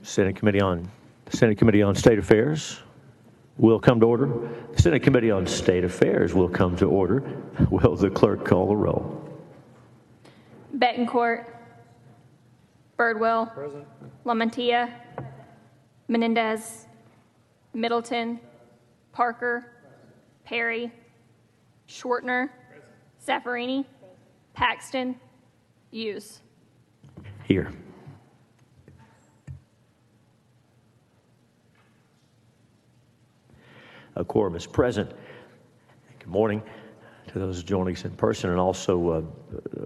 Senate Committee on State Affairs will come to order. The Senate Committee on State Affairs will come to order. Will the clerk call the roll? Betancourt. Birdwell. Present. LaMantia. Menendez. Middleton. Parker. Perry. Schwartner. Zaffarini. Paxton. Hughes. Here. A quorum is present. Good morning to those joining us in person and also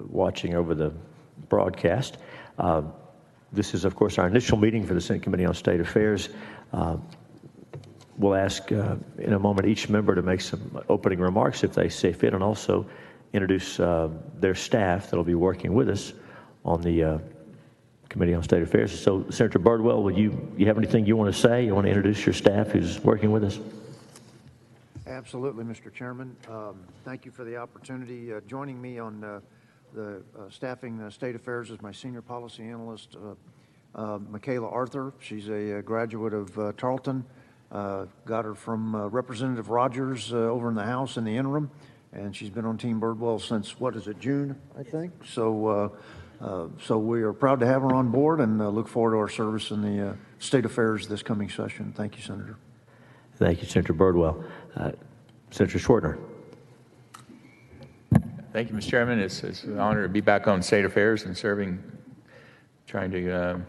watching over the broadcast. This is, of course, our initial meeting for the Senate Committee on State Affairs. We'll ask in a moment each member to make some opening remarks if they see fit, and also introduce their staff that will be working with us on the Committee on State Affairs. So, Senator Birdwell, would you have anything you want to say? You want to introduce your staff who's working with us? Absolutely, Mr. Chairman. Thank you for the opportunity. Joining me on the staffing State Affairs is my senior policy analyst, Michaela Arthur. She's a graduate of Tarleton. Got her from Representative Rogers over in the House in the interim, and she's been on Team Birdwell since, June, I think? So we are proud to have her on board and look forward to our service in the State Affairs this coming session. Thank you, Senator. Thank you, Senator Birdwell. Senator Schwartner. Thank you, Mr. Chairman. It's an honor to be back on State Affairs and serving, trying to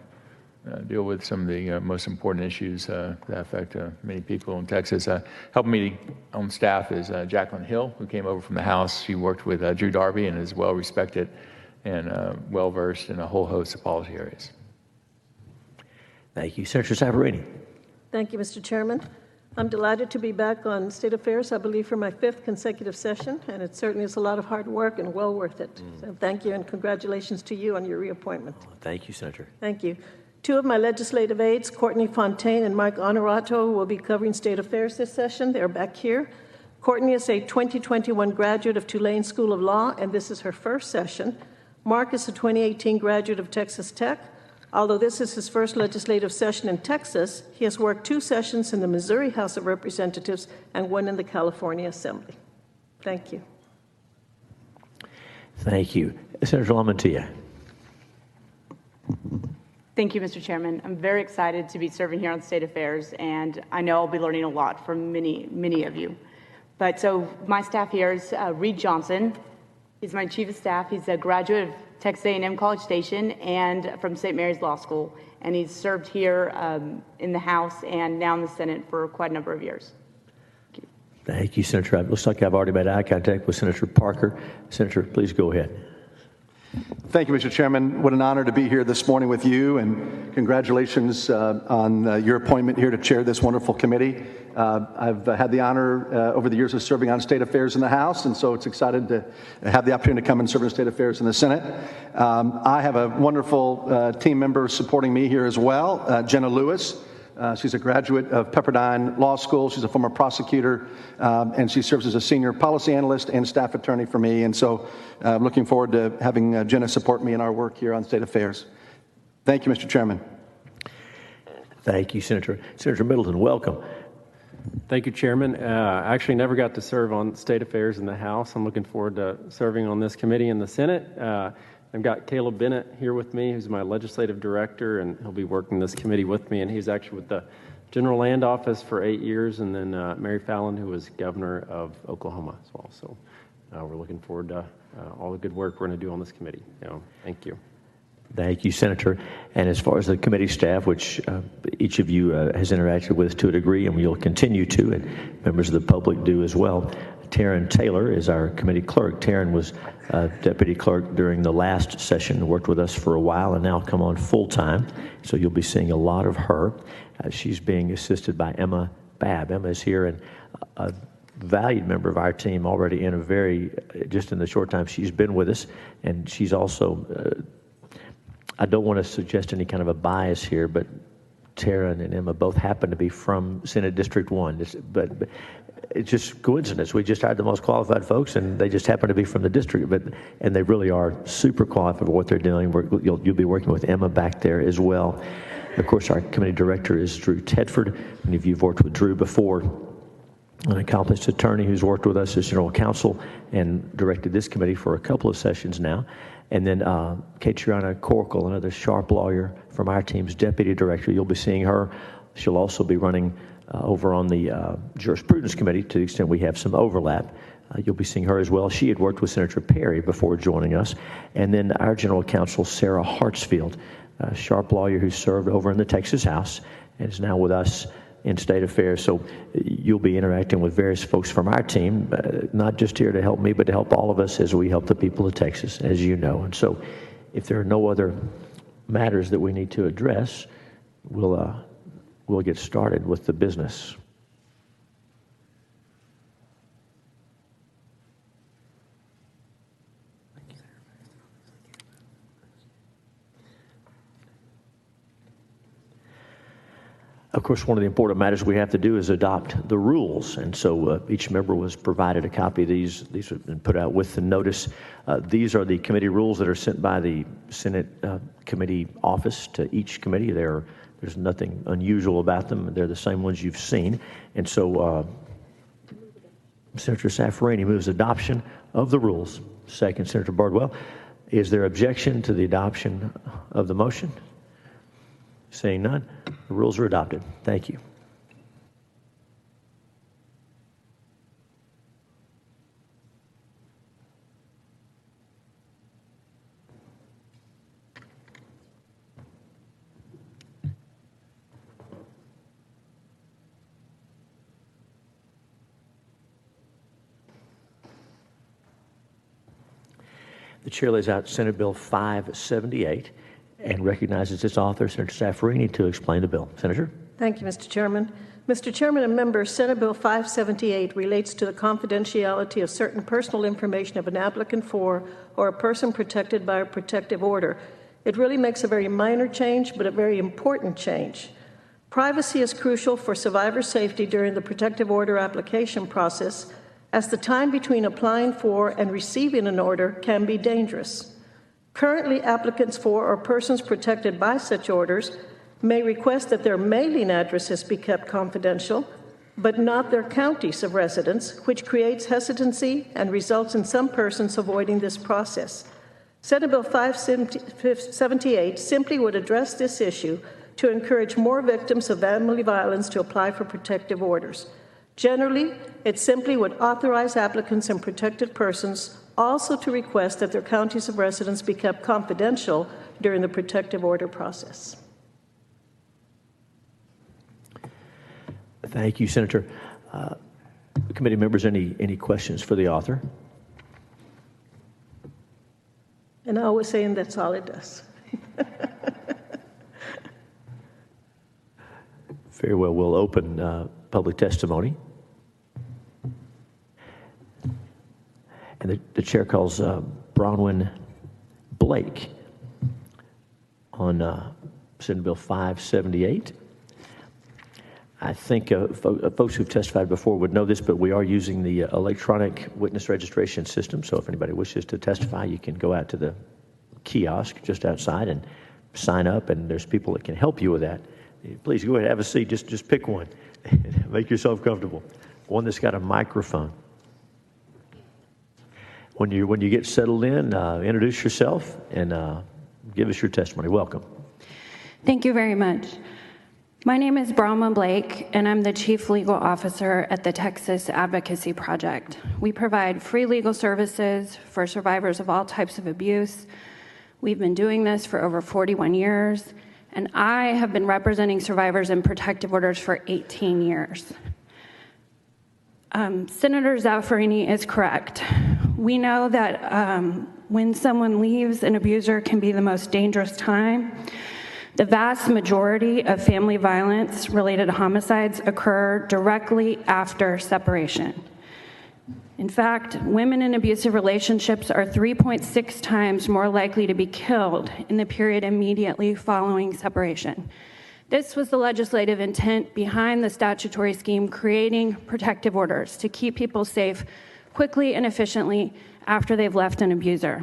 deal with some of the most important issues that affect many people in Texas. Helping me on staff is Jacqueline Hill, who came over from the House. She worked with Drew Darby and is well respected and well versed in a whole host of policy areas. Thank you. Senator Zaffarini. Thank you, Mr. Chairman. I'm delighted to be back on State Affairs, I believe, for my 5th consecutive session, and it certainly is a lot of hard work and well worth it. So thank you, and congratulations to you on your reappointment. Thank you, Senator. Thank you. 2 of my legislative aides, Courtney Fontaine and Mike Honorato, will be covering State Affairs this session. They're back here. Courtney is a 2021 graduate of Tulane School of Law, and this is her first session. Mark is a 2018 graduate of Texas Tech. Although this is his first legislative session in Texas, he has worked 2 sessions in the Missouri House of Representatives and 1 in the California Assembly. Thank you. Thank you. Senator LaMantia. Thank you, Mr. Chairman. I'm very excited to be serving here on State Affairs, and I know I'll be learning a lot from many of you. But so my staff here is Reed Johnson. He's my chief of staff. He's a graduate of Texas A&M College Station and from St. Mary's Law School, and he's served here in the House and now in the Senate for quite a number of years. Thank you, Senator. It looks like I've already made eye contact with Senator Parker. Senator, please go ahead. Thank you, Mr. Chairman. What an honor to be here this morning with you, and congratulations on your appointment here to chair this wonderful committee. I've had the honor over the years of serving on State Affairs in the House, and so it's excited to have the opportunity to come and serve in State Affairs in the Senate. I have a wonderful team member supporting me here as well, Jenna Lewis. She's a graduate of Pepperdine Law School. She's a former prosecutor, and she serves as a senior policy analyst and staff attorney for me. And so looking forward to having Jenna support me in our work here on State Affairs. Thank you, Mr. Chairman. Thank you, Senator. Senator Middleton, welcome. Thank you, Chairman. I actually never got to serve on State Affairs in the House. I'm looking forward to serving on this committee in the Senate. I've got Caleb Bennett here with me, who's my legislative director, and he'll be working this committee with me. And he's actually with the General Land Office for 8 years, and then Mary Fallon, who was governor of Oklahoma as well. So we're looking forward to all the good work we're going to do on this committee. Thank you. Thank you, Senator. And as far as the committee staff, which each of you has interacted with to a degree, and you'll continue to, and members of the public do as well, Taryn Taylor is our committee clerk. Taryn was deputy clerk during the last session, worked with us for a while, and now come on full-time. So you'll be seeing a lot of her. She's being assisted by Emma Babb. Emma is here, and a valued member of our team already just in the short time she's been with us. And she's also, I don't want to suggest any kind of a bias here, but Taryn and Emma both happen to be from Senate District 1. But it's just coincidence. We just hired the most qualified folks, and they just happen to be from the district. And they really are super qualified for what they're doing. You'll be working with Emma back there as well. Of course, our committee director is Drew Tedford. Many of you have worked with Drew before. An accomplished attorney who's worked with us as general counsel and directed this committee for a couple of sessions now. And then Katriana Corkle, another sharp lawyer from our team's deputy director. You'll be seeing her. She'll also be running over on the jurisprudence committee to the extent we have some overlap. You'll be seeing her as well. She had worked with Senator Perry before joining us. And then our general counsel, Sarah Hartsfield, a sharp lawyer who served over in the Texas House and is now with us in state affairs. So you'll be interacting with various folks from our team, not just here to help me, but to help all of us as we help the people of Texas, as you know. And so if there are no other matters that we need to address, we'll get started with the business. Of course, one of the important matters we have to do is adopt the rules. And so each member was provided a copy of these. These have been put out with the notice. These are the committee rules that are sent by the Senate committee office to each committee. There's nothing unusual about them. They're the same ones you've seen. And so Senator Safraini moves adoption of the rules. Second, Senator Bardwell. Is there objection to the adoption of the motion? Seeing none, the rules are adopted. Thank you. The chair lays out Senate Bill 578 and recognizes its author, Senator Safraini, to explain the bill. Senator? Thank you, Mr. Chairman. Mr. Chairman and members, Senate Bill 578 relates to the confidentiality of certain personal information of an applicant for or a person protected by a protective order. It really makes a very minor change, but a very important change. Privacy is crucial for survivor safety during the protective order application process, as the time between applying for and receiving an order can be dangerous. Currently, applicants for or persons protected by such orders may request that their mailing addresses be kept confidential, but not their counties of residence, which creates hesitancy and results in some persons avoiding this process. Senate Bill 578 simply would address this issue to encourage more victims of family violence to apply for protective orders. Generally, it simply would authorize applicants and protected persons also to request that their counties of residence be kept confidential during the protective order process. Thank you, Senator. Committee members, any questions for the author? And I was saying that's all it does. Very well. We'll open public testimony. And the chair calls Bronwyn Blake on Senate Bill 578. I think folks who've testified before would know this, but we are using the electronic witness registration system. So if anybody wishes to testify, you can go out to the kiosk just outside and sign up, and there's people that can help you with that. Please go ahead, have a seat. Just pick one. Make yourself comfortable. One that's got a microphone. When you get settled in, introduce yourself and give us your testimony. Welcome. Thank you very much. My name is Bronwyn Blake, and I'm the Chief Legal Officer at the Texas Advocacy Project. We provide free legal services for survivors of all types of abuse. We've been doing this for over 41 years, and I have been representing survivors in protective orders for 18 years. Senator Zaffarini is correct. We know that when someone leaves, an abuser can be the most dangerous time. The vast majority of family violence-related homicides occur directly after separation. In fact, women in abusive relationships are 3.6 times more likely to be killed in the period immediately following separation. This was the legislative intent behind the statutory scheme creating protective orders to keep people safe quickly and efficiently after they've left an abuser.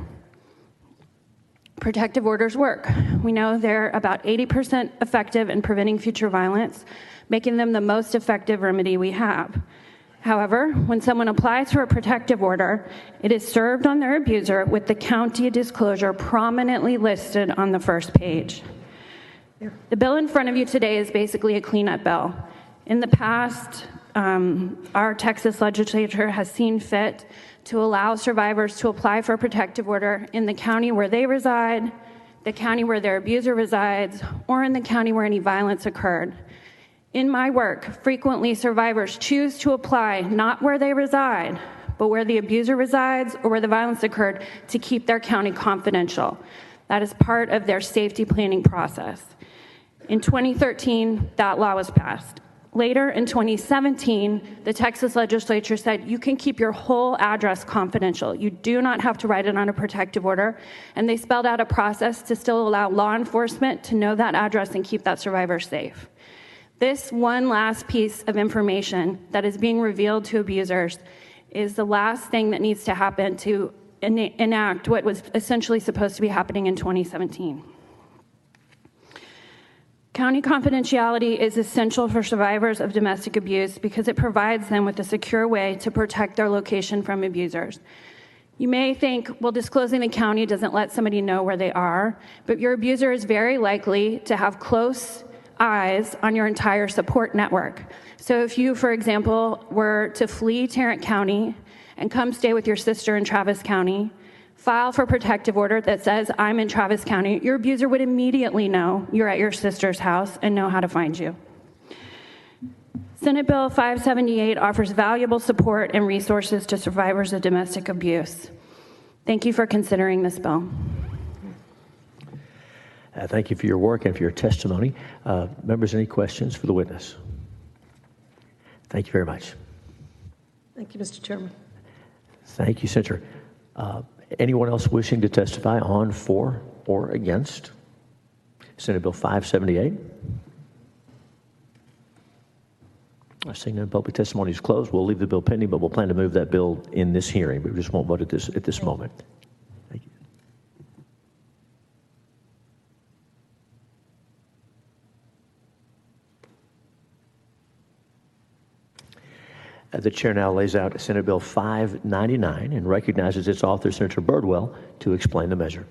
protective orders work. We know they're about 80% effective in preventing future violence, making them the most effective remedy we have. However, when someone applies for a protective order, it is served on their abuser with the county disclosure prominently listed on the first page. The bill in front of you today is basically a cleanup bill. In the past, our Texas legislature has seen fit to allow survivors to apply for a protective order in the county where they reside, the county where their abuser resides, or in the county where any violence occurred. In my work, frequently survivors choose to apply not where they reside, but where the abuser resides or where the violence occurred to keep their county confidential. That is part of their safety planning process. In 2013, that law was passed. Later, in 2017, the Texas legislature said you can keep your whole address confidential. You do not have to write it on a protective order. And they spelled out a process to still allow law enforcement to know that address and keep that survivor safe. This one last piece of information that is being revealed to abusers is the last thing that needs to happen to enact what was essentially supposed to be happening in 2017. County confidentiality is essential for survivors of domestic abuse because it provides them with a secure way to protect their location from abusers. You may think, well, disclosing the county doesn't let somebody know where they are, but your abuser is very likely to have close eyes on your entire support network. So if you, for example, were to flee Tarrant County and come stay with your sister in Travis County, file for protective order that says, I'm in Travis County, your abuser would immediately know you're at your sister's house and know how to find you. Senate Bill 578 offers valuable support and resources to survivors of domestic abuse. Thank you for considering this bill. Thank you for your work and for your testimony. Members, any questions for the witness? Thank you very much. Thank you, Mr. Chairman. Thank you, Senator. Anyone else wishing to testify on, for, or against Senate Bill 578? Seeing none, public testimony is closed. We'll leave the bill pending, but we'll plan to move that bill in this hearing. We just won't vote at this moment. Thank you. The chair now lays out Senate Bill 599 and recognizes its author, Senator Birdwell, to explain the measure.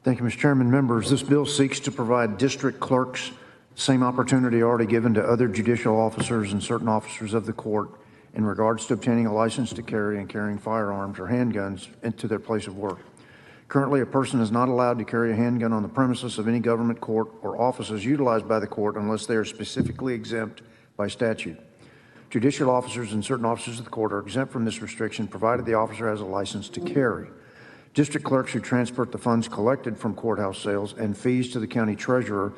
Thank you, Mr. Chairman. Members, this bill seeks to provide district clerks the same opportunity already given to other judicial officers and certain officers of the court in regards to obtaining a license to carry and carrying firearms or handguns into their place of work. Currently, a person is not allowed to carry a handgun on the premises of any government court or offices utilized by the court unless they are specifically exempt by statute. Judicial officers and certain officers of the court are exempt from this restriction provided the officer has a license to carry. District clerks who transport the funds collected from courthouse sales and fees to the county treasurer,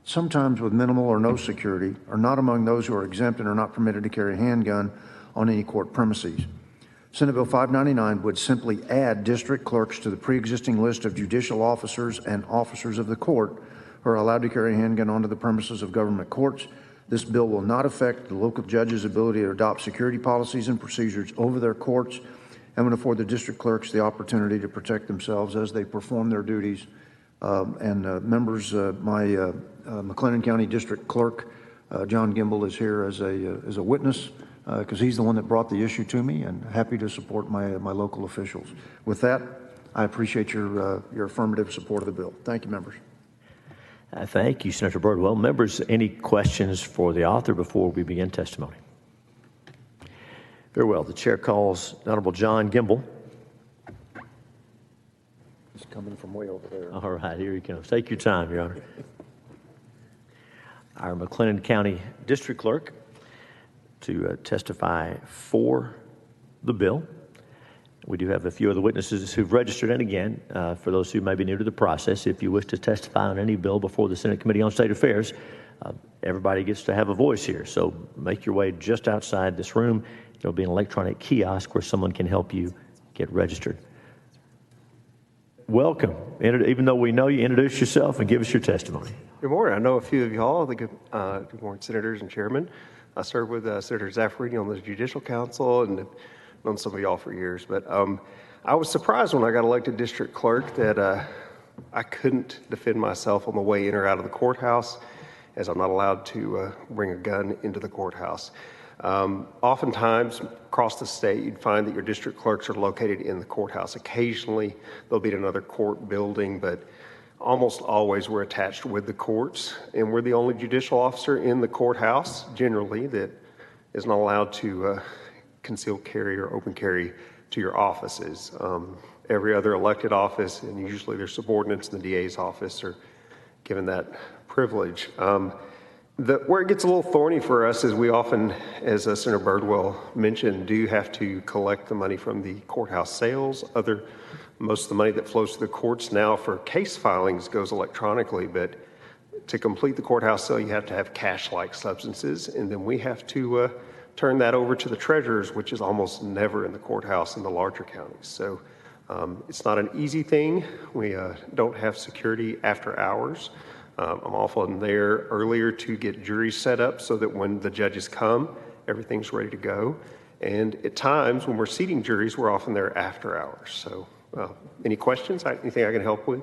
sometimes with minimal or no security, are not among those who are exempt and are not permitted to carry a handgun on any court premises. Senate Bill 599 would simply add district clerks to the pre-existing list of judicial officers and officers of the court who are allowed to carry a handgun onto the premises of government courts. This bill will not affect the local judge's ability to adopt security policies and procedures over their courts and would afford the district clerks the opportunity to protect themselves as they perform their duties. Members, my McLennan County District Clerk, John Gimble, is here as a witness because he's the one that brought the issue to me, and happy to support my local officials. With that, I appreciate your affirmative support of the bill. Thank you, members. Thank you, Senator Birdwell. Members, any questions for the author before we begin testimony? Very well. The chair calls Honorable John Gimble. He's coming from way over there. All right, here he comes. Take your time, Your Honor. Our McLennan County District Clerk to testify for the bill. We do have a few other witnesses who've registered. And again, for those who may be new to the process, if you wish to testify on any bill before the Senate Committee on State Affairs, everybody gets to have a voice here. So make your way just outside this room. There'll be an electronic kiosk where someone can help you get registered. Welcome. Even though we know you, introduce yourself and give us your testimony. Good morning. I know a few of you all. Good morning, senators and chairmen. I serve with Senator Zaffarini on the Judicial Council, and known some of y'all for years, but I was surprised when I got elected district clerk that I couldn't defend myself on the way in or out of the courthouse, as I'm not allowed to bring a gun into the courthouse. Oftentimes across the state, you'd find that your district clerks are located in the courthouse. Occasionally, they'll be in another court building, but almost always we're attached with the courts, and we're the only judicial officer in the courthouse, generally, that is not allowed to concealed carry or open carry to your offices. Every other elected office, and usually their subordinates in the DA's office, are given that privilege. Where it gets a little thorny for us is we often, as Senator Birdwell mentioned, do have to collect the money from the courthouse sales. Most of the money that flows to the courts now for case filings goes electronically, but to complete the courthouse sale, you have to have cash-like substances, and then we have to turn that over to the treasurers, which is almost never in the courthouse in the larger counties. So it's not an easy thing. We don't have security after hours. I'm often there earlier to get juries set up so that when the judges come, everything's ready to go. And at times, when we're seating juries, we're often there after hours. So any questions? Anything I can help with?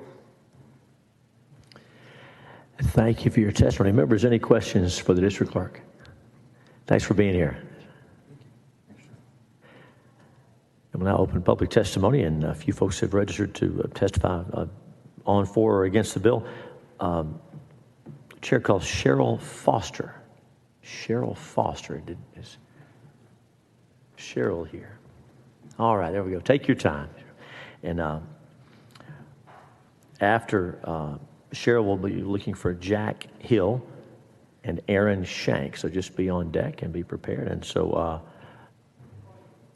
Thank you for your testimony. Members, any questions for the district clerk? Thanks for being here. And we'll now open public testimony, and a few folks have registered to testify on, for, or against the bill. Chair calls Cheryl Foster. Cheryl Foster. Is Cheryl here? All right, there we go. Take your time. And after Cheryl will be looking for Jack Hill and Aaron Shank. So just be on deck and be prepared. And so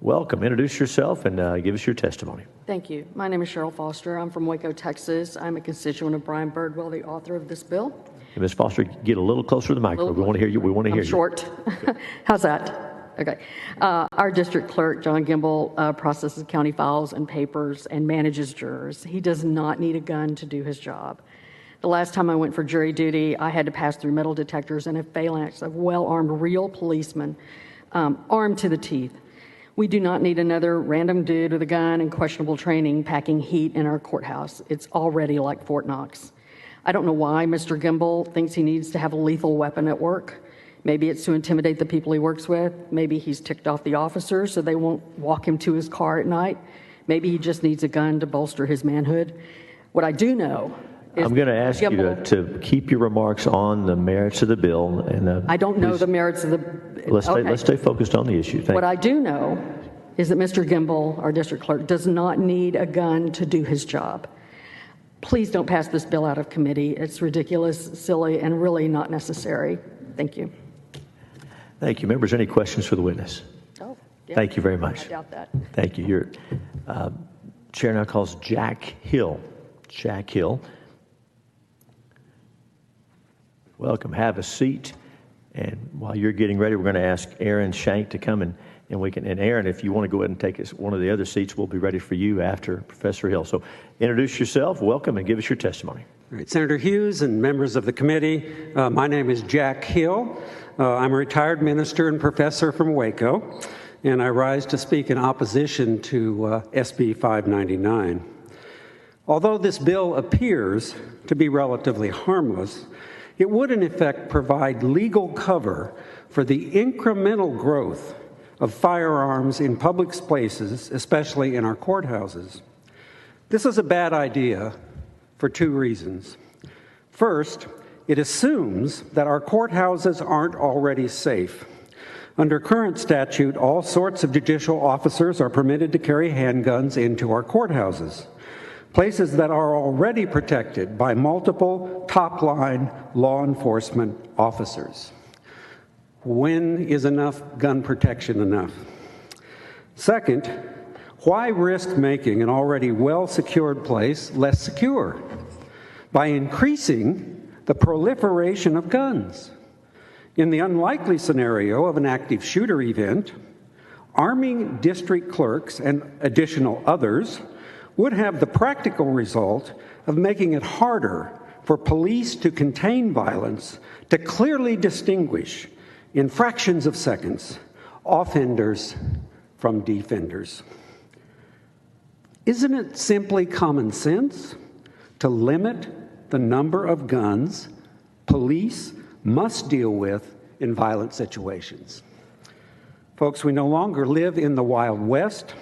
welcome. Introduce yourself and give us your testimony. Thank you. My name is Cheryl Foster. I'm from Waco, Texas. I'm a constituent of Brian Birdwell, the author of this bill. And Ms. Foster, get a little closer to the microphone. We want to hear you. We want to hear you. Short. How's that? Okay. Our district clerk, John Gimble, processes county files and papers and manages jurors. He does not need a gun to do his job. The last time I went for jury duty, I had to pass through metal detectors and a phalanx of well-armed real policemen, armed to the teeth. We do not need another random dude with a gun and questionable training packing heat in our courthouse. It's already like Fort Knox. I don't know why Mr. Gimble thinks he needs to have a lethal weapon at work. Maybe it's to intimidate the people he works with. Maybe he's ticked off the officers so they won't walk him to his car at night. Maybe he just needs a gun to bolster his manhood. What I do know is I'm going to ask Gimble, you to keep your remarks on the merits of the bill. And I don't know the merits of the... Let's stay focused on the issue. Thank What you. I do know is that Mr. Gimble, our district clerk, does not need a gun to do his job. Please don't pass this bill out of committee. It's ridiculous, silly, and really not necessary. Thank you. Thank you. Members, any questions for the witness? Oh, yeah. Thank you very much. I doubt that. Thank you. Your chair now calls Jack Hill. Jack Hill. Welcome. Have a seat. And while you're getting ready, we're going to ask Aaron Shank to come and we can. And Aaron, if you want to go ahead and take us one of the other seats, we'll be ready for you after Professor Hill. So introduce yourself, welcome, and give us your testimony. All right, Senator Hughes and members of the committee, my name is Jack Hill. I'm a retired minister and professor from Waco, and I rise to speak in opposition to SB 599. Although this bill appears to be relatively harmless, it would in effect provide legal cover for the incremental growth of firearms in public places, especially in our courthouses. This is a bad idea for two reasons. First, it assumes that our courthouses aren't already safe. Under current statute, all sorts of judicial officers are permitted to carry handguns into our courthouses, places that are already protected by multiple top-line law enforcement officers. When is enough gun protection enough? Second, why risk making an already well-secured place less secure by increasing the proliferation of guns? In the unlikely scenario of an active shooter event, arming district clerks and additional others would have the practical result of making it harder for police to contain violence, to clearly distinguish in fractions of seconds offenders from defenders. Isn't it simply common sense to limit the number of guns police must deal with in violent situations? Folks, we no longer live in the Wild West.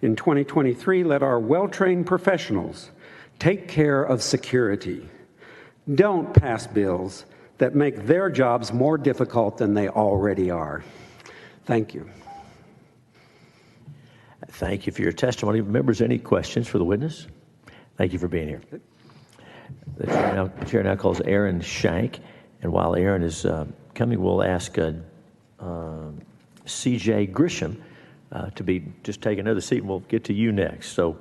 In 2023, let our well-trained professionals take care of security. Don't pass bills that make their jobs more difficult than they already are. Thank you. Thank you for your testimony. Members, any questions for the witness? Thank you for being here. The chair now calls Aaron Shank, and while Aaron is coming, we'll ask C.J. Grisham to just take another seat, and we'll get to you next. So,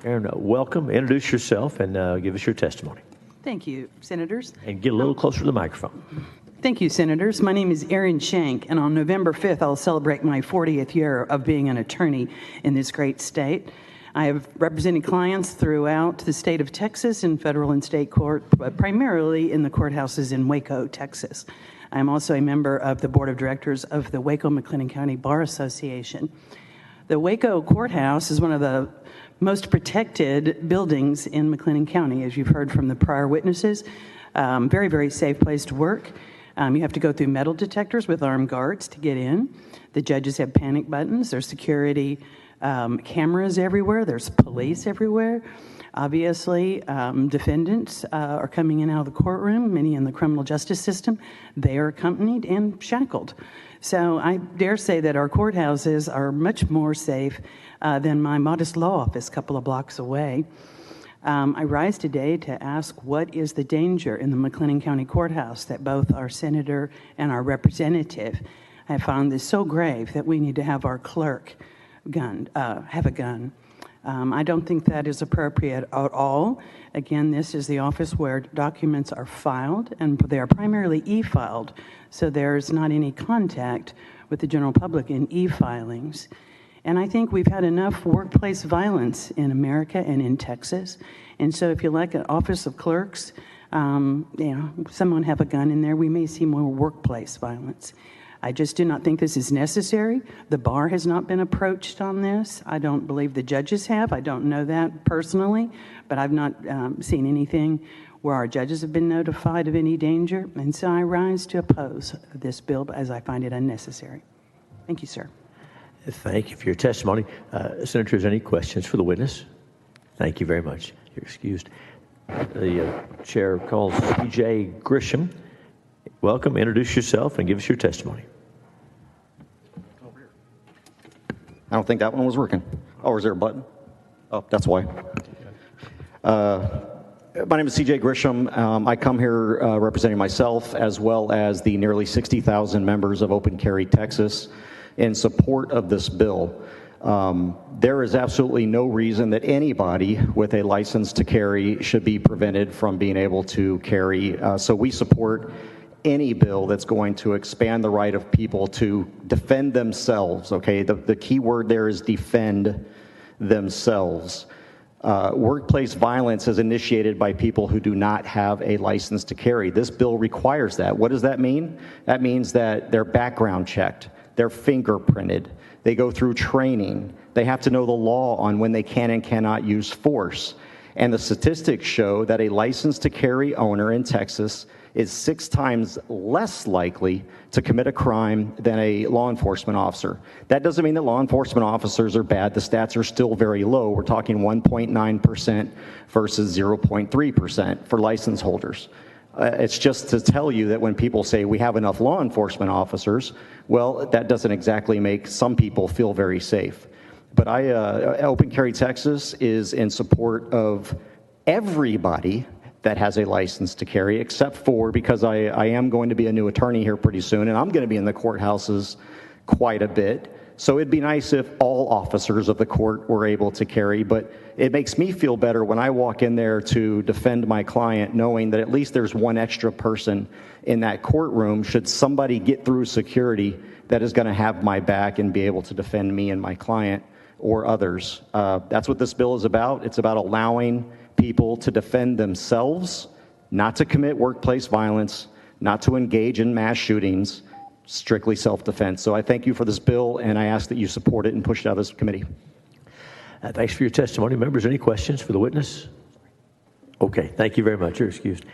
Aaron, welcome. Introduce yourself and give us your testimony. Thank you, Senators. And get a little closer to the microphone. Thank you, Senators. My name is Aaron Shank, and on November 5th, I'll celebrate my 40th year of being an attorney in this great state. I have represented clients throughout the state of Texas in federal and state court, but primarily in the courthouses in Waco, Texas. I'm also a member of the board of directors of the Waco-McLennan County Bar Association. The Waco Courthouse is one of the most protected buildings in McLennan County, as you've heard from the prior witnesses. Very, very safe place to work. You have to go through metal detectors with armed guards to get in. The judges have panic buttons. There's security cameras everywhere. There's police everywhere. Obviously, defendants are coming in and out of the courtroom, many in the criminal justice system. They are accompanied and shackled. So I dare say that our courthouses are much more safe than my modest law office a couple of blocks away. I rise today to ask, what is the danger in the McLennan County Courthouse that both our senator and our representative have found this so grave that we need to have our clerk have a gun? I don't think that is appropriate at all. Again, this is the office where documents are filed, and they are primarily e-filed, so there's not any contact with the general public in e-filings. And I think we've had enough workplace violence in America and in Texas. And so if you like an office of clerks, someone have a gun in there, we may see more workplace violence. I just do not think this is necessary. The bar has not been approached on this. I don't believe the judges have. I don't know that personally, but I've not seen anything where our judges have been notified of any danger. And so I rise to oppose this bill as I find it unnecessary. Thank you, sir. Thank you for your testimony. Senators, any questions for the witness? Thank you very much. You're excused. The chair calls C.J. Grisham. Welcome. Introduce yourself and give us your testimony. I don't think that one was working. Oh, is there a button? Oh, that's why. My name is C.J. Grisham. I come here representing myself as well as the nearly 60,000 members of Open Carry Texas in support of this bill. There is absolutely no reason that anybody with a license to carry should be prevented from being able to carry. So we support any bill that's going to expand the right of people to defend themselves, okay? The key word there is defend themselves. Workplace violence is initiated by people who do not have a license to carry. This bill requires that. What does that mean? That means that they're background checked, they're fingerprinted, they go through training, they have to know the law on when they can and cannot use force. And the statistics show that a license to carry owner in Texas is 6 times less likely to commit a crime than a law enforcement officer. That doesn't mean that law enforcement officers are bad. The stats are still very low. We're talking 1.9% versus 0.3% for license holders. It's just to tell you that when people say we have enough law enforcement officers, well, that doesn't exactly make some people feel very safe. But Open Carry Texas is in support of everybody that has a license to carry, except for, because I am going to be a new attorney here pretty soon, and I'm going to be in the courthouses quite a bit. So it'd be nice if all officers of the court were able to carry, but it makes me feel better when I walk in there to defend my client, knowing that at least there's one extra person in that courtroom should somebody get through security that is going to have my back and be able to defend me and my client or others. That's what this bill is about. It's about allowing people to defend themselves, not to commit workplace violence, not to engage in mass shootings, strictly self-defense. So I thank you for this bill, and I ask that you support it and push it out of this committee. Thanks for your testimony. Members, any questions for the witness? Okay, thank you very much. You're excused.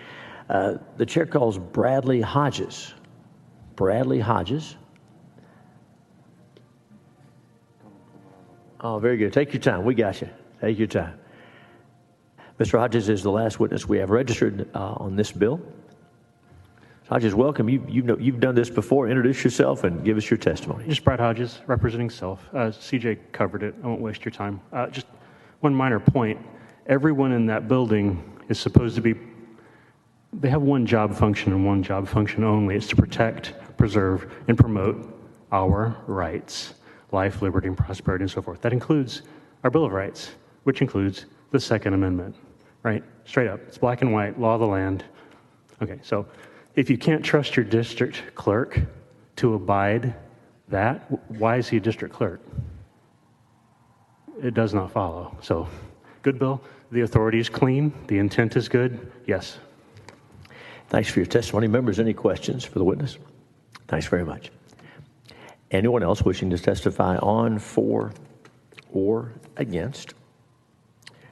The chair calls Bradley Hodges. Bradley Hodges. Oh, very good. Take your time. We got you. Take your time. Mr. Hodges is the last witness we have registered on this bill. Hodges, welcome. You've done this before. Introduce yourself and give us your testimony. Just Brad Hodges, representing self. CJ covered it. I won't waste your time. Just one minor point. Everyone in that building is supposed to be, they have one job function and one job function only. It's to protect, preserve, and promote our rights, life, liberty, and prosperity, and so forth. That includes our Bill of Rights, which includes the Second Amendment, right? Straight up. It's black and white, law of the land. Okay, so if you can't trust your district clerk to abide that, why is he a district clerk? It does not follow. So, good bill. The authority is clean. The intent is good. Yes. Thanks for your testimony. Members, any questions for the witness? Thanks very much. Anyone else wishing to testify on, for, or against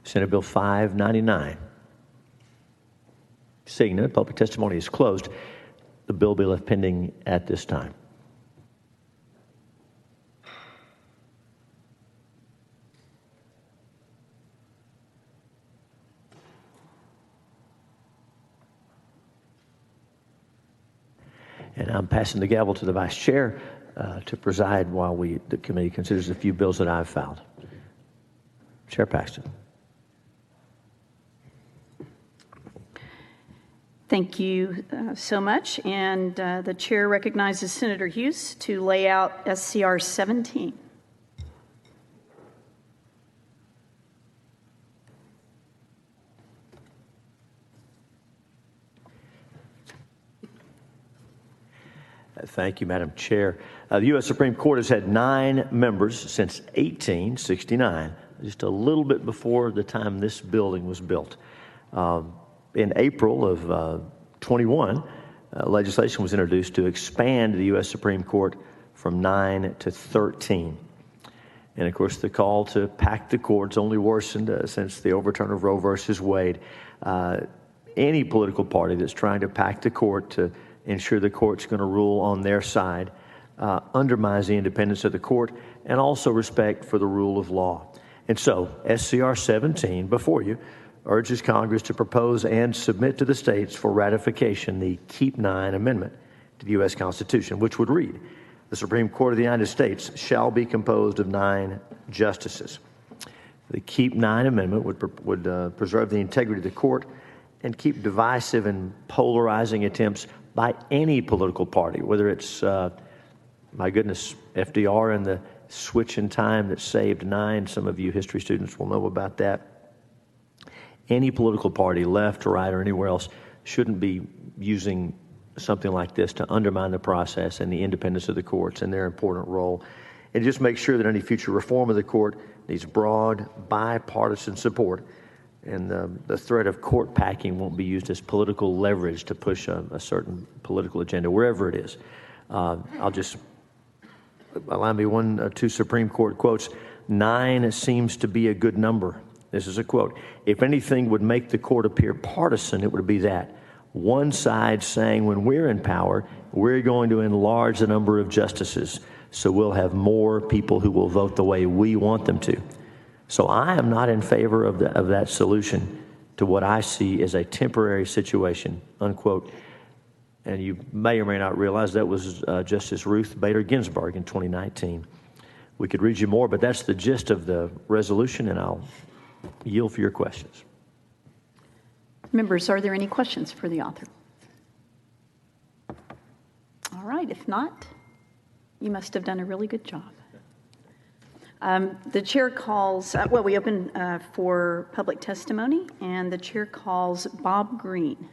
Senate Bill 599? Seeing none, public testimony is closed. The bill will be left pending at this time. And I'm passing the gavel to the Vice Chair to preside while the committee considers a few bills that I've filed. Chair Paxton. Thank you so much. And the chair recognizes Senator Hughes to lay out SCR 17. Thank you, Madam Chair. The U.S. Supreme Court has had 9 members since 1869, just a little bit before the time this building was built. In April of 21, legislation was introduced to expand the U.S. Supreme Court from 9 to 13. And of course, the call to pack the courts only worsened since the overturn of Roe versus Wade. Any political party that's trying to pack the court to ensure the court's going to rule on their side undermines the independence of the court and also respect for the rule of law. And so, SCR 17 before you urges Congress to propose and submit to the states for ratification the Keep 9 Amendment to the U.S. Constitution, which would read, the Supreme Court of the United States shall be composed of 9 justices. The Keep 9 Amendment would preserve the integrity of the court and keep divisive and polarizing attempts by any political party, whether it's, my goodness, FDR and the switch in time that saved 9. Some of you history students will know about that. Any political party, left, right, or anywhere else, shouldn't be using something like this to undermine the process and the independence of the courts and their important role. And just make sure that any future reform of the court needs broad, bipartisan support. And the threat of court packing won't be used as political leverage to push a certain political agenda, wherever it is. I'll just allow me 1 or 2 Supreme Court quotes. 9 seems to be a good number. This is a quote. If anything would make the court appear partisan, it would be that. One side saying when we're in power, we're going to enlarge the number of justices, so we'll have more people who will vote the way we want them to. So I am not in favor of that solution to what I see as a temporary situation, unquote. And you may or may not realize that was Justice Ruth Bader Ginsburg in 2019. We could read you more, but that's the gist of the resolution, and I'll yield for your questions. Members, are there any questions for the author? All right, if not, you must have done a really good job. The chair calls, we open for public testimony, and the chair calls Bob Green.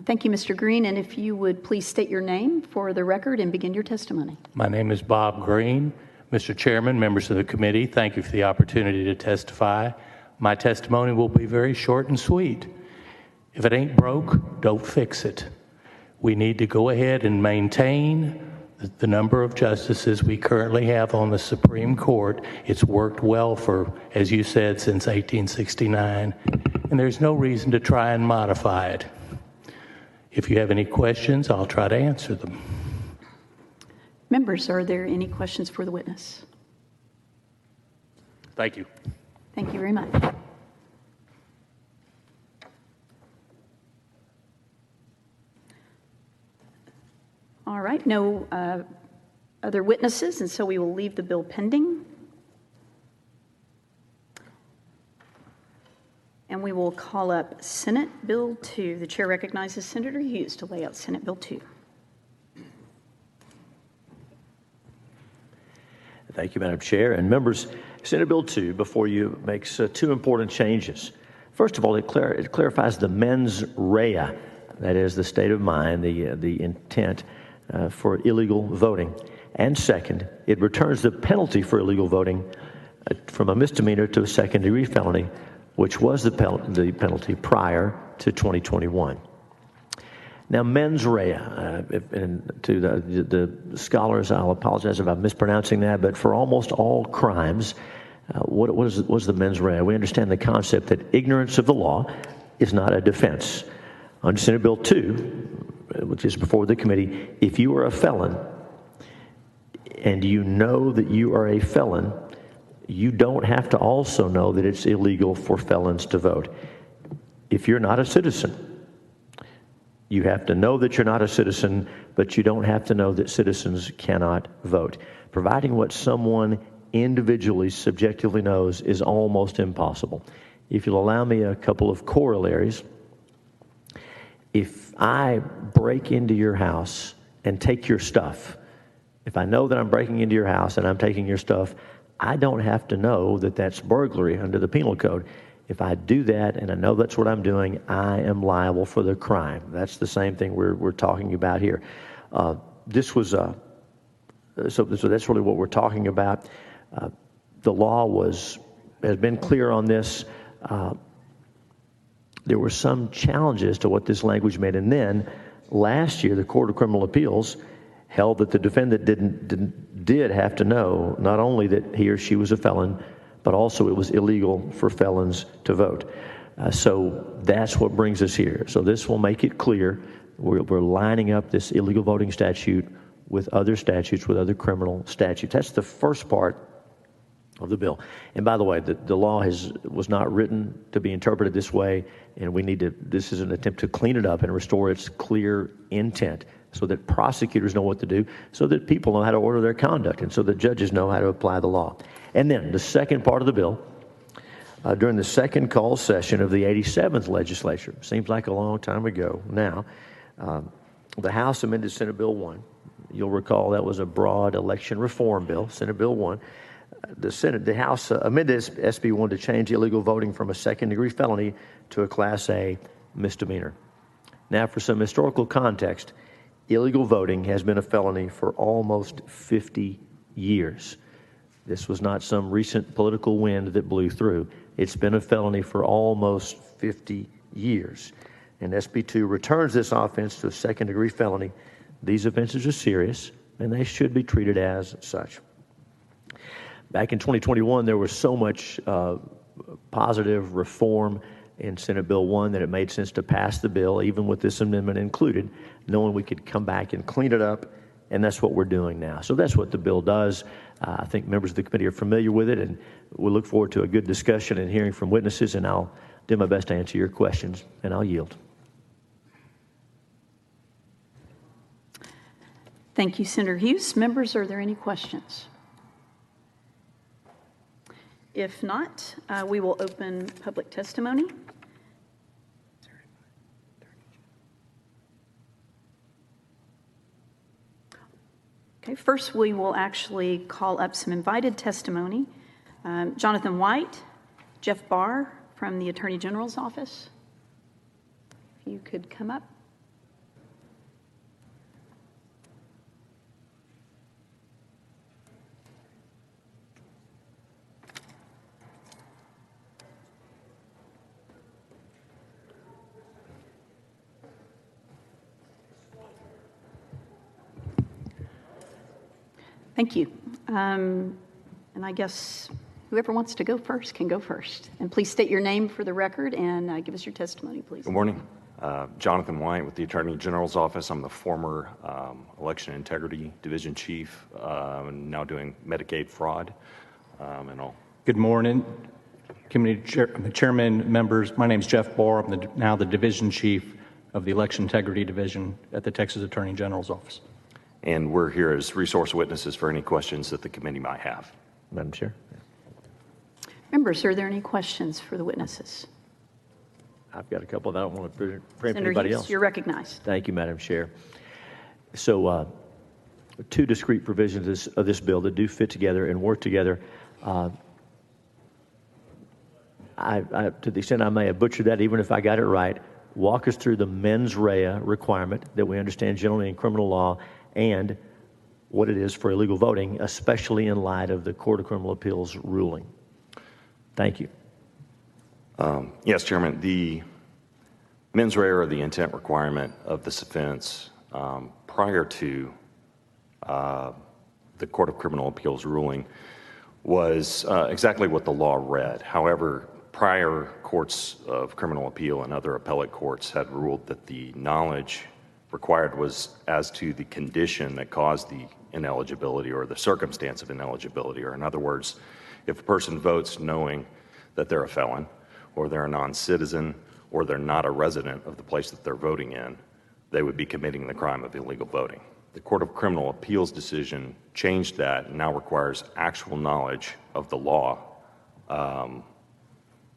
Thank you, Mr. Green, and if you would please state your name for the record and begin your testimony. My name is Bob Green. Mr. Chairman, members of the committee, thank you for the opportunity to testify. My testimony will be very short and sweet. If it ain't broke, don't fix it. We need to go ahead and maintain the number of justices we currently have on the Supreme Court. It's worked well for, as you said, since 1869, and there's no reason to try and modify it. If you have any questions, I'll try to answer them. Members, are there any questions for the witness? Thank you. Thank you very much. All right, no other witnesses, and so we will leave the bill pending. And we will call up Senate Bill 2. The chair recognizes Senator Hughes to lay out Senate Bill 2. Thank you, Madam Chair. And members, Senate Bill 2 before you makes two important changes. First of all, it clarifies the mens rea, that is the state of mind, the intent for illegal voting. And second, it returns the penalty for illegal voting from a misdemeanor to a second-degree felony, which was the penalty prior to 2021. Now, mens rea, and to the scholars, I'll apologize if I'm mispronouncing that, but for almost all crimes, what is the mens rea? We understand the concept that ignorance of the law is not a defense. Under Senate Bill 2, which is before the committee, if you are a felon and you know that you are a felon, you don't have to also know that it's illegal for felons to vote. If you're not a citizen, you have to know that you're not a citizen, but you don't have to know that citizens cannot vote. Providing what someone individually, subjectively knows is almost impossible. If you'll allow me a couple of corollaries, if I break into your house and take your stuff, if I know that I'm breaking into your house and I'm taking your stuff, I don't have to know that that's burglary under the penal code. If I do that and I know that's what I'm doing, I am liable for the crime. That's the same thing we're talking about here. So that's really what we're talking about. The law has been clear on this. There were some challenges to what this language meant, and then last year the Court of Criminal Appeals held that the defendant did have to know not only that he or she was a felon, but also it was illegal for felons to vote. So that's what brings us here. So this will make it clear we're lining up this illegal voting statute with other statutes, with other criminal statutes. That's the first part of the bill. And by the way, the law was not written to be interpreted this way, and this is an attempt to clean it up and restore its clear intent so that prosecutors know what to do, so that people know how to order their conduct, and so that judges know how to apply the law. And then the second part of the bill, during the second call session of the 87th legislature, seems like a long time ago now, the House amended Senate Bill 1. You'll recall that was a broad election reform bill, Senate Bill 1. The House amended SB 1 to change illegal voting from a second-degree felony to a Class A misdemeanor. Now, for some historical context, illegal voting has been a felony for almost 50 years. This was not some recent political wind that blew through. It's been a felony for almost 50 years. And SB 2 returns this offense to a second-degree felony. These offenses are serious, and they should be treated as such. Back in 2021, there was so much positive reform in Senate Bill 1 that it made sense to pass the bill, even with this amendment included, knowing we could come back and clean it up, and that's what we're doing now. So that's what the bill does. I think members of the committee are familiar with it, and we look forward to a good discussion and hearing from witnesses, and I'll do my best to answer your questions, and I'll yield. Thank you, Senator Hughes. Members, are there any questions? If not, we will open public testimony. Okay, first we will actually call up some invited testimony. Jonathan White, Jeff Barr from the Attorney General's office. If you could come up. Thank you. And I guess whoever wants to go first can go first. And please state your name for the record and give us your testimony, please. Good morning. Jonathan White with the Attorney General's Office. I'm the former Election Integrity Division Chief, and now doing Medicaid fraud. And I'll Good morning, Committee Chairman, members. My name is Jeff Barr. I'm now the Division Chief of the Election Integrity Division at the Texas Attorney General's Office. And we're here as resource witnesses for any questions that the committee might have. Madam Chair. Members, are there any questions for the witnesses? I've got a couple that I don't want to preempt Senator anybody Hughes, else. you're recognized. Thank you, Madam Chair. So two discrete provisions of this bill that do fit together and work together. To the extent I may have butchered that, even if I got it right, walk us through the mens rea requirement that we understand generally in criminal law and what it is for illegal voting, especially in light of the Court of Criminal Appeals ruling. Thank you. Yes, Chairman. The mens rea, or the intent requirement of this offense, prior to the Court of Criminal Appeals ruling, was exactly what the law read. However, prior courts of criminal appeal and other appellate courts had ruled that the knowledge required was as to the condition that caused the ineligibility or the circumstance of ineligibility. Or in other words, if a person votes knowing that they're a felon, or they're a non-citizen, or they're not a resident of the place that they're voting in, they would be committing the crime of illegal voting. The Court of Criminal Appeals decision changed that and now requires actual knowledge of the law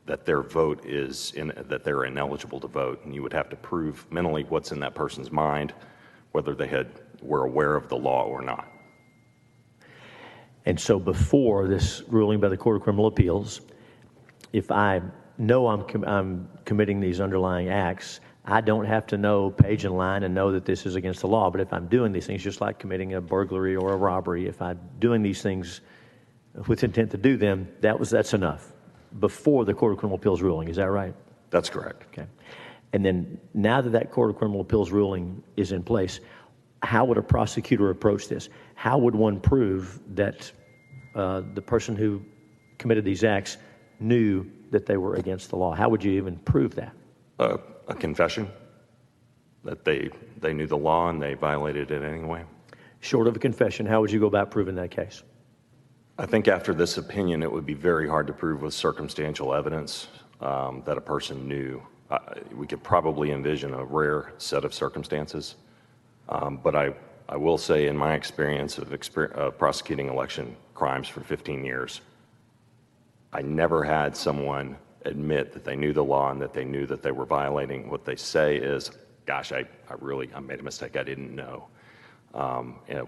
that their vote is that they're ineligible to vote, and you would have to prove mentally what's in that person's mind, whether they were aware of the law or not. And so before this ruling by the Court of Criminal Appeals, if I know I'm committing these underlying acts, I don't have to know page and line and know that this is against the law. But if I'm doing these things, just like committing a burglary or a robbery, if I'm doing these things with intent to do them, that's enough before the Court of Criminal Appeals ruling. Is that right? That's correct. Okay. And then now that Court of Criminal Appeals ruling is in place, how would a prosecutor approach this? How would one prove that the person who committed these acts knew that they were against the law? How would you even prove that? A confession that they knew the law and they violated it anyway. Short of a confession, how would you go about proving that case? I think after this opinion, it would be very hard to prove with circumstantial evidence that a person knew. We could probably envision a rare set of circumstances, but I will say in my experience of prosecuting election crimes for 15 years, I never had someone admit that they knew the law and that they knew that they were violating. What they say is, gosh, I made a mistake, I didn't know,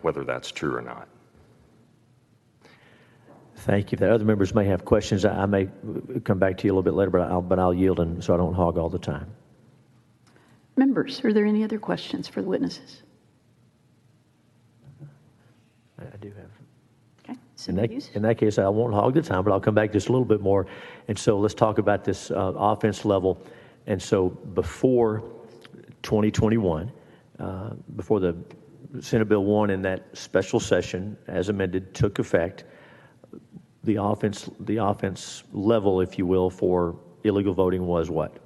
whether that's true or not. Thank you. If other members may have questions, I may come back to you a little bit later, but I'll yield so I don't hog all the time. Members, are there any other questions for the witnesses? I do have. Okay. In that case, I won't hog the time, but I'll come back just a little bit more. And so let's talk about this offense level. And so before 2021, before the Senate Bill 1 in that special session, as amended, took effect, the offense level, if you will, for illegal voting was what?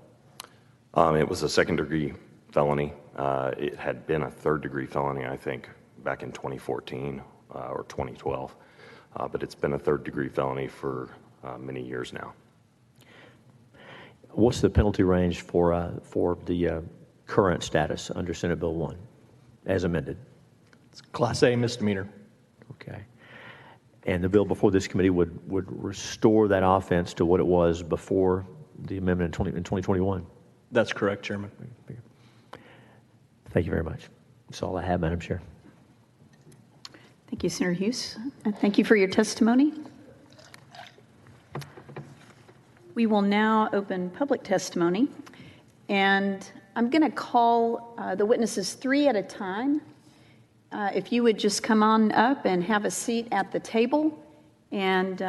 It was a second-degree felony. It had been a third-degree felony, I think, back in 2014 or 2012. But it's been a third-degree felony for many years now. What's the penalty range for the current status under Senate Bill 1, as amended? It's Class A misdemeanor. Okay. And the bill before this committee would restore that offense to what it was before the amendment in 2021? That's correct, Chairman. Thank you very much. That's all I have, Madam Chair. Thank you, Senator Hughes. Thank you for your testimony. We will now open public testimony, and I'm going to call the witnesses three at a time. If you would just come on up and have a seat at the table, and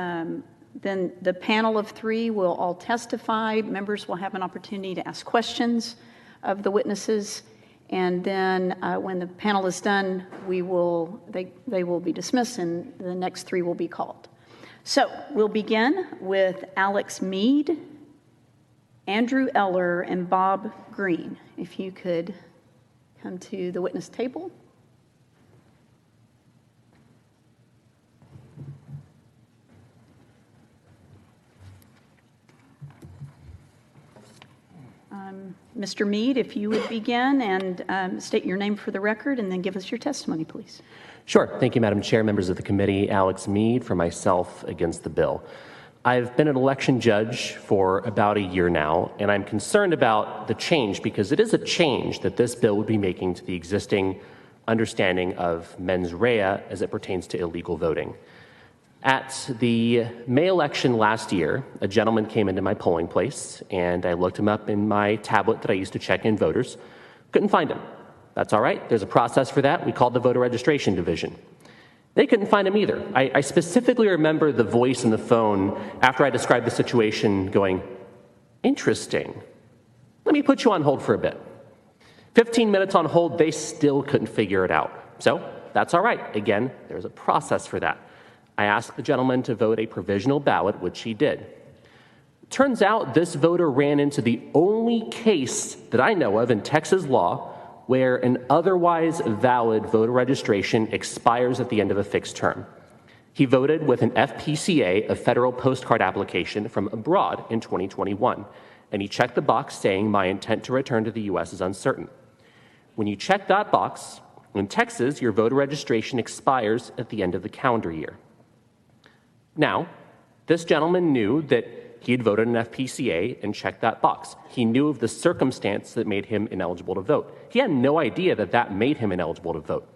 then the panel of three will all testify. Members will have an opportunity to ask questions of the witnesses, And then when the panel is done, they will be dismissed and the next three will be called. So we'll begin with Alex Mead, Andrew Eller, and Bob Green. If you could come to the witness table. Mr. Mead, if you would begin and state your name for the record and then give us your testimony, please. Sure. Thank you, Madam Chair, members of the committee. Alex Mead for myself against the bill. I've been an election judge for about a year now, and I'm concerned about the change because it is a change that this bill would be making to the existing understanding of mens rea as it pertains to illegal voting. At the May election last year, a gentleman came into my polling place, and I looked him up in my tablet that I used to check in voters. Couldn't find him. That's all right. There's a process for that. We called the voter registration division. They couldn't find him either. I specifically remember the voice in the phone after I described the situation going, "Interesting. Let me put you on hold for a bit." 15 minutes on hold, they still couldn't figure it out. So that's all right. Again, there's a process for that. I asked the gentleman to vote a provisional ballot, which he did. Turns out this voter ran into the only case that I know of in Texas law where an otherwise valid voter registration expires at the end of a fixed term. He voted with an FPCA, a federal postcard application, from abroad in 2021, and he checked the box saying, "My intent to return to the U.S. is uncertain." When you check that box, in Texas, your voter registration expires at the end of the calendar year. Now, this gentleman knew that he had voted an FPCA and checked that box. He knew of the circumstance that made him ineligible to vote. He had no idea that that made him ineligible to vote.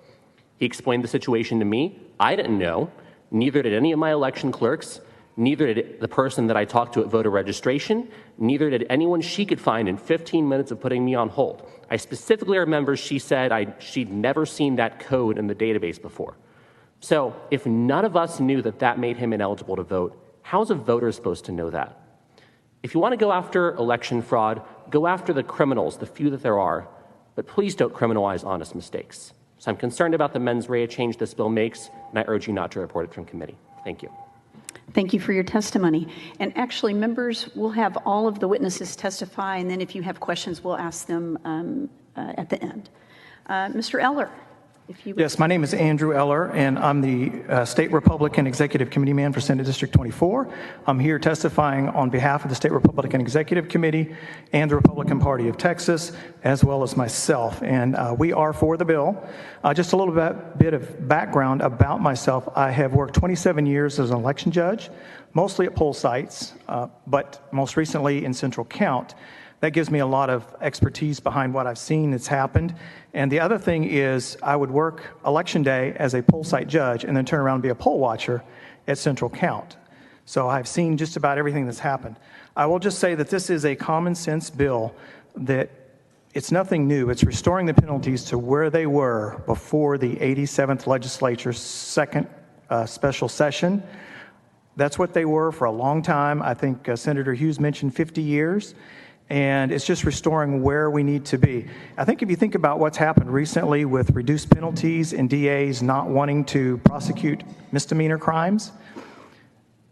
He explained the situation to me. I didn't know. Neither did any of my election clerks. Neither did the person that I talked to at voter registration. Neither did anyone she could find in 15 minutes of putting me on hold. I specifically remember she said she'd never seen that code in the database before. So if none of us knew that that made him ineligible to vote, how's a voter supposed to know that? If you want to go after election fraud, go after the criminals, the few that there are, but please don't criminalize honest mistakes. So I'm concerned about the mens rea change this bill makes, and I urge you not to report it from committee. Thank you. Thank you for your testimony. And actually, members, we'll have all of the witnesses testify, and then if you have questions, we'll ask them at the end. Mr. Eller. Yes, my name is Andrew Eller, and I'm the State Republican Executive Committee man for Senate District 24. I'm here testifying on behalf of the State Republican Executive Committee and the Republican Party of Texas, as well as myself. And we are for the bill. Just a little bit of background about myself. I have worked 27 years as an election judge, mostly at poll sites, but most recently in Central Count. That gives me a lot of expertise behind what I've seen that's happened. And the other thing is I would work election day as a poll site judge and then turn around and be a poll watcher at Central Count. So I've seen just about everything that's happened. I will just say that this is a common sense bill, that it's nothing new. It's restoring the penalties to where they were before the 87th legislature's second special session. That's what they were for a long time. I think Senator Hughes mentioned 50 years. And it's just restoring where we need to be. I think if you think about what's happened recently with reduced penalties and DAs not wanting to prosecute misdemeanor crimes,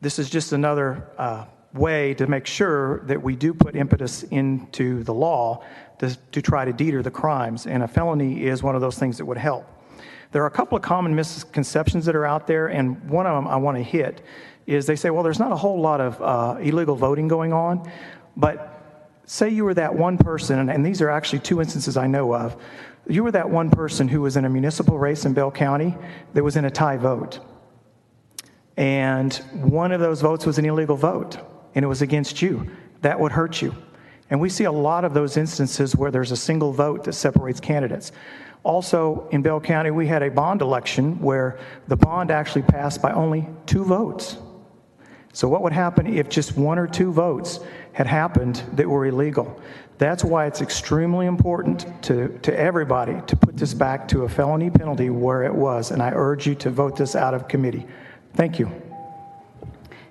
this is just another way to make sure that we do put impetus into the law to try to deter the crimes. And a felony is one of those things that would help. There are a couple of common misconceptions that are out there, and one of them I want to hit is they say, well, there's not a whole lot of illegal voting going on, but say you were that one person, and these are actually two instances I know of. You were that one person who was in a municipal race in Bell County that was in a tie vote. And one of those votes was an illegal vote, and it was against you. That would hurt you. And we see a lot of those instances where there's a single vote that separates candidates. Also, in Bell County, we had a bond election where the bond actually passed by only 2 votes. So what would happen if just 1 or 2 votes had happened that were illegal? That's why it's extremely important to everybody to put this back to a felony penalty where it was, and I urge you to vote this out of committee. Thank you.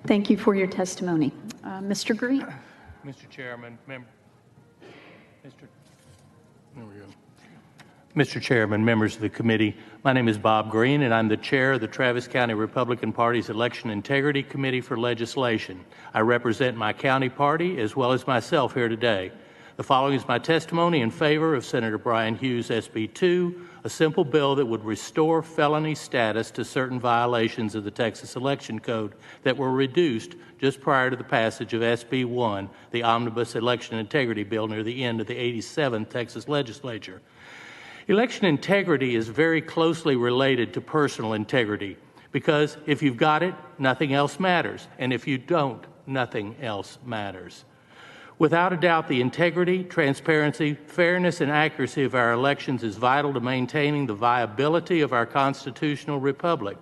Thank you for your testimony. Mr. Green. Mr. Chairman, there we go. Mr. Chairman, members of the committee, my name is Bob Green, and I'm the chair of the Travis County Republican Party's Election Integrity Committee for Legislation. I represent my county party as well as myself here today. The following is my testimony in favor of Senator Brian Hughes' SB 2, a simple bill that would restore felony status to certain violations of the Texas Election Code that were reduced just prior to the passage of SB 1, the Omnibus Election Integrity Bill, near the end of the 87th Texas Legislature. Election integrity is very closely related to personal integrity because if you've got it, nothing else matters, and if you don't, nothing else matters. Without a doubt, the integrity, transparency, fairness, and accuracy of our elections is vital to maintaining the viability of our constitutional republic.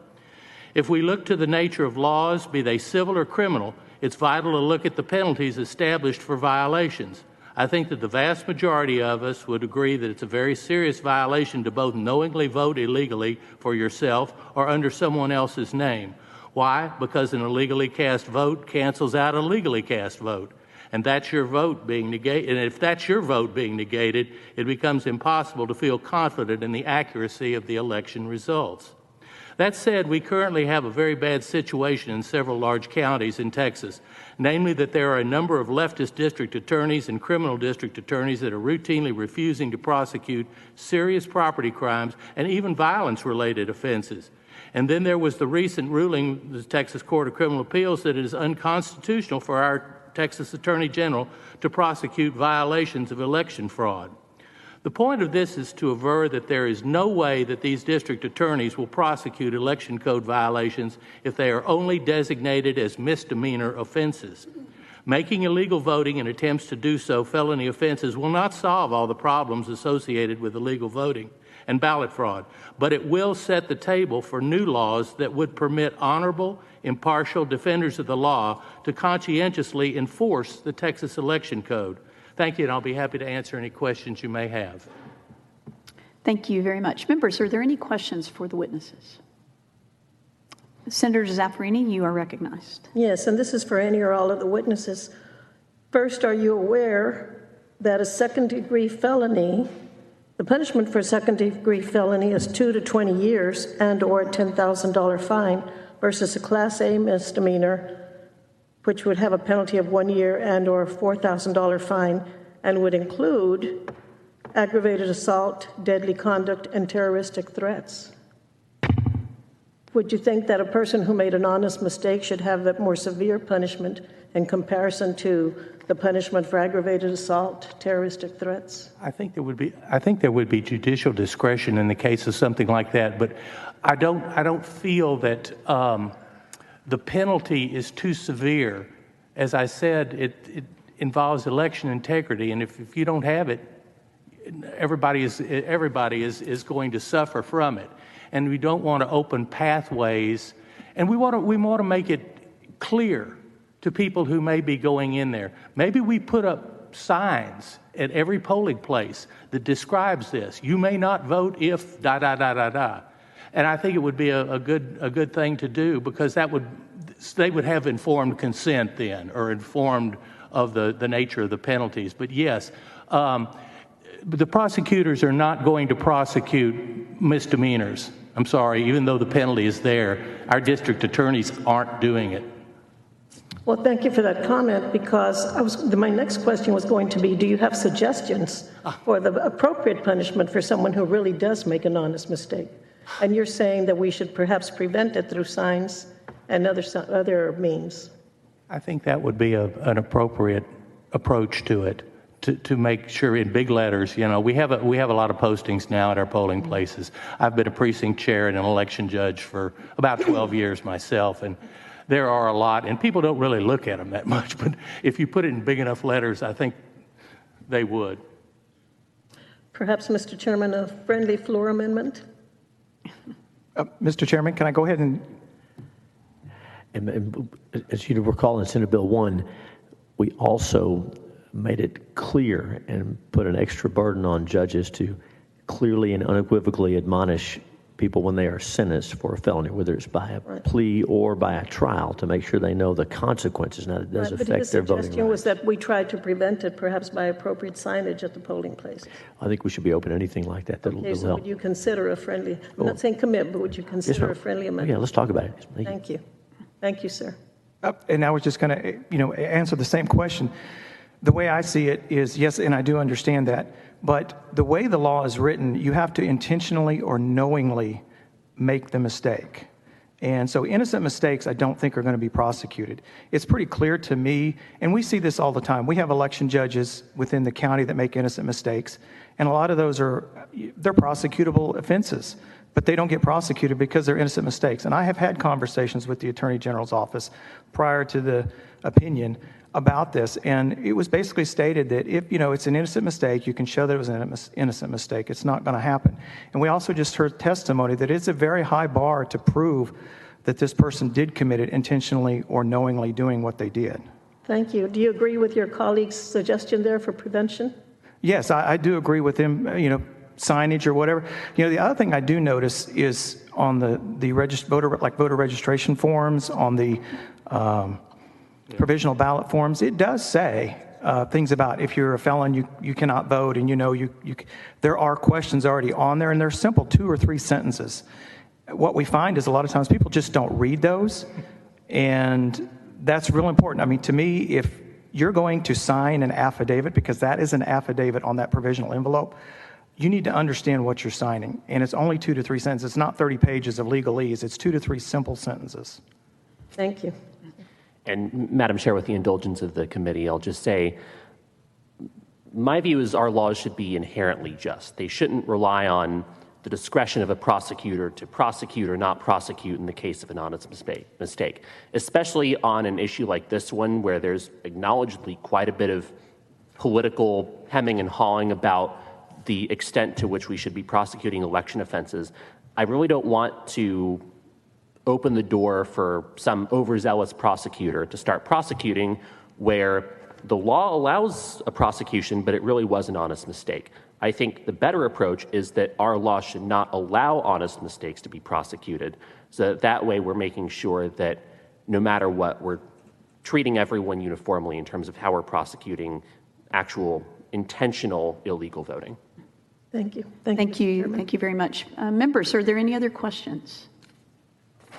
If we look to the nature of laws, be they civil or criminal, it's vital to look at the penalties established for violations. I think that the vast majority of us would agree that it's a very serious violation to both knowingly vote illegally for yourself or under someone else's name. Why? Because an illegally cast vote cancels out a legally cast vote. And that's your vote being negated. And if that's your vote being negated, it becomes impossible to feel confident in the accuracy of the election results. That said, we currently have a very bad situation in several large counties in Texas, namely that there are a number of leftist district attorneys and criminal district attorneys that are routinely refusing to prosecute serious property crimes and even violence-related offenses. And then there was the recent ruling, the Texas Court of Criminal Appeals, that it is unconstitutional for our Texas Attorney General to prosecute violations of election fraud. The point of this is to aver that there is no way that these district attorneys will prosecute election code violations if they are only designated as misdemeanor offenses. Making illegal voting and attempts to do so felony offenses will not solve all the problems associated with illegal voting and ballot fraud, but it will set the table for new laws that would permit honorable, impartial defenders of the law to conscientiously enforce the Texas Election Code. Thank you, and I'll be happy to answer any questions you may have. Thank you very much. Members, are there any questions for the witnesses? Senator Zaffirini, you are recognized. Yes, and this is for any or all of the witnesses. First, are you aware that a second-degree felony, the punishment for a second-degree felony is 2 to 20 years and/or a $10,000 fine versus a Class A misdemeanor, which would have a penalty of 1 year and/or a $4,000 fine and would include aggravated assault, deadly conduct, and terroristic threats? Would you think that a person who made an honest mistake should have that more severe punishment in comparison to the punishment for aggravated assault, terroristic threats? I think there would be judicial discretion in the case of something like that, but I don't feel that the penalty is too severe. As I said, it involves election integrity, and if you don't have it, everybody is going to suffer from it. And we don't want to open pathways, and we want to make it clear to people who may be going in there. Maybe we put up signs at every polling place that describes this. You may not vote if da da da da da. And I think it would be a good thing to do, because they would have informed consent then, or informed of the nature of the penalties. But yes, the prosecutors are not going to prosecute misdemeanors. I'm sorry, even though the penalty is there, our district attorneys aren't doing it. Well, thank you for that comment, because my next question was going to be, do you have suggestions for the appropriate punishment for someone who really does make an honest mistake? And you're saying that we should perhaps prevent it through signs and other means. I think that would be an appropriate approach to it, to make sure in big letters. You know, we have a lot of postings now at our polling places. I've been a precinct chair and an election judge for about 12 years myself, and there are a lot, and people don't really look at them that much, but if you put it in big enough letters, I think they would. Perhaps, Mr. Chairman, a friendly floor amendment? Mr. Chairman, can I go ahead and as you recall in Senate Bill 1, we also made it clear and put an extra burden on judges to clearly and unequivocally admonish people when they are sentenced for a felony, whether it's by a plea or by a trial, to make sure they know the consequences. Now, it does Right, but affect his their voting suggestion rights. was that we try to prevent it perhaps by appropriate signage at the polling places. I think we should be open to anything like that. That'll, Okay, that'll so help. would you consider a friendly, I'm Oh. not saying commit, but would you Yes, consider ma'am. a friendly Yeah, amendment? let's talk about it. Thank you. Thank you, sir. And I was just going to, answer the same question. The way I see it is, yes, and I do understand that, but the way the law is written, you have to intentionally or knowingly make the mistake. And so innocent mistakes, I don't think are going to be prosecuted. It's pretty clear to me, and we see this all the time. We have election judges within the county that make innocent mistakes, and a lot of those they're prosecutable offenses, but they don't get prosecuted because they're innocent mistakes. And I have had conversations with the Attorney General's office prior to the opinion about this, and it was basically stated that if, it's an innocent mistake, you can show that it was an innocent mistake, it's not going to happen. And we also just heard testimony that it's a very high bar to prove that this person did commit it intentionally or knowingly doing what they did. Thank you. Do you agree with your colleague's suggestion there for prevention? Yes, I do agree with him, signage or whatever. The other thing I do notice is on the voter registration forms, on the provisional ballot forms, it does say things about if you're a felon, you cannot vote, and there are questions already on there, and they're simple 2 or 3 sentences. What we find is a lot of times people just don't read those, and that's real important. I mean, to me, if you're going to sign an affidavit, because that is an affidavit on that provisional envelope, you need to understand what you're signing, and it's only 2 to 3 sentences. It's not 30 pages of legalese. It's 2 to 3 simple sentences. Thank you. And Madam Chair, with the indulgence of the committee, I'll just say, my view is our laws should be inherently just. They shouldn't rely on the discretion of a prosecutor to prosecute or not prosecute in the case of an honest mistake, especially on an issue like this one where there's acknowledgedly quite a bit of political hemming and hawing about the extent to which we should be prosecuting election offenses. I really don't want to open the door for some overzealous prosecutor to start prosecuting where the law allows a prosecution, but it really was an honest mistake. I think the better approach is that our law should not allow honest mistakes to be prosecuted. So that way we're making sure that no matter what, we're treating everyone uniformly in terms of how we're prosecuting actual intentional illegal voting. Thank you. Thank you. Thank you very much. Members, are there any other questions?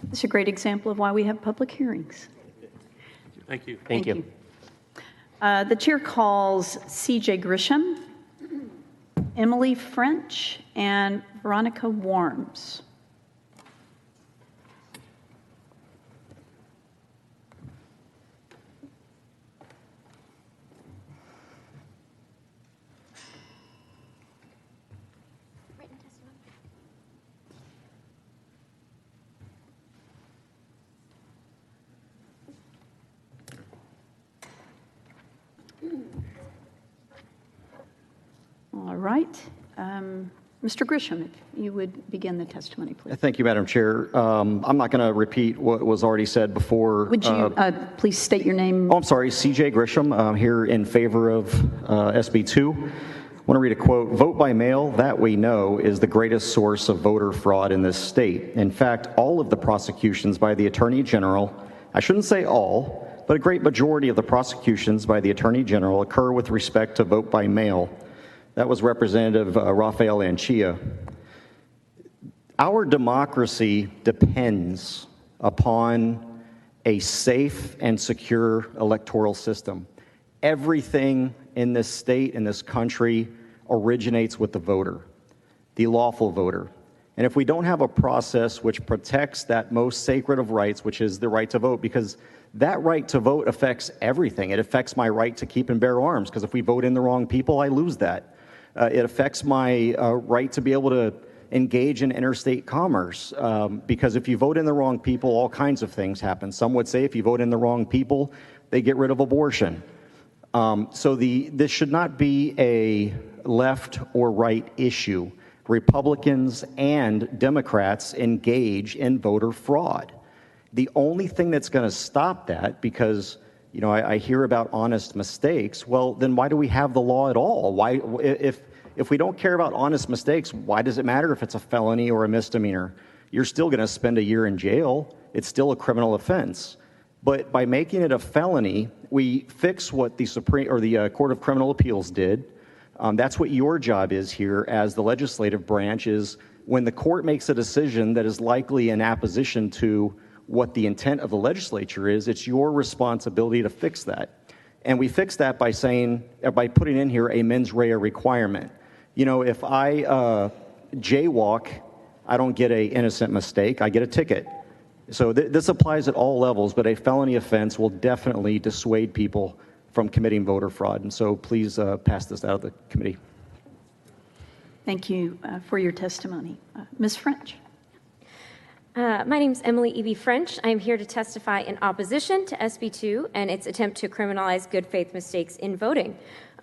This is a great example of why we have public hearings. Thank you. Thank you. The chair calls C.J. Grisham, Emily French, and Veronica Warms. All right. Mr. Grisham, if you would begin the testimony, please. Thank you, Madam Chair. I'm not going to repeat what was already said before. Would you please state your name? Oh, I'm sorry, C.J. Grisham. I'm here in favor of SB 2. I want to read a quote. Vote by mail, that we know, is the greatest source of voter fraud in this state. In fact, all of the prosecutions by the Attorney General, I shouldn't say all, but a great majority of the prosecutions by the Attorney General occur with respect to vote by mail. That was Representative Rafael Anchia. Our democracy depends upon a safe and secure electoral system. Everything in this state, in this country, originates with the voter, the lawful voter. And if we don't have a process which protects that most sacred of rights, which is the right to vote, because that right to vote affects everything. It affects my right to keep and bear arms, because if we vote in the wrong people, I lose that. It affects my right to be able to engage in interstate commerce, because if you vote in the wrong people, all kinds of things happen. Some would say if you vote in the wrong people, they get rid of abortion. So this should not be a left or right issue. Republicans and Democrats engage in voter fraud. The only thing that's going to stop that, because I hear about honest mistakes. Well, then why do we have the law at all? Why, if if we don't care about honest mistakes, why does it matter if it's a felony or a misdemeanor? You're still going to spend a year in jail. It's still a criminal offense. But by making it a felony, we fix what the Court of Criminal Appeals did. That's what your job is here as the legislative branch, is when the court makes a decision that is likely in opposition to what the intent of the legislature is, it's your responsibility to fix that. And we fix that by by putting in here a mens rea requirement. You know, if I jaywalk, I don't get an innocent mistake, I get a ticket. So this applies at all levels, but a felony offense will definitely dissuade people from committing voter fraud. And so please pass this out of the committee. Thank you for your testimony. Ms. French. My name is Emily Evie French. I am here to testify in opposition to SB 2 and its attempt to criminalize good faith mistakes in voting.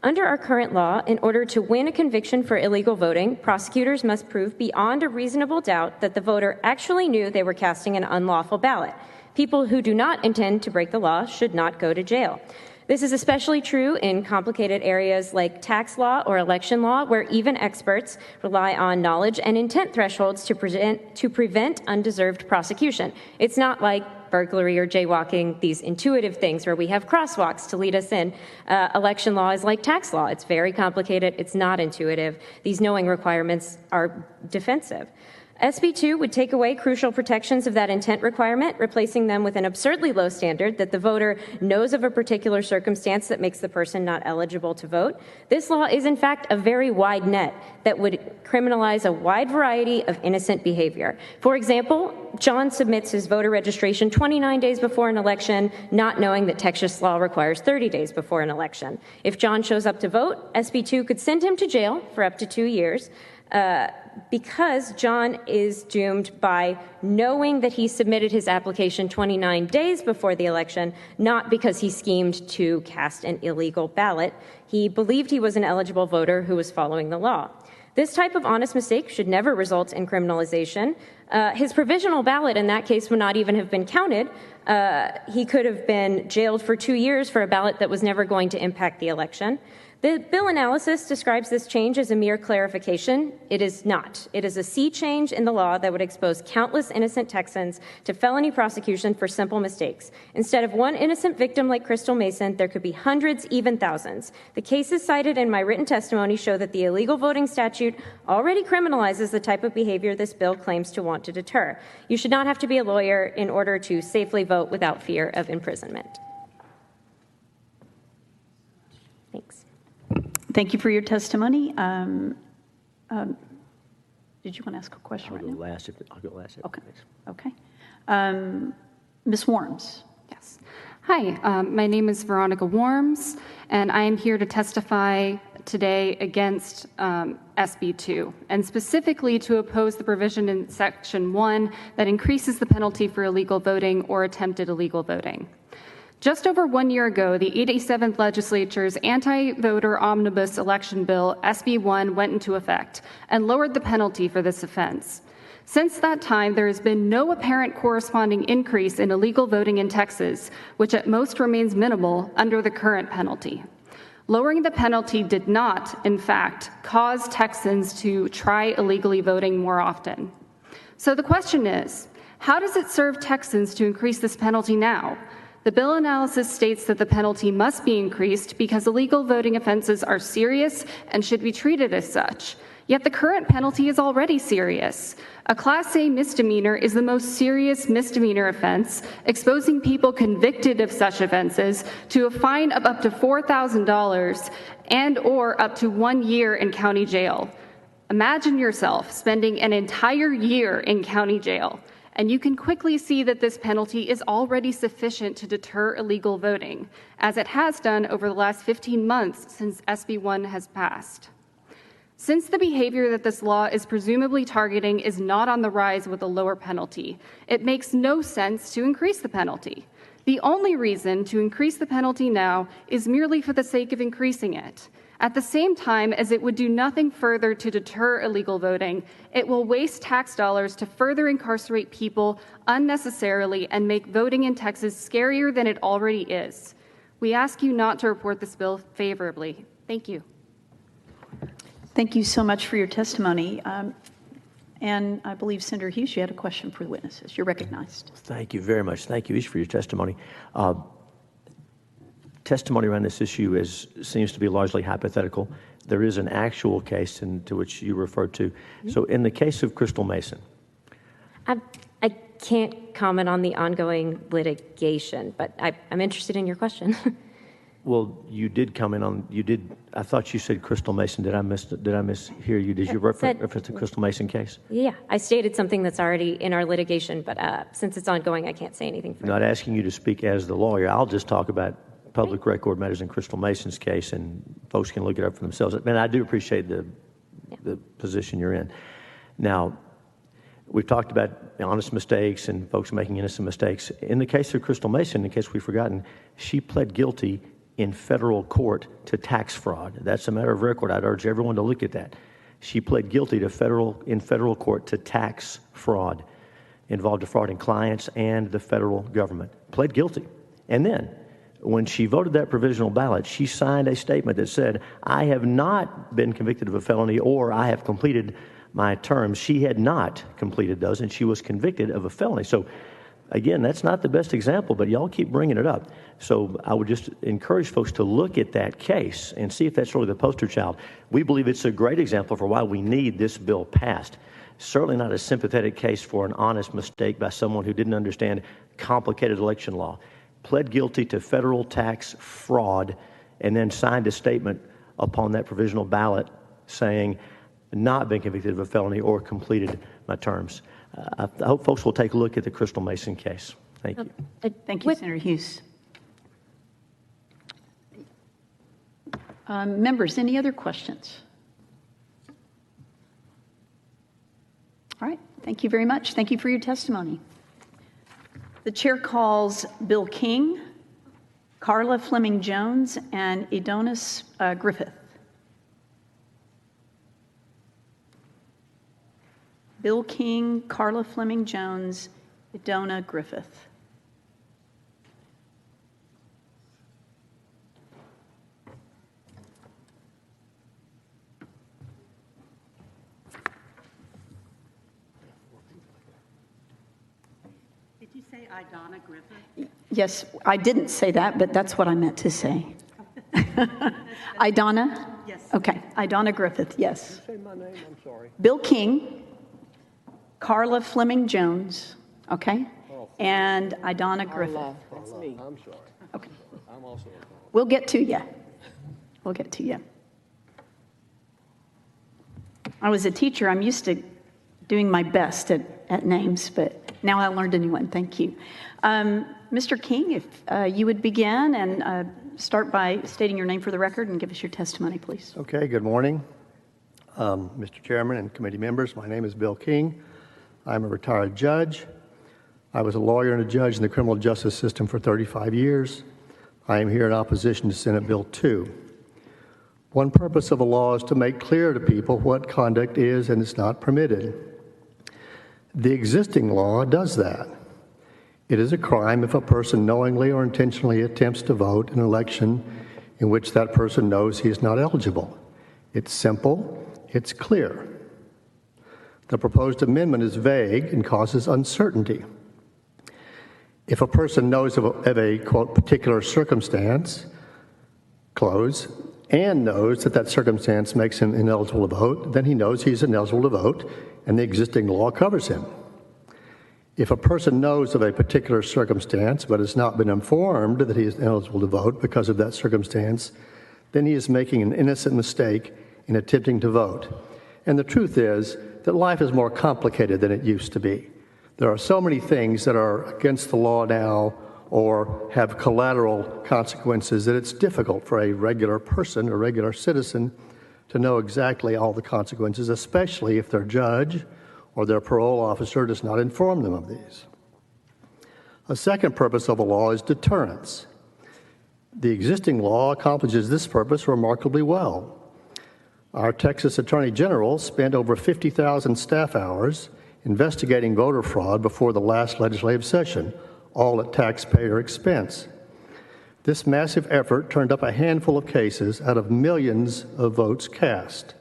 Under our current law, in order to win a conviction for illegal voting, prosecutors must prove beyond a reasonable doubt that the voter actually knew they were casting an unlawful ballot. People who do not intend to break the law should not go to jail. This is especially true in complicated areas like tax law or election law, where even experts rely on knowledge and intent thresholds to prevent undeserved prosecution. It's not like burglary or jaywalking, these intuitive things where we have crosswalks to lead us in. Election law is like tax law. It's very complicated. It's not intuitive. These knowing requirements are defensive. SB 2 would take away crucial protections of that intent requirement, replacing them with an absurdly low standard that the voter knows of a particular circumstance that makes the person not eligible to vote. This law is, in fact, a very wide net that would criminalize a wide variety of innocent behavior. For example, John submits his voter registration 29 days before an election, not knowing that Texas law requires 30 days before an election. If John shows up to vote, SB 2 could send him to jail for up to 2 years. Because John is doomed by knowing that he submitted his application 29 days before the election, not because he schemed to cast an illegal ballot. He believed he was an eligible voter who was following the law. This type of honest mistake should never result in criminalization. His provisional ballot in that case would not even have been counted. He could have been jailed for 2 years for a ballot that was never going to impact the election. The bill analysis describes this change as a mere clarification. It is not. It is a sea change in the law that would expose countless innocent Texans to felony prosecution for simple mistakes. Instead of one innocent victim like Crystal Mason, there could be hundreds, even thousands. The cases cited in my written testimony show that the illegal voting statute already criminalizes the type of behavior this bill claims to want to deter. You should not have to be a lawyer in order to safely vote without fear of imprisonment. Thanks. Thank you for your testimony. Did you want to ask a question right now? I'll go last. Okay. Ms. Worms. Yes. Hi, my name is Veronica Worms, and I am here to testify today against SB 2, and specifically to oppose the provision in Section 1 that increases the penalty for illegal voting or attempted illegal voting. Just over 1 year ago, the 87th Legislature's anti-voter omnibus election bill, SB 1, went into effect and lowered the penalty for this offense. Since that time, there has been no apparent corresponding increase in illegal voting in Texas, which at most remains minimal under the current penalty. Lowering the penalty did not, in fact, cause Texans to try illegally voting more often. So the question is, how does it serve Texans to increase this penalty now? The bill analysis states that the penalty must be increased because illegal voting offenses are serious and should be treated as such. Yet the current penalty is already serious. A Class A misdemeanor is the most serious misdemeanor offense, exposing people convicted of such offenses to a fine of up to $4,000 and/or up to 1 year in county jail. Imagine yourself spending an entire year in county jail. And you can quickly see that this penalty is already sufficient to deter illegal voting, as it has done over the last 15 months since SB 1 has passed. Since the behavior that this law is presumably targeting is not on the rise with a lower penalty, it makes no sense to increase the penalty. The only reason to increase the penalty now is merely for the sake of increasing it. At the same time as it would do nothing further to deter illegal voting, it will waste tax dollars to further incarcerate people unnecessarily and make voting in Texas scarier than it already is. We ask you not to report this bill favorably. Thank you. Thank you so much for your testimony. And I believe Senator Hughes, you had a question for the witnesses. You're recognized. Thank you very much. Thank you each for your testimony. Testimony around this issue seems to be largely hypothetical. There is an actual case to which you referred to. So in the case of Crystal Mason. I can't comment on the ongoing litigation, but I'm interested in your question. Well, you did comment on, I thought you said Crystal Mason. Did I mishear you? Did you reference the Crystal Mason case? Yeah, I stated something that's already in our litigation, but since it's ongoing, I can't say anything I'm not asking you to speak as the lawyer. I'll just talk about public record matters in Crystal Mason's case, and folks can look it up for themselves. And I do appreciate the position you're in. Now, we've talked about honest mistakes and folks making innocent mistakes. In the case of Crystal Mason, in case we've forgotten, she pled guilty in federal court to tax fraud. That's a matter of record. I'd urge everyone to look at that. She pled guilty to in federal court to tax fraud, involved defrauding clients and the federal government. Pled guilty. And then, when she voted that provisional ballot, she signed a statement that said, I have not been convicted of a felony or I have completed my terms. She had not completed those, and she was convicted of a felony. So, again, that's not the best example, but y'all keep bringing it up. So I would just encourage folks to look at that case and see if that's really the poster child. We believe it's a great example for why we need this bill passed. Certainly not a sympathetic case for an honest mistake by someone who didn't understand complicated election law. Pled guilty to federal tax fraud and then signed a statement upon that provisional ballot saying, not been convicted of a felony or completed my terms. I hope folks will take a look at the Crystal Mason case. Thank you. Thank you, Senator Hughes. Members, any other questions? All right. Thank you very much. Thank you for your testimony. The chair calls Bill King, Carla Fleming Jones, and Adonis Griffith. Bill King, Carla Fleming Jones, Idona Griffith. Did you say Idona Griffith? Yes, I didn't say that, but that's what I meant to say. Idona? Yes. Okay, Idona Griffith, yes. Say my name, I'm sorry. Bill King, Carla Fleming Jones, okay? And Idona Griffith. That's me. I'm sorry. Okay. I'm also We'll get to you. We'll get to you. I was a teacher. I'm used to doing my best at names, but now I learned a new one. Thank you. Mr. King, if you would begin and start by stating your name for the record and give us your testimony, please. Okay, good morning. Mr. Chairman and committee members, my name is Bill King. I'm a retired judge. I was a lawyer and a judge in the criminal justice system for 35 years. I am here in opposition to Senate Bill 2. One purpose of a law is to make clear to people what conduct is and is not permitted. The existing law does that. It is a crime if a person knowingly or intentionally attempts to vote in an election in which that person knows he is not eligible. It's simple, it's clear. The proposed amendment is vague and causes uncertainty. If a person knows of a quote, particular circumstance, close, and knows that that circumstance makes him ineligible to vote, then he knows he's ineligible to vote, and the existing law covers him. If a person knows of a particular circumstance but has not been informed that he is ineligible to vote because of that circumstance, then he is making an innocent mistake in attempting to vote. And the truth is that life is more complicated than it used to be. There are so many things that are against the law now or have collateral consequences that it's difficult for a regular person, a regular citizen, to know exactly all the consequences, especially if their judge or their parole officer does not inform them of these. A second purpose of a law is deterrence. The existing law accomplishes this purpose remarkably well. Our Texas Attorney General spent over 50,000 staff hours investigating voter fraud before the last legislative session, all at taxpayer expense. This massive effort turned up a handful of cases out of millions of votes cast.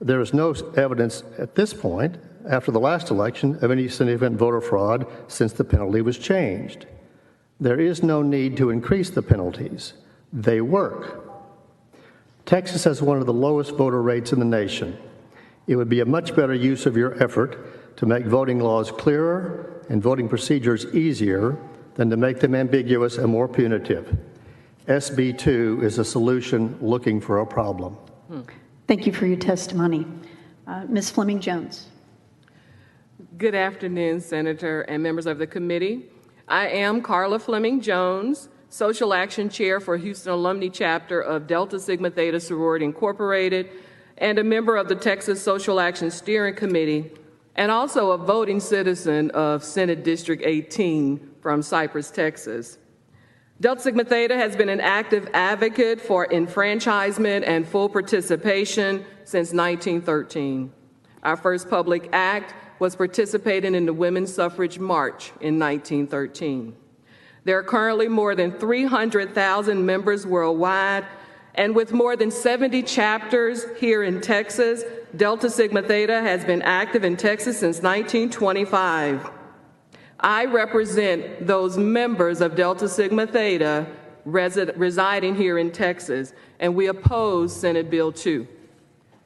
There is no evidence at this point, after the last election, of any significant voter fraud since the penalty was changed. There is no need to increase the penalties. They work. Texas has one of the lowest voter rates in the nation. It would be a much better use of your effort to make voting laws clearer and voting procedures easier than to make them ambiguous and more punitive. SB 2 is a solution looking for a problem. Thank you for your testimony. Ms. Fleming Jones. Good afternoon, Senator and members of the committee. I am Carla Fleming Jones, Social Action Chair for Houston Alumni Chapter of Delta Sigma Theta Sorority Incorporated, and a member of the Texas Social Action Steering Committee, and also a voting citizen of Senate District 18 from Cypress, Texas. Delta Sigma Theta has been an active advocate for enfranchisement and full participation since 1913. Our first public act was participating in the Women's Suffrage March in 1913. There are currently more than 300,000 members worldwide, and with more than 70 chapters here in Texas, Delta Sigma Theta has been active in Texas since 1925. I represent those members of Delta Sigma Theta residing here in Texas, and we oppose Senate Bill 2.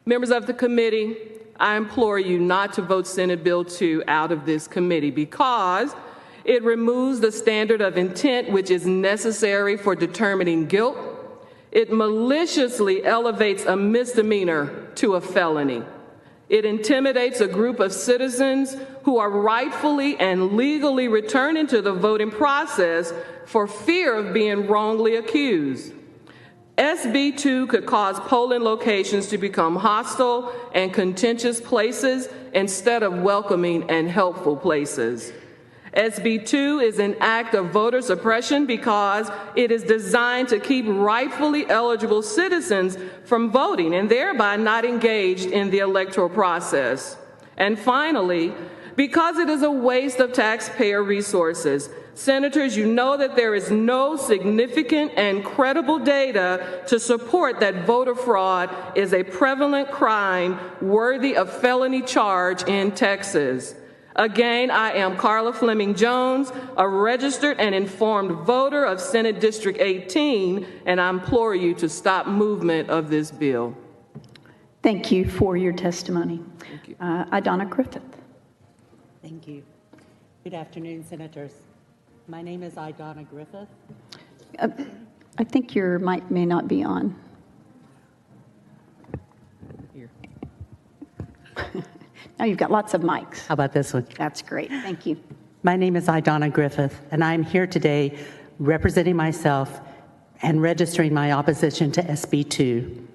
Members of the committee, I implore you not to vote Senate Bill 2 out of this committee because it removes the standard of intent which is necessary for determining guilt. It maliciously elevates a misdemeanor to a felony. It intimidates a group of citizens who are rightfully and legally returning to the voting process for fear of being wrongly accused. SB 2 could cause polling locations to become hostile and contentious places instead of welcoming and helpful places. SB 2 is an act of voter suppression because it is designed to keep rightfully eligible citizens from voting and thereby not engaged in the electoral process. And finally, because it is a waste of taxpayer resources. Senators, you know that there is no significant and credible data to support that voter fraud is a prevalent crime worthy of felony charge in Texas. Again, I am Carla Fleming Jones, a registered and informed voter of Senate District 18, and I implore you to stop movement of this bill. Thank you for your testimony. Thank you. Idonna Griffith. Thank you. Good afternoon, Senators. My name is Idonna Griffith. I think your mic may not be on. Here. Now you've got lots of mics. How about this one? That's great. Thank you. My name is Idonna Griffith, and I'm here today representing myself and registering my opposition to SB 2.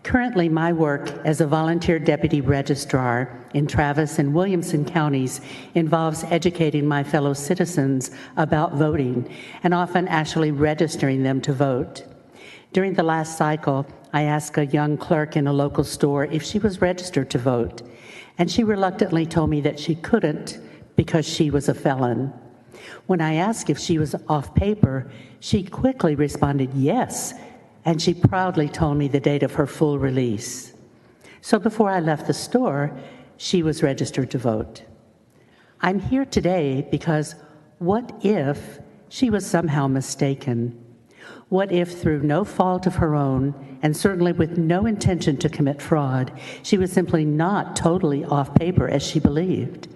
Currently, my work as a volunteer deputy registrar in Travis and Williamson counties involves educating my fellow citizens about voting and often actually registering them to vote. During the last cycle, I asked a young clerk in a local store if she was registered to vote, and she reluctantly told me that she couldn't because she was a felon. When I asked if she was off paper, she quickly responded yes, and she proudly told me the date of her full release. So before I left the store, she was registered to vote. I'm here today because what if she was somehow mistaken? What if, through no fault of her own, and certainly with no intention to commit fraud, she was simply not totally off paper as she believed?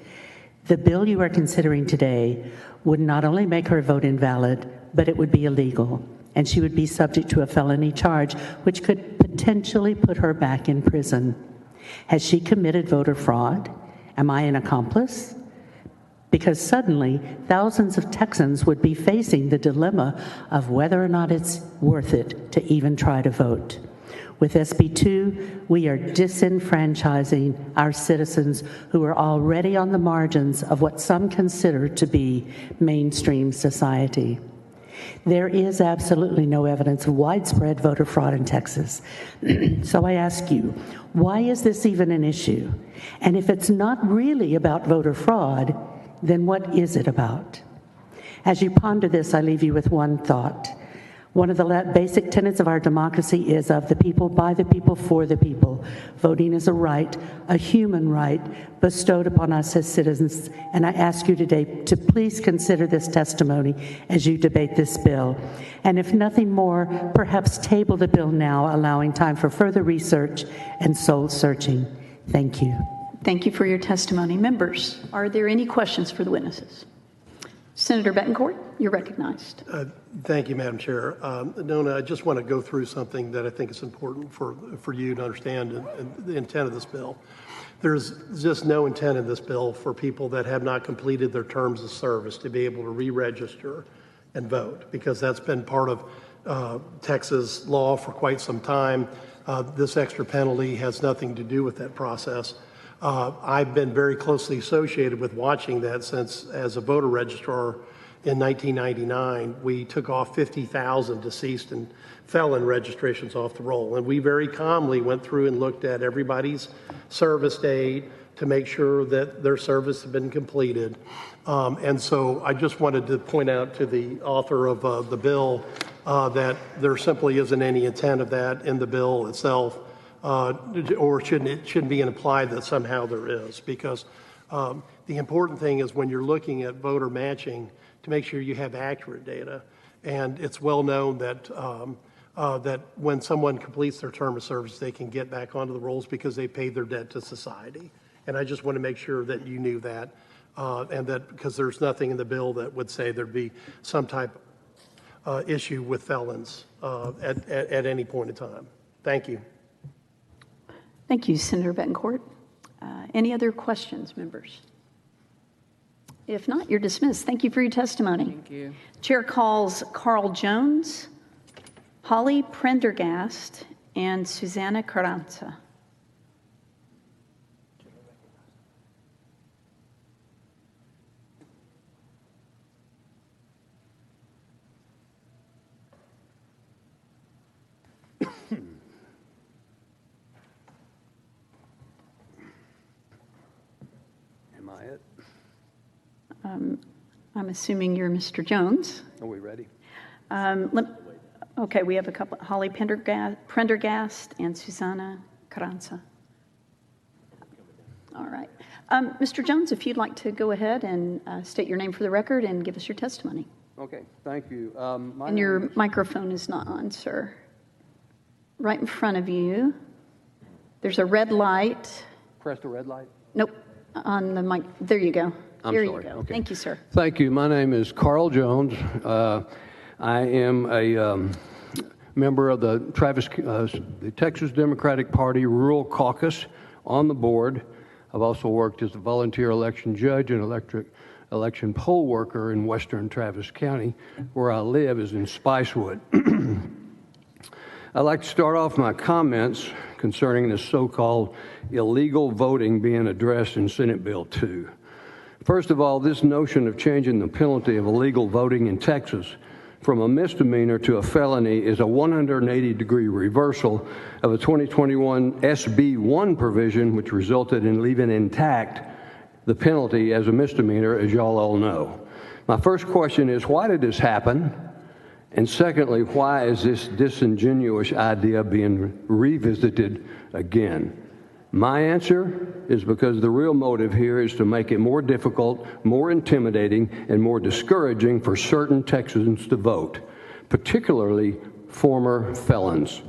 The bill you are considering today would not only make her vote invalid, but it would be illegal, and she would be subject to a felony charge, which could potentially put her back in prison. Has she committed voter fraud? Am I an accomplice? Because suddenly, thousands of Texans would be facing the dilemma of whether or not it's worth it to even try to vote. With SB 2, we are disenfranchising our citizens who are already on the margins of what some consider to be mainstream society. There is absolutely no evidence of widespread voter fraud in Texas. So I ask you, why is this even an issue? And if it's not really about voter fraud, then what is it about? As you ponder this, I leave you with one thought. One of the basic tenets of our democracy is of the people, by the people, for the people. Voting is a right, a human right, bestowed upon us as citizens. And I ask you today to please consider this testimony as you debate this bill. And if nothing more, perhaps table the bill now, allowing time for further research and soul searching. Thank you. Thank you for your testimony. Members, are there any questions for the witnesses? Senator Betancourt, you're recognized. Thank you, Madam Chair. Nona, I just want to go through something that I think is important for you to understand the intent of this bill. There's just no intent in this bill for people that have not completed their terms of service to be able to re-register and vote, because that's been part of Texas law for quite some time. This extra penalty has nothing to do with that process. I've been very closely associated with watching that since, as a voter registrar in 1999, we took off 50,000 deceased and felon registrations off the roll. And we very calmly went through and looked at everybody's service date to make sure that their service had been completed. And so I just wanted to point out to the author of the bill that there simply isn't any intent of that in the bill itself. Or it shouldn't be implied that somehow there is, because the important thing is when you're looking at voter matching to make sure you have accurate data. And it's well known that that when someone completes their term of service, they can get back onto the rolls because they paid their debt to society. And I just want to make sure that you knew that, and that because there's nothing in the bill that would say there'd be some type of issue with felons at any point in time. Thank you. Thank you, Senator Betancourt. Any other questions, members? If not, you're dismissed. Thank you for your testimony. Thank you. Chair calls Carl Jones, Holly Prendergast, and Susanna Carranza. Am I it? I'm assuming you're Mr. Jones. Are we ready? Okay, we have a couple, Holly Prendergast and Susanna Carranza. All right. Mr. Jones, if you'd like to go ahead and state your name for the record and give us your testimony. Okay, thank you. And your microphone is not on, sir. Right in front of you, there's a red light. Press the red light? Nope, on the mic. There you go. I'm Here sorry. you go. Okay. Thank you, sir. Thank you. My name is Carl Jones. I am a member of the Texas Democratic Party Rural Caucus on the board. I've also worked as a volunteer election judge and election poll worker in western Travis County. Where I live is in Spicewood. I'd like to start off my comments concerning the so-called illegal voting being addressed in Senate Bill 2. First of all, this notion of changing the penalty of illegal voting in Texas from a misdemeanor to a felony is a 180-degree reversal of a 2021 SB 1 provision, which resulted in leaving intact the penalty as a misdemeanor, as y'all all know. My first question is, why did this happen? And secondly, why is this disingenuous idea being revisited again? My answer is because the real motive here is to make it more difficult, more intimidating, and more discouraging for certain Texans to vote, particularly former felons.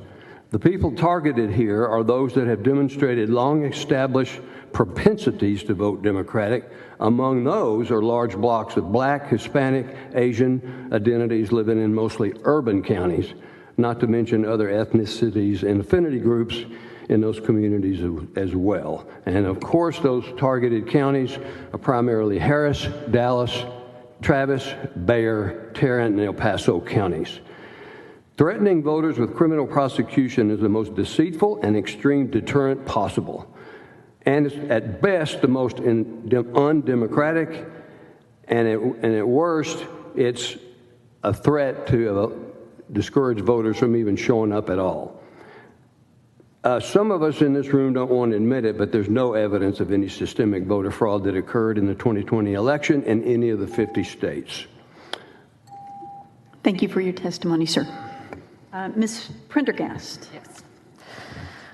The people targeted here are those that have demonstrated long-established propensities to vote Democratic. Among those are large blocks of Black, Hispanic, Asian identities living in mostly urban counties, not to mention other ethnicities and affinity groups in those communities as well. And of course, those targeted counties are primarily Harris, Dallas, Travis, Bexar, Tarrant, and El Paso counties. Threatening voters with criminal prosecution is the most deceitful and extreme deterrent possible. And it's at best the most undemocratic, and at worst, it's a threat to discourage voters from even showing up at all. Some of us in this room don't want to admit it, but there's no evidence of any systemic voter fraud that occurred in the 2020 election in any of the 50 states. Thank you for your testimony, sir. Ms. Prendergast. Yes.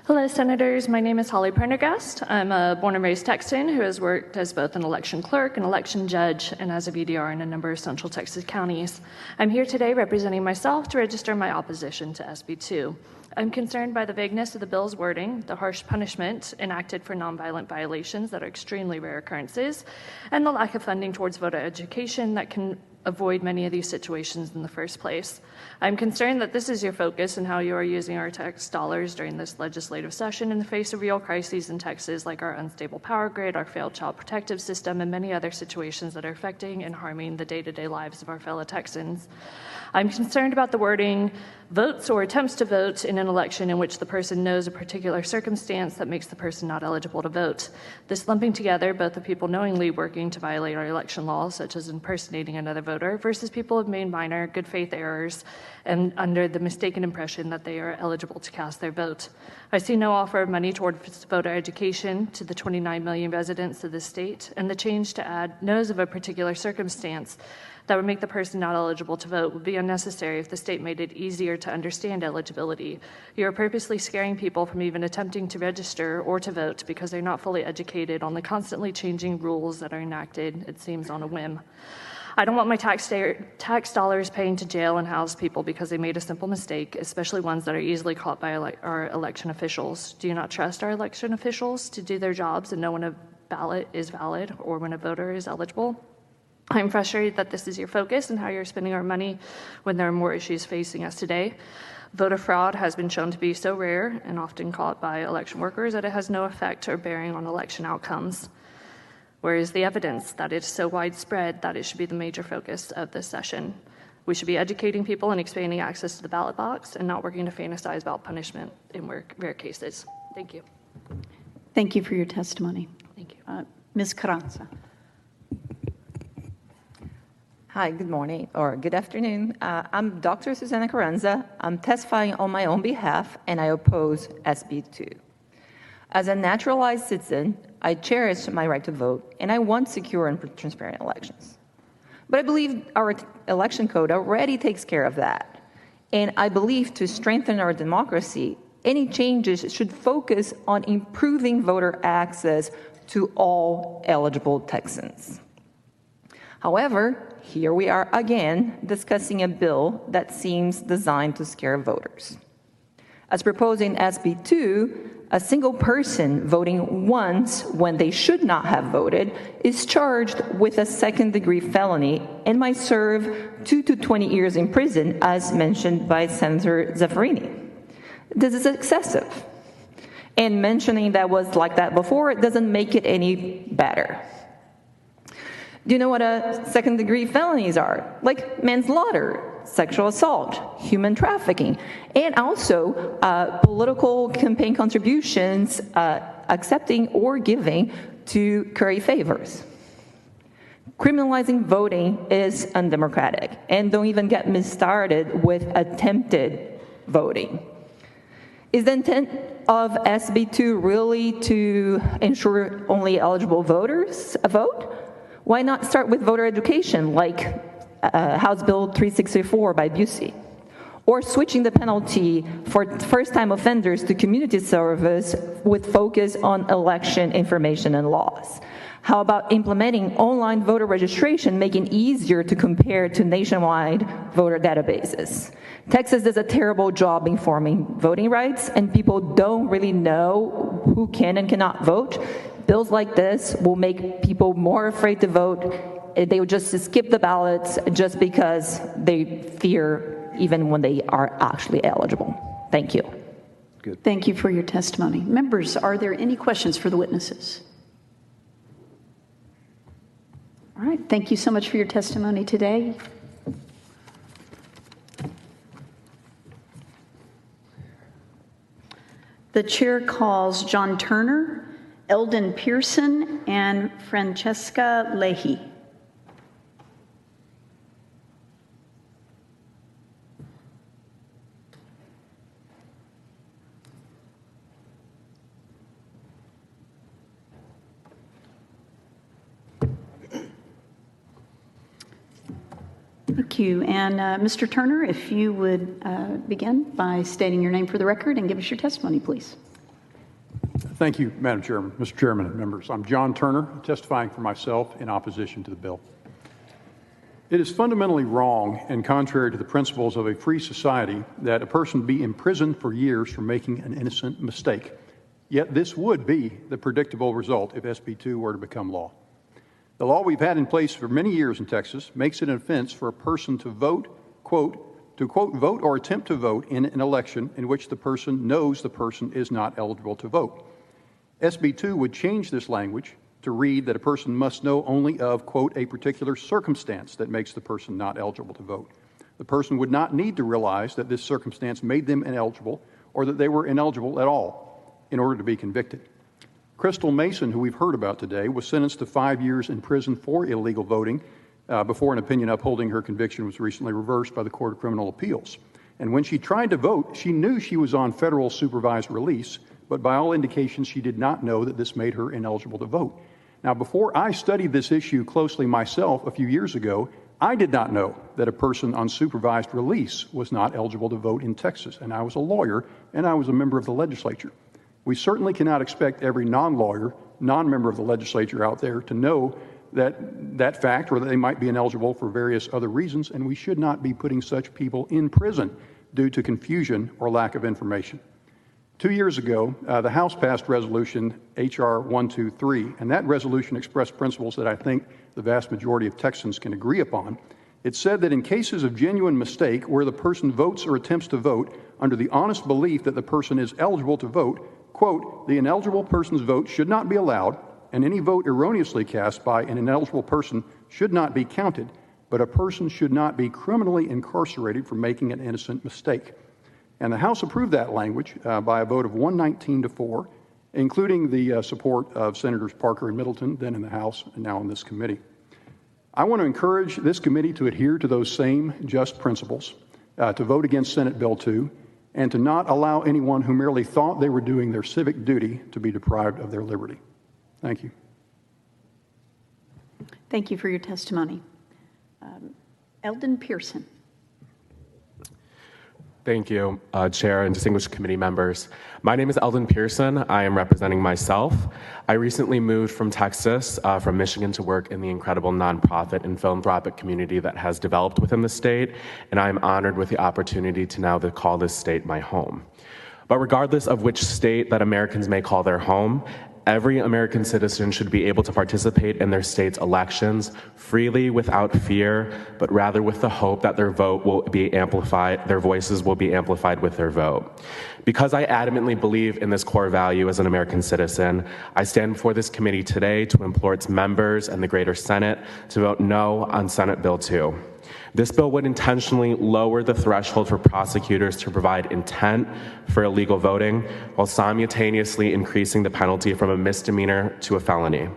Hello, Senators. My name is Holly Prendergast. I'm a born and raised Texan who has worked as both an election clerk, an election judge, and as a VDR in a number of Central Texas counties. I'm here today representing myself to register my opposition to SB 2. I'm concerned by the vagueness of the bill's wording, the harsh punishment enacted for nonviolent violations that are extremely rare occurrences, and the lack of funding towards voter education that can avoid many of these situations in the first place. I'm concerned that this is your focus and how you are using our tax dollars during this legislative session in the face of real crises in Texas like our unstable power grid, our failed child protective system, and many other situations that are affecting and harming the day-to-day lives of our fellow Texans. I'm concerned about the wording, votes or attempts to vote in an election in which the person knows a particular circumstance that makes the person not eligible to vote. This lumping together both the people knowingly working to violate our election laws, such as impersonating another voter, versus people who have made minor good faith errors and under the mistaken impression that they are eligible to cast their vote. I see no offer of money toward voter education to the 29 million residents of the state, and the change to add knows of a particular circumstance that would make the person not eligible to vote would be unnecessary if the state made it easier to understand eligibility. You are purposely scaring people from even attempting to register or to vote because they're not fully educated on the constantly changing rules that are enacted, it seems, on a whim. I don't want my tax dollars paying to jail and house people because they made a simple mistake, especially ones that are easily caught by our election officials. Do you not trust our election officials to do their jobs and know when a ballot is valid or when a voter is eligible? I'm frustrated that this is your focus and how you're spending our money when there are more issues facing us today. Voter fraud has been shown to be so rare and often caught by election workers that it has no effect or bearing on election outcomes. Where is the evidence that it is so widespread that it should be the major focus of this session? We should be educating people and expanding access to the ballot box and not working to fantasize about punishment in rare cases. Thank you. Thank you for your testimony. Thank you. Ms. Carranza. Hi, good morning or good afternoon. I'm Dr. Susana Carranza. I'm testifying on my own behalf, and I oppose SB 2. As a naturalized citizen, I cherish my right to vote, and I want secure and transparent elections. But I believe our election code already takes care of that. And I believe to strengthen our democracy, any changes should focus on improving voter access to all eligible Texans. However, here we are again discussing a bill that seems designed to scare voters. As proposed in SB 2, a single person voting once when they should not have voted is charged with a second-degree felony and might serve 2 to 20 years in prison, as mentioned by Senator Zaffarini. This is excessive. And mentioning that was like that before, it doesn't make it any better. Do you know what second-degree felonies are? Like manslaughter, sexual assault, human trafficking, and also political campaign contributions, accepting or giving to curry favors. Criminalizing voting is undemocratic, and don't even get me started with attempted voting. Is the intent of SB 2 really to ensure only eligible voters vote? Why not start with voter education, like House Bill 364 by Busey? Or switching the penalty for first-time offenders to community service with focus on election information and laws? How about implementing online voter registration, making it easier to compare to nationwide voter databases? Texas does a terrible job informing voting rights, and people don't really know who can and cannot vote. Bills like this will make people more afraid to vote. They would just skip the ballots just because they fear even when they are actually eligible. Thank you. Good. Thank you for your testimony. Members, are there any questions for the witnesses? All right, thank you so much for your testimony today. The chair calls John Turner, Eldon Pearson, and Francesca Leahy. Thank you. And Mr. Turner, if you would begin by stating your name for the record and give us your testimony, please. Thank you, Madam Chairman. Mr. Chairman and members, I'm John Turner, testifying for myself in opposition to the bill. It is fundamentally wrong and contrary to the principles of a free society that a person be imprisoned for years for making an innocent mistake. Yet this would be the predictable result if SB 2 were to become law. The law we've had in place for many years in Texas makes it an offense for a person to vote, quote, vote or attempt to vote in an election in which the person knows the person is not eligible to vote. SB 2 would change this language to read that a person must know only of, quote, a particular circumstance that makes the person not eligible to vote. The person would not need to realize that this circumstance made them ineligible or that they were ineligible at all in order to be convicted. Crystal Mason, who we've heard about today, was sentenced to 5 years in prison for illegal voting before an opinion upholding her conviction was recently reversed by the Court of Criminal Appeals. And when she tried to vote, she knew she was on federal supervised release, but by all indications, she did not know that this made her ineligible to vote. Now, before I studied this issue closely myself a few years ago, I did not know that a person on supervised release was not eligible to vote in Texas, and I was a lawyer, and I was a member of the legislature. We certainly cannot expect every non-lawyer, non-member of the legislature out there to know that fact, or that they might be ineligible for various other reasons, and we should not be putting such people in prison due to confusion or lack of information. 2 years ago, the House passed Resolution H.R. 123, and that resolution expressed principles that I think the vast majority of Texans can agree upon. It said that in cases of genuine mistake where the person votes or attempts to vote under the honest belief that the person is eligible to vote, quote, the ineligible person's vote should not be allowed, and any vote erroneously cast by an ineligible person should not be counted, but a person should not be criminally incarcerated for making an innocent mistake. And the House approved that language by a vote of 119 to 4, including the support of Senators Parker and Middleton, then in the House and now in this committee. I want to encourage this committee to adhere to those same just principles, to vote against Senate Bill 2, and to not allow anyone who merely thought they were doing their civic duty to be deprived of their liberty. Thank you. Thank you for your testimony. Eldon Pearson. Thank you, Chair and distinguished committee members. My name is Eldon Pearson. I am representing myself. I recently moved from Texas, from Michigan, to work in the incredible nonprofit and philanthropic community that has developed within the state, and I am honored with the opportunity to now call this state my home. But regardless of which state that Americans may call their home, every American citizen should be able to participate in their state's elections freely, without fear, but rather with the hope that their vote will be amplified, their voices will be amplified with their vote. Because I adamantly believe in this core value as an American citizen, I stand before this committee today to implore its members and the greater Senate to vote no on Senate Bill 2. This bill would intentionally lower the threshold for prosecutors to provide intent for illegal voting while simultaneously increasing the penalty from a misdemeanor to a felony.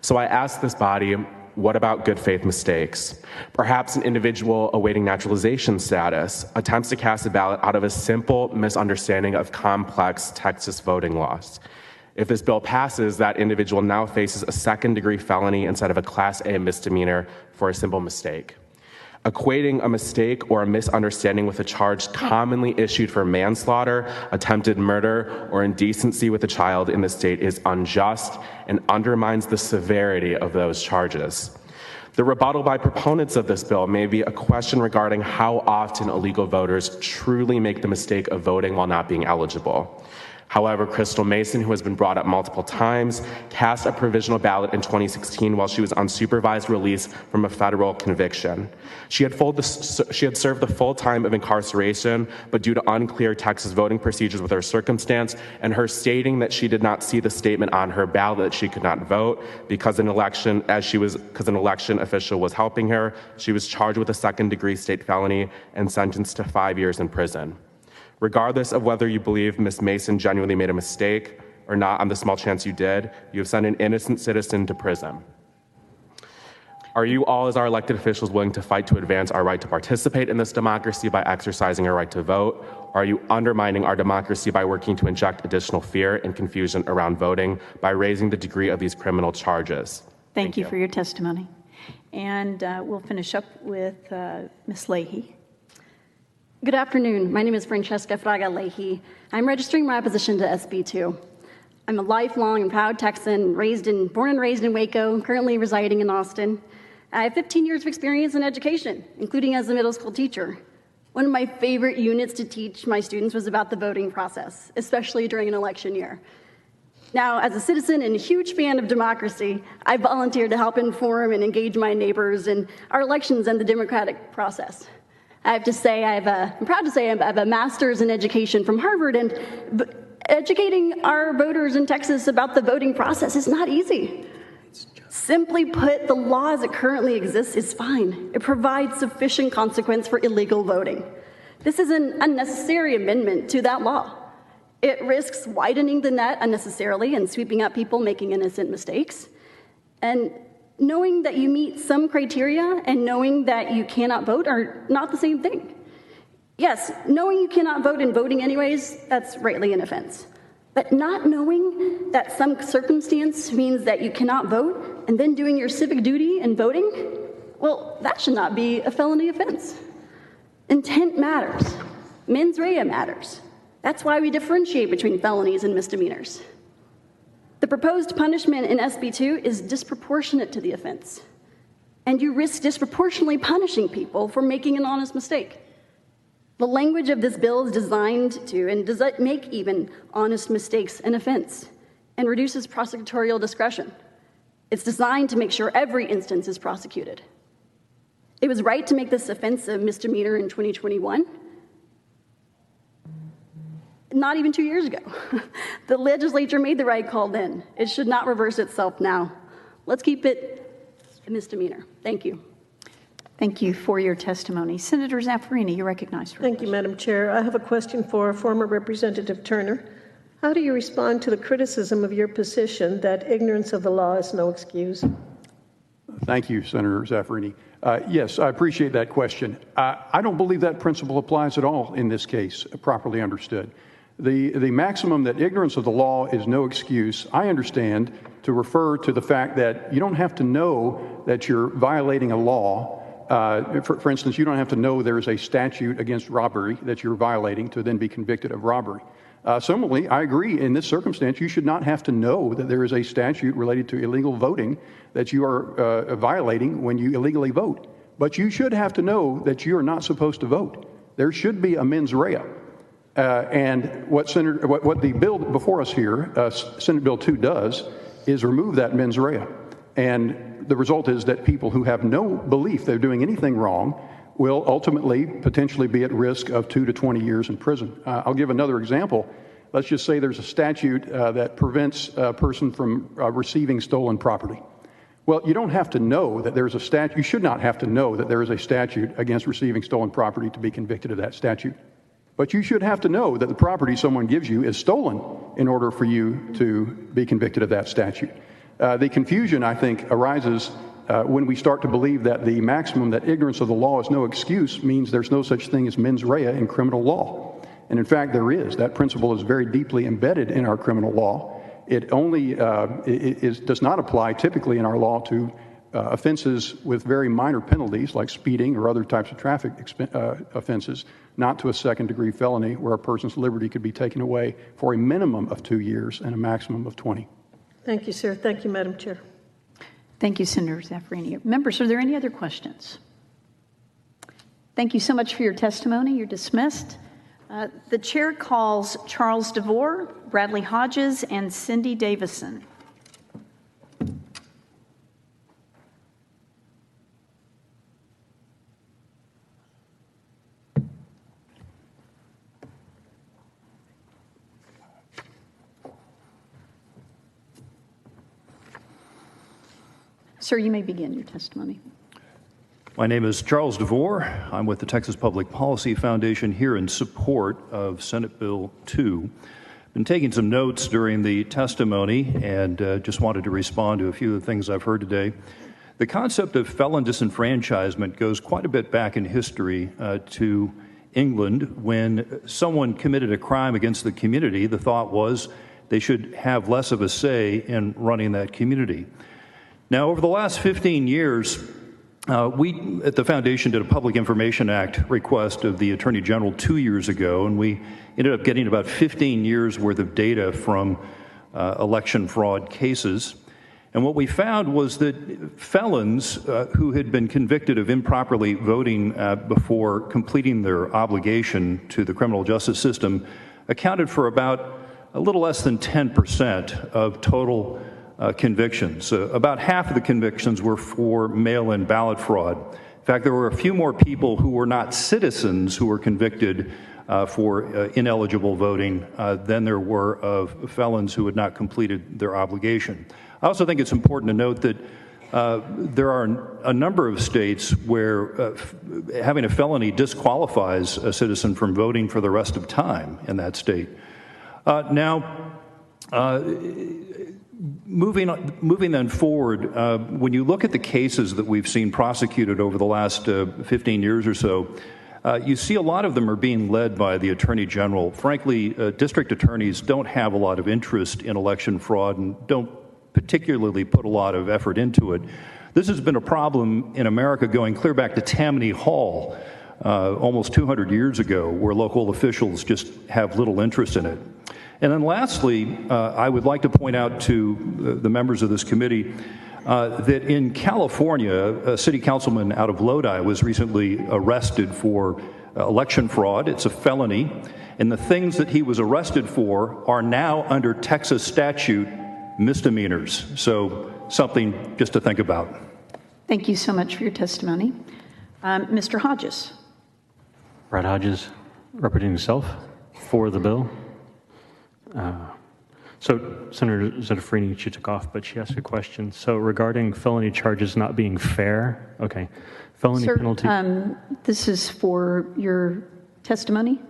So I ask this body, what about good faith mistakes? Perhaps an individual awaiting naturalization status attempts to cast a ballot out of a simple misunderstanding of complex Texas voting laws. If this bill passes, that individual now faces a second-degree felony instead of a Class A misdemeanor for a simple mistake. Equating a mistake or a misunderstanding with a charge commonly issued for manslaughter, attempted murder, or indecency with a child in the state is unjust and undermines the severity of those charges. The rebuttal by proponents of this bill may be a question regarding how often illegal voters truly make the mistake of voting while not being eligible. However, Crystal Mason, who has been brought up multiple times, cast a provisional ballot in 2016 while she was on supervised release from a federal conviction. She had served the full time of incarceration, but due to unclear Texas voting procedures with her circumstance and her stating that she did not see the statement on her ballot that she could not vote because an election official was helping her, she was charged with a second-degree state felony and sentenced to 5 years in prison. Regardless of whether you believe Ms. Mason genuinely made a mistake or not, on the small chance you did, you have sent an innocent citizen to prison. Are you all, as our elected officials, willing to fight to advance our right to participate in this democracy by exercising our right to vote? Or are you undermining our democracy by working to inject additional fear and confusion around voting by raising the degree of these criminal charges? Thank you for your testimony. And we'll finish up with Ms. Leahy. Good afternoon. My name is Francesca Fraga Leahy. I'm registering my opposition to SB2. I'm a lifelong and proud Texan, born and raised in Waco, currently residing in Austin. I have 15 years of experience in education, including as a middle school teacher. One of my favorite units to teach my students was about the voting process, especially during an election year. Now, as a citizen and a huge fan of democracy, I volunteer to help inform and engage my neighbors in our elections and the democratic process. I have to say, I'm proud to say I have a master's in education from Harvard, and educating our voters in Texas about the voting process is not easy. Simply put, the law as it currently exists is fine. It provides sufficient consequence for illegal voting. This is an unnecessary amendment to that law. It risks widening the net unnecessarily and sweeping up people making innocent mistakes. And knowing that you meet some criteria and knowing that you cannot vote are not the same thing. Yes, knowing you cannot vote and voting anyways, that's rightly an offense. But not knowing that some circumstance means that you cannot vote and then doing your civic duty and voting, well, that should not be a felony offense. Intent matters. Mens rea matters. That's why we differentiate between felonies and misdemeanors. The proposed punishment in SB2 is disproportionate to the offense, and you risk disproportionately punishing people for making an honest mistake. The language of this bill is designed to, and does it make even honest mistakes an offense, and reduces prosecutorial discretion. It's designed to make sure every instance is prosecuted. It was right to make this offense a misdemeanor in 2021. Not even 2 years ago. The legislature made the right call then. It should not reverse itself now. Let's keep it a misdemeanor. Thank you. Thank you for your testimony. Senator Zaffarini, you're recognized. Thank you, Madam Chair. I have a question for former Representative Turner. How do you respond to the criticism of your position that ignorance of the law is no excuse? Thank you, Senator Zaffarini. Yes, I appreciate that question. I don't believe that principle applies at all in this case, properly understood. The maximum that ignorance of the law is no excuse, I understand, to refer to the fact that you don't have to know that you're violating a law. For instance, you don't have to know there is a statute against robbery that you're violating to then be convicted of robbery. Similarly, I agree in this circumstance, you should not have to know that there is a statute related to illegal voting that you are violating when you illegally vote. But you should have to know that you are not supposed to vote. There should be a mens rea. And what the bill before us here, Senate Bill 2 does, is remove that mens rea. And the result is that people who have no belief they're doing anything wrong will ultimately potentially be at risk of 2 to 20 years in prison. I'll give another example. Let's just say there's a statute that prevents a person from receiving stolen property. Well, you don't have to know that there's a statute. You should not have to know that there is a statute against receiving stolen property to be convicted of that statute. But you should have to know that the property someone gives you is stolen in order for you to be convicted of that statute. The confusion, I think, arises when we start to believe that the maximum that ignorance of the law is no excuse means there's no such thing as mens rea in criminal law. And in fact, there is. That principle is very deeply embedded in our criminal law. It only does not apply typically in our law to offenses with very minor penalties like speeding or other types of traffic offenses, not to a second-degree felony where a person's liberty could be taken away for a minimum of 2 years and a maximum of 20. Thank you, sir. Thank you, Madam Chair. Thank you, Senator Zaffarini. Members, are there any other questions? Thank you so much for your testimony. You're dismissed. The chair calls Charles DeVore, Bradley Hodges, and Cindy Davison. Sir, you may begin your testimony. My name is Charles DeVore. I'm with the Texas Public Policy Foundation here in support of Senate Bill 2. Been taking some notes during the testimony and just wanted to respond to a few of the things I've heard today. The concept of felon disenfranchisement goes quite a bit back in history to England. When someone committed a crime against the community, the thought was they should have less of a say in running that community. Now, over the last 15 years, we at the foundation did a Public Information Act request of the Attorney General 2 years ago, and we ended up getting about 15 years worth of data from election fraud cases. And what we found was that felons who had been convicted of improperly voting before completing their obligation to the criminal justice system accounted for about a little less than 10% of total convictions. About half of the convictions were for mail-in ballot fraud. In fact, there were a few more people who were not citizens who were convicted for ineligible voting than there were of felons who had not completed their obligation. I also think it's important to note that there are a number of states where having a felony disqualifies a citizen from voting for the rest of time in that state. Moving then forward, when you look at the cases that we've seen prosecuted over the last 15 years or so, you see a lot of them are being led by the Attorney General. Frankly, district attorneys don't have a lot of interest in election fraud and don't particularly put a lot of effort into it. This has been a problem in America going clear back to Tammany Hall almost 200 years ago, where local officials just have little interest in it. And then lastly, I would like to point out to the members of this committee that in California, a city councilman out of Lodi was recently arrested for election fraud. It's a felony. And the things that he was arrested for are now under Texas statute misdemeanors. So something just to think about. Thank you so much for your testimony. Mr. Hodges. Brad Hodges, representing himself for the bill. So Senator Zetafrini, she took off, but she asked a question. So regarding felony charges not being fair, okay, felony penalty. This is for your testimony?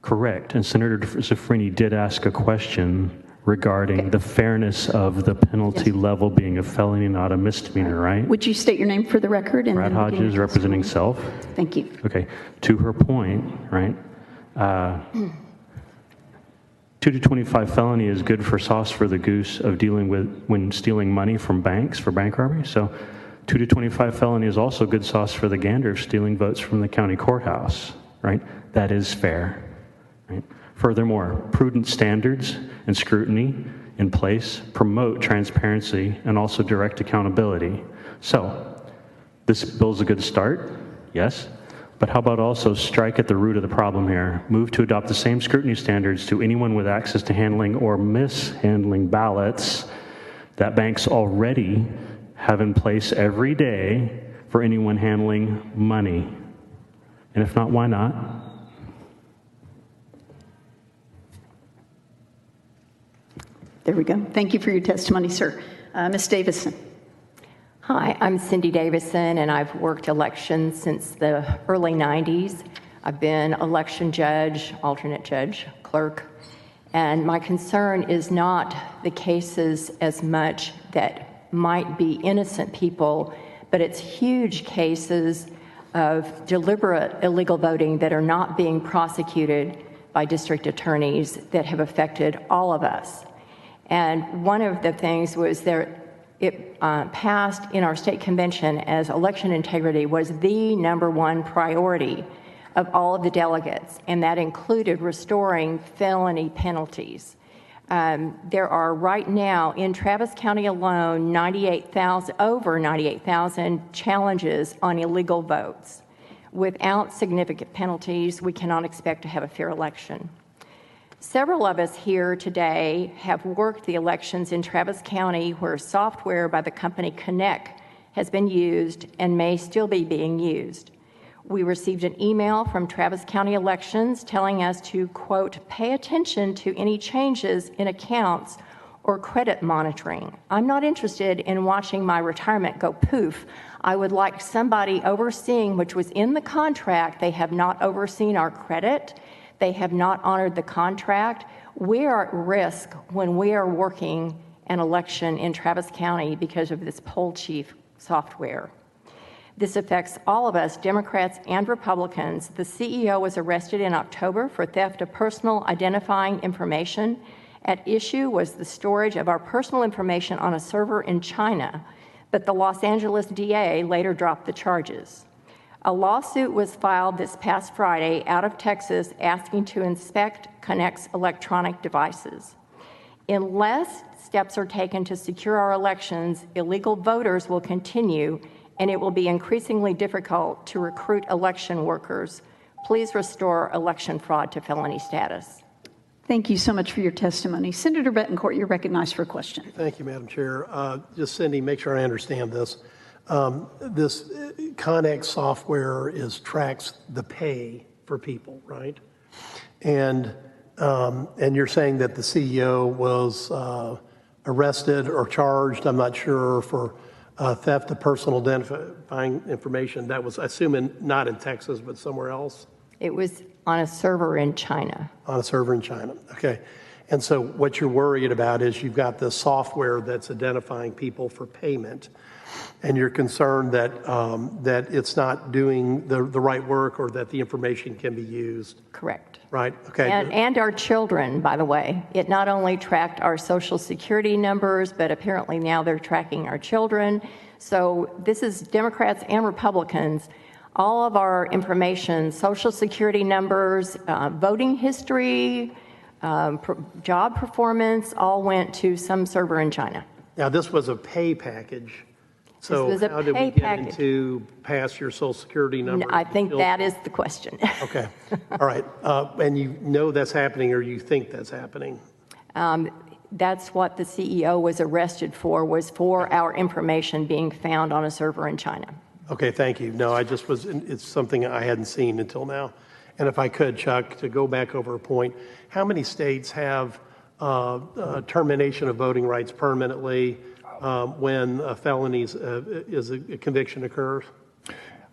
Correct. And Senator Zetafrini did ask a question regarding the fairness of the penalty level being a felony, not a misdemeanor, right? Would you state your name for the record? And Brad Hodges, representing self. Thank you. Okay. To her point, right? 2 to 25 felony is good for sauce for the goose of dealing with when stealing money from banks for bank robbery. So 2 to 25 felony is also good sauce for the gander of stealing votes from the county courthouse, right? That is fair, right? Furthermore, prudent standards and scrutiny in place promote transparency and also direct accountability. So this bill is a good start, yes, but how about also strike at the root of the problem here? Move to adopt the same scrutiny standards to anyone with access to handling or mishandling ballots that banks already have in place every day for anyone handling money. And if not, why not? There we go. Thank you for your testimony, sir. Ms. Davison. Hi, I'm Cindy Davison, and I've worked elections since the early 90s. I've been election judge, alternate judge, clerk, and my concern is not the cases as much that might be innocent people, but it's huge cases of deliberate illegal voting that are not being prosecuted by district attorneys that have affected all of us. And one of the things was it passed in our state convention as election integrity was the #1 priority of all of the delegates, and that included restoring felony penalties. There are right now in Travis County alone over 98,000 challenges on illegal votes. Without significant penalties, we cannot expect to have a fair election. Several of us here today have worked the elections in Travis County where software by the company Connect has been used and may still be being used. We received an email from Travis County Elections telling us to, quote, pay attention to any changes in accounts or credit monitoring. I'm not interested in watching my retirement go poof. I would like somebody overseeing, which was in the contract. They have not overseen our credit. They have not honored the contract. We are at risk when we are working an election in Travis County because of this poll chief software. This affects all of us, Democrats and Republicans. The CEO was arrested in October for theft of personal identifying information. At issue was the storage of our personal information on a server in China. but the Los Angeles DA later dropped the charges. A lawsuit was filed this past Friday out of Texas asking to inspect Connect's electronic devices. Unless steps are taken to secure our elections, illegal voters will continue, and it will be increasingly difficult to recruit election workers. Please restore election fraud to felony status. Thank you so much for your testimony. Senator Betancourt, you're recognized for a question. Thank you, Madam Chair. Just Cindy, make sure I understand this. This Connex software tracks the pay for people, right? And you're saying that the CEO was arrested or charged, I'm not sure, for theft of personal identifying information. That was, assuming, not in Texas, but somewhere else? It was on a server in China. On a server in China, okay. And so what you're worried about is you've got this software that's identifying people for payment, and you're concerned that that it's not doing the right work or that the information can be used. Correct. Right, okay. And our children, by the way. It not only tracked our Social Security numbers, but apparently now they're tracking our children. So this is Democrats and Republicans. All of our information, Social Security numbers, voting history, job performance, all went to some server in China. Now, this was a pay package. So This was a how did we pay get package. into pass your Social Security number? I think that is the question. Okay, all right. And you know that's happening, or you think that's happening? That's what the CEO was arrested for, was for our information being found on a server in China. Okay, thank you. No, it's something I hadn't seen until now. And if I could, Chuck, to go back over a point, how many states have termination of voting rights permanently when a conviction occurs?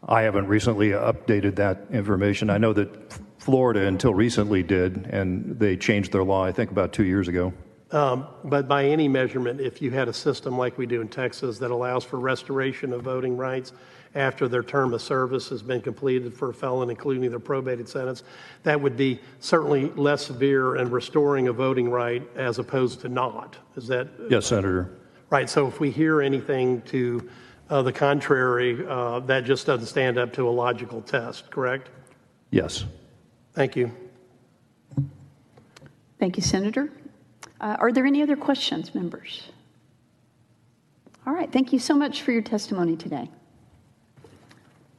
I haven't recently updated that information. I know that Florida until recently did, and they changed their law, I think, about 2 years ago. But by any measurement, if you had a system like we do in Texas that allows for restoration of voting rights after their term of service has been completed for a felon, including their probated sentence, that would be certainly less severe in restoring a voting right as opposed to not. Is that? Yes, Senator. Right. So if we hear anything to the contrary, that just doesn't stand up to a logical test, correct? Yes. Thank you. Thank you, Senator. Are there any other questions, members? All right. Thank you so much for your testimony today.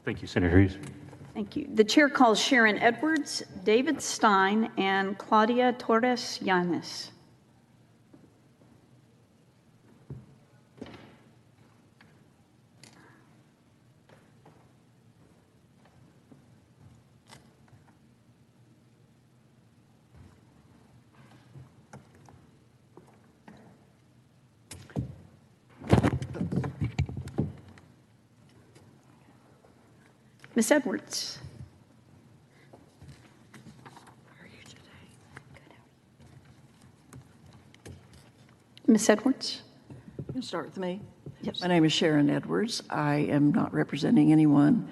Thank you, Senator Hughes. Thank you. The chair calls Sharon Edwards, David Stein, and Claudia Torres Llanes. Ms. Edwards. Ms. Edwards? You can start with me. Yes. My name is Sharon Edwards. I am not representing anyone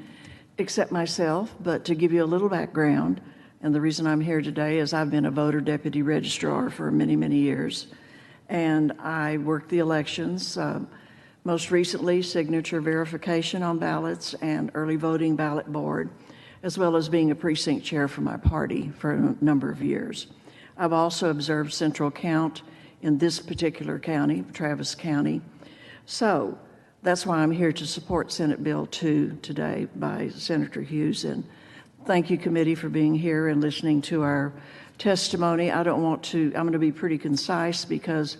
except myself, but to give you a little background, and the reason I'm here today is I've been a voter deputy registrar for many, many years, and I worked the elections, most recently signature verification on ballots and early voting ballot board, as well as being a precinct chair for my party for a number of years. I've also observed central count in this particular county, Travis County. So that's why I'm here to support Senate Bill 2 today by Senator Hughes. And thank you, committee, for being here and listening to our testimony. I'm going to be pretty concise because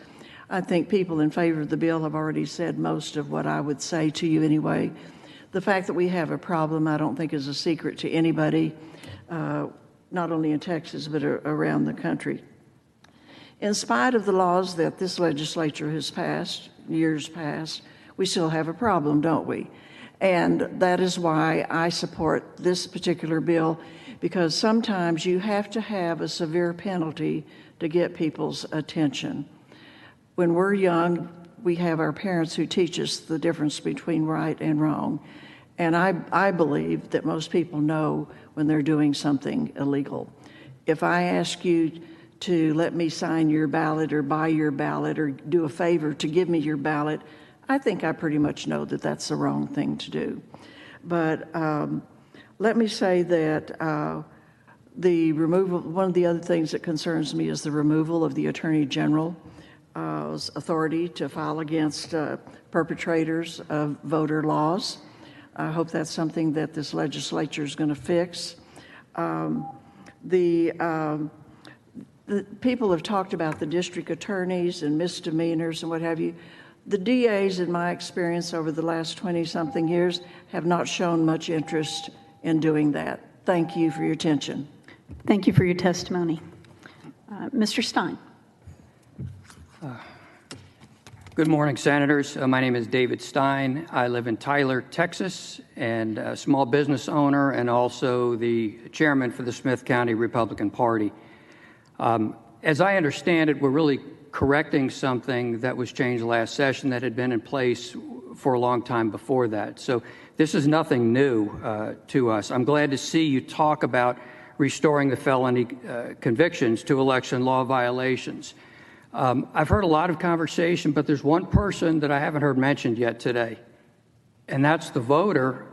I think people in favor of the bill have already said most of what I would say to you anyway. The fact that we have a problem, I don't think is a secret to anybody, not only in Texas, but around the country. In spite of the laws that this legislature has passed, years past, we still have a problem, don't we? And that is why I support this particular bill, because sometimes you have to have a severe penalty to get people's attention. When we're young, we have our parents who teach us the difference between right and wrong. And I believe that most people know when they're doing something illegal. If I ask you to let me sign your ballot or buy your ballot or do a favor to give me your ballot, I think I pretty much know that that's the wrong thing to do. But let me say that the removal, one of the other things that concerns me is the removal of the Attorney General's authority to file against perpetrators of voter laws. I hope that's something that this legislature is going to fix. The people have talked about the district attorneys and misdemeanors and what have you. The DAs, in my experience over the last 20-something years, have not shown much interest in doing that. Thank you for your attention. Thank you for your testimony. Mr. Stein. Good morning, Senators. My name is David Stein. I live in Tyler, Texas, and a small business owner and also the chairman for the Smith County Republican Party. As I understand it, we're really correcting something that was changed last session that had been in place for a long time before that. So this is nothing new to us. I'm glad to see you talk about restoring the felony convictions to election law violations. I've heard a lot of conversation, but there's one person that I haven't heard mentioned yet today, and that's the voter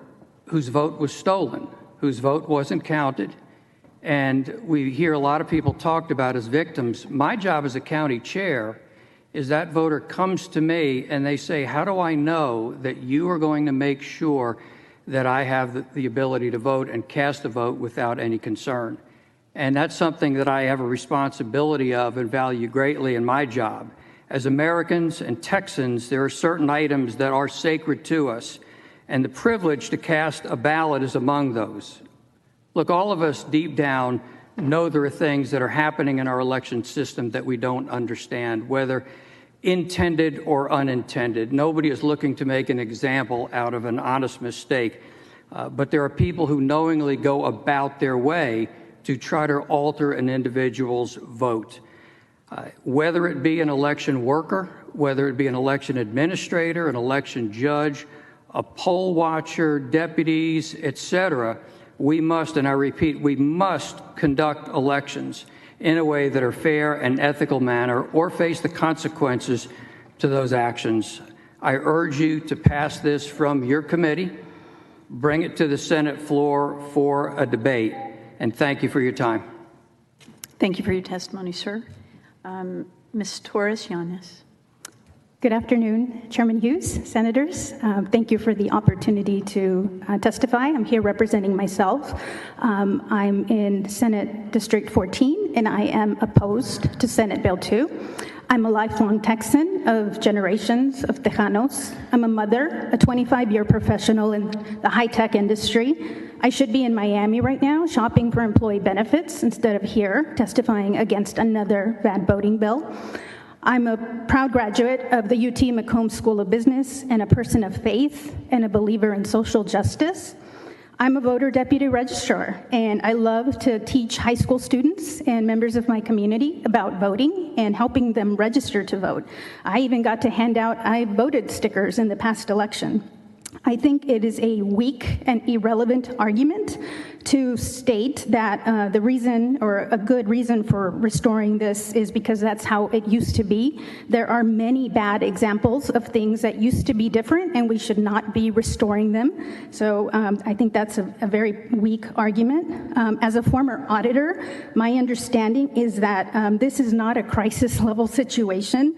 whose vote was stolen, whose vote wasn't counted. And we hear a lot of people talked about as victims. My job as a county chair is that voter comes to me and they say, how do I know that you are going to make sure that I have the ability to vote and cast a vote without any concern? And that's something that I have a responsibility of and value greatly in my job. As Americans and Texans, there are certain items that are sacred to us, and the privilege to cast a ballot is among those. Look, all of us deep down know there are things that are happening in our election system that we don't understand, whether intended or unintended. Nobody is looking to make an example out of an honest mistake, but there are people who knowingly go about their way to try to alter an individual's vote. Whether it be an election worker, whether it be an election administrator, an election judge, a poll watcher, deputies, etc., we must, and I repeat, we must conduct elections in a way that are fair and ethical manner or face the consequences to those actions. I urge you to pass this from your committee, bring it to the Senate floor for a debate, and thank you for your time. Thank you for your testimony, sir. Ms. Torres-Llanes. Good afternoon, Chairman Hughes, Senators. Thank you for the opportunity to testify. I'm here representing myself. I'm in Senate District 14, and I am opposed to Senate Bill 2. I'm a lifelong Texan of generations of Tejanos. I'm a mother, a 25-year professional in the high-tech industry. I should be in Miami right now shopping for employee benefits instead of here testifying against another bad voting bill. I'm a proud graduate of the UT McCombs School of Business and a person of faith and a believer in social justice. I'm a voter deputy registrar, and I love to teach high school students and members of my community about voting and helping them register to vote. I even got to hand out I voted stickers in the past election. I think it is a weak and irrelevant argument to state that the reason or a good reason for restoring this is because that's how it used to be. There are many bad examples of things that used to be different, and we should not be restoring them. So I think that's a very weak argument. As a former auditor, my understanding is that this is not a crisis level situation.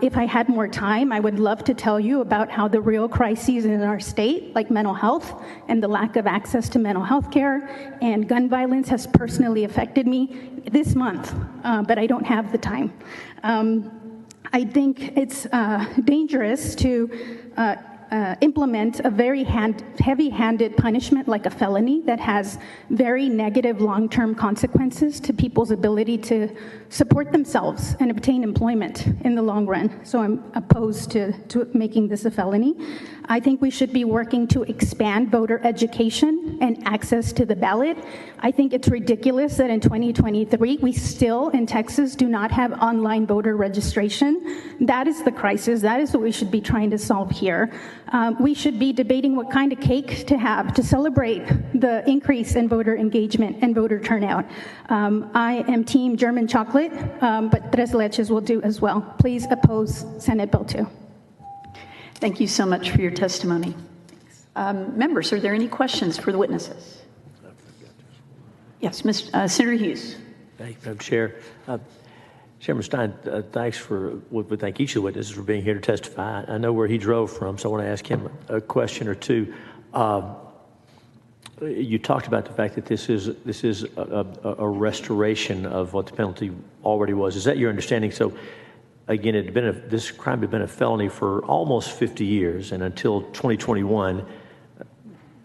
If I had more time, I would love to tell you about how the real crises in our state, like mental health and the lack of access to mental health care and gun violence, has personally affected me this month, but I don't have the time. I think it's dangerous to implement a very heavy-handed punishment like a felony that has very negative long-term consequences to people's ability to support themselves and obtain employment in the long run. So I'm opposed to making this a felony. I think we should be working to expand voter education and access to the ballot. I think it's ridiculous that in 2023, we still in Texas do not have online voter registration. That is the crisis. That is what we should be trying to solve here. We should be debating what kind of cake to have to celebrate the increase in voter engagement and voter turnout. I am team German chocolate, but Tres Leches will do as well. Please oppose Senate Bill 2. Thank you so much for your testimony. Members, are there any questions for the witnesses? Yes, Senator Hughes. Thank you, Madam Chair. Chairman Stein, we thank each of the witnesses for being here to testify. I know where he drove from, so I want to ask him a question or two. You talked about the fact that this is a restoration of what the penalty already was. Is that your understanding? So, again, this crime had been a felony for almost 50 years, and until 2021,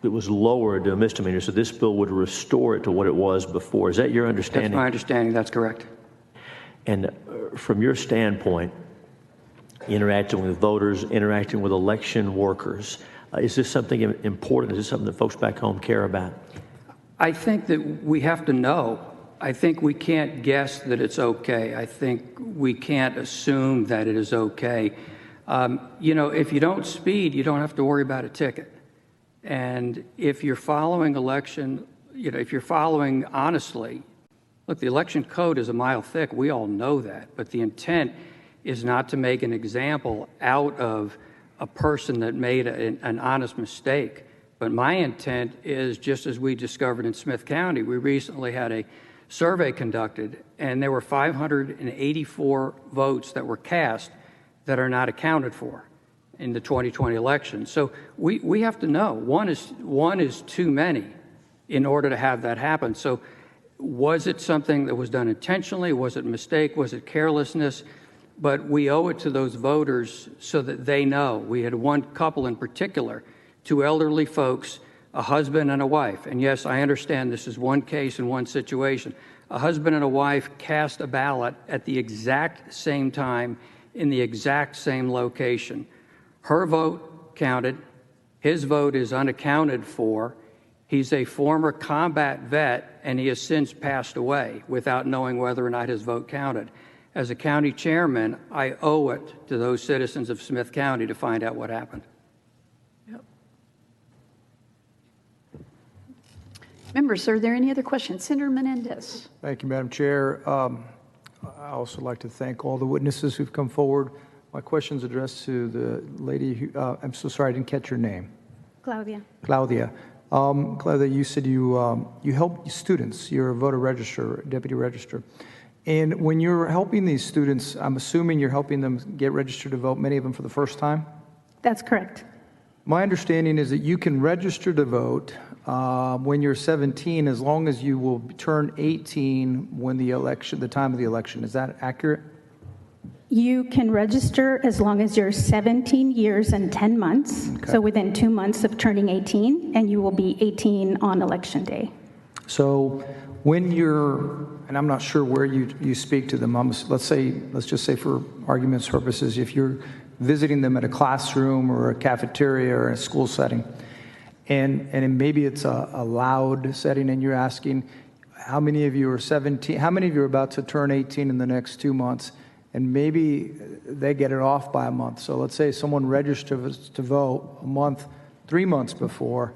it was lowered to a misdemeanor. So this bill would restore it to what it was before. Is that your understanding? That's my understanding. That's correct. And from your standpoint, interacting with voters, interacting with election workers, is this something important? Is this something that folks back home care about? I think that we have to know. I think we can't guess that it's okay. I think we can't assume that it is okay. If you don't speed, you don't have to worry about a ticket. And if you're following if you're following honestly, look, the election code is a mile thick. We all know that. But the intent is not to make an example out of a person that made an honest mistake. But my intent is, just as we discovered in Smith County, we recently had a survey conducted, and there were 584 votes that were cast that are not accounted for in the 2020 election. So we have to know. One is too many in order to have that happen. So was it something that was done intentionally? Was it a mistake? Was it carelessness? But we owe it to those voters so that they know. We had one couple in particular, two elderly folks, a husband and a wife. And yes, I understand this is one case and one situation. A husband and a wife cast a ballot at the exact same time in the exact same location. Her vote counted. His vote is unaccounted for. He's a former combat vet, and he has since passed away without knowing whether or not his vote counted. As a county chairman, I owe it to those citizens of Smith County to find out what happened. Members, are there any other questions? Senator Menendez. Thank you, Madam Chair. I also like to thank all the witnesses who've come forward. My question's addressed to the lady who, I'm so sorry, I didn't catch your name. Claudia. Claudia. Claudia, you said you help students. You're a voter registrar, deputy registrar. And when you're helping these students, I'm assuming you're helping them get registered to vote, many of them for the first time? That's correct. My understanding is that you can register to vote when you're 17, as long as you will turn 18 when the time of the election. Is that accurate? You can register as long as you're 17 years and 10 months, Okay. so within 2 months of turning 18, and you will be 18 on Election Day. So when you're, and I'm not sure where you speak to them, let's just say for argument's purposes, if you're visiting them at a classroom or a cafeteria or a school setting, and maybe it's a loud setting, and you're asking, how many of you are 17, how many of you are about to turn 18 in the next 2 months? And maybe they get it off by a month. So let's say someone registers to vote a month, 3 months before,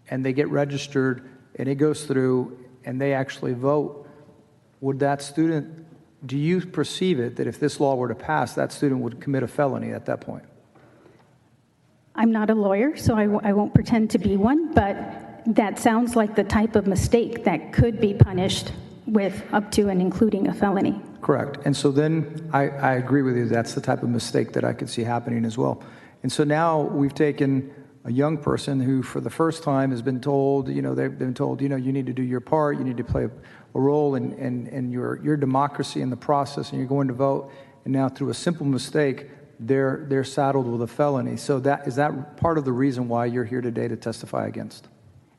and they get registered, and it goes through, and they actually vote. Would that student, do you perceive it that if this law were to pass, that student would commit a felony at that point? I'm not a lawyer, so I won't pretend to be one, but that sounds like the type of mistake that could be punished with up to and including a felony. Correct. And so then I agree with you. That's the type of mistake that I could see happening as well. And so now we've taken a young person who for the first time has been told, they've been told, you need to do your part, you need to play a role in your democracy in the process, and you're going to vote. And now through a simple mistake, they're saddled with a felony. So is that part of the reason why you're here today to testify against?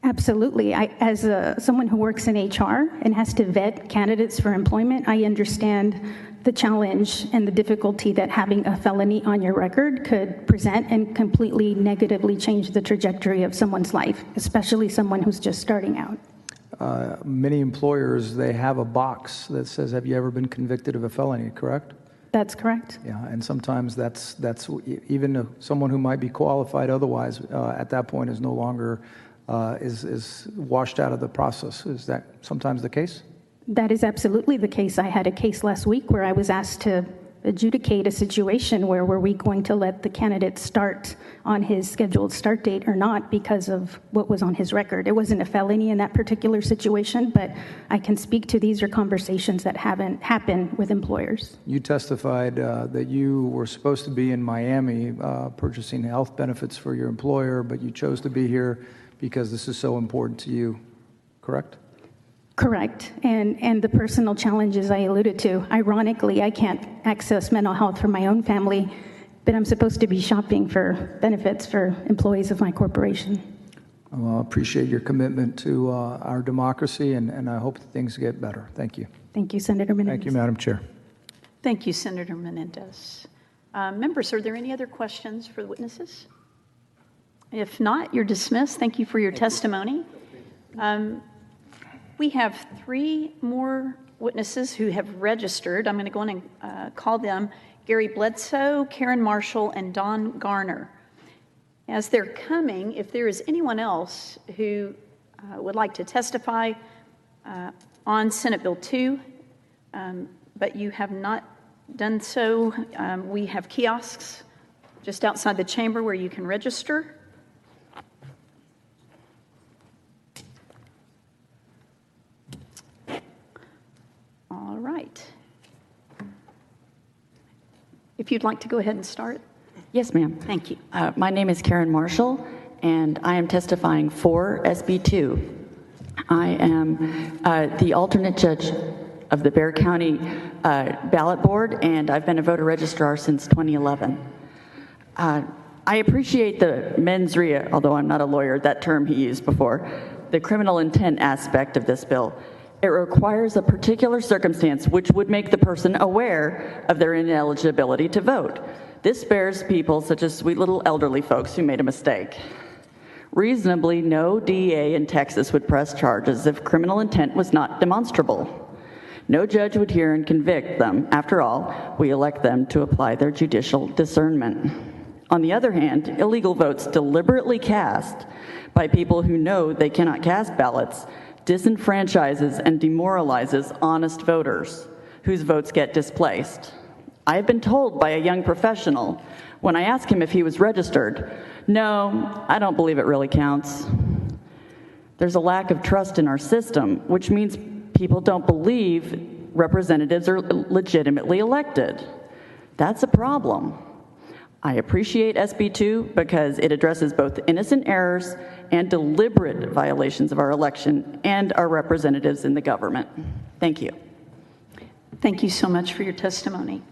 Absolutely. As someone who works in HR and has to vet candidates for employment, I understand the challenge and the difficulty that having a felony on your record could present and completely negatively change the trajectory of someone's life, especially someone who's just starting out. Many employers, they have a box that says, have you ever been convicted of a felony, correct? That's correct. Yeah, and sometimes that's even someone who might be qualified otherwise at that point is no longer is washed out of the process. Is that sometimes the case? That is absolutely the case. I had a case last week where I was asked to adjudicate a situation where were we going to let the candidate start on his scheduled start date or not because of what was on his record. It wasn't a felony in that particular situation, but I can speak to these are conversations that haven't happened with employers. You testified that you were supposed to be in Miami purchasing health benefits for your employer, but you chose to be here because this is so important to you, correct? Correct. And the personal challenges I alluded to. Ironically, I can't access mental health for my own family, but I'm supposed to be shopping for benefits for employees of my corporation. Well, I appreciate your commitment to our democracy, and I hope that things get better. Thank you. Thank you, Senator Menendez. Thank you, Madam Chair. Thank you, Senator Menendez. Members, are there any other questions for the witnesses? If not, you're dismissed. Thank you for your testimony. We have 3 more witnesses who have registered. I'm going to go in and call them Gary Bledsoe, Karen Marshall, and Don Garner. As they're coming, if there is anyone else who would like to testify on Senate Bill 2, but you have not done so, we have kiosks just outside the chamber where you can register. All right. If you'd like to go ahead and start. Yes, ma'am. Thank you. My name is Karen Marshall, and I am testifying for SB 2. I am the alternate judge of the Bexar County Ballot Board, and I've been a voter registrar since 2011. I appreciate the mens rea, although I'm not a lawyer, that term he used before, the criminal intent aspect of this bill. It requires a particular circumstance which would make the person aware of their ineligibility to vote. This spares people such as sweet little elderly folks who made a mistake. Reasonably, no DEA in Texas would press charges if criminal intent was not demonstrable. No judge would hear and convict them. After all, we elect them to apply their judicial discernment. On the other hand, illegal votes deliberately cast by people who know they cannot cast ballots disenfranchises and demoralizes honest voters whose votes get displaced. I have been told by a young professional when I asked him if he was registered, "No, I don't believe it really counts." There's a lack of trust in our system, which means people don't believe representatives are legitimately elected. That's a problem. I appreciate SB 2 because it addresses both innocent errors and deliberate violations of our election and our representatives in the government. Thank you. Thank you so much for your testimony.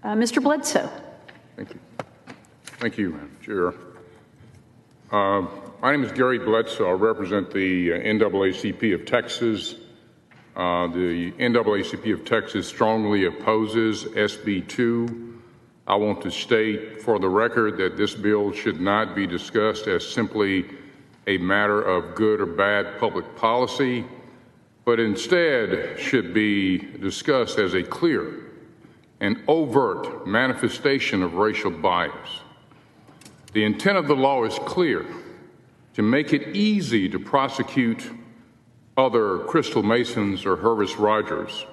Mr. Bledsoe. Thank you. Thank you, Madam Chair. My name is Gary Bledsoe. I represent the NAACP of Texas. The NAACP of Texas strongly opposes SB 2. I want to state for the record that this bill should not be discussed as simply a matter of good or bad public policy, but instead should be discussed as a clear and overt manifestation of racial bias. The intent of the law is clear: to make it easy to prosecute other Crystal Masons or Hervis Rogers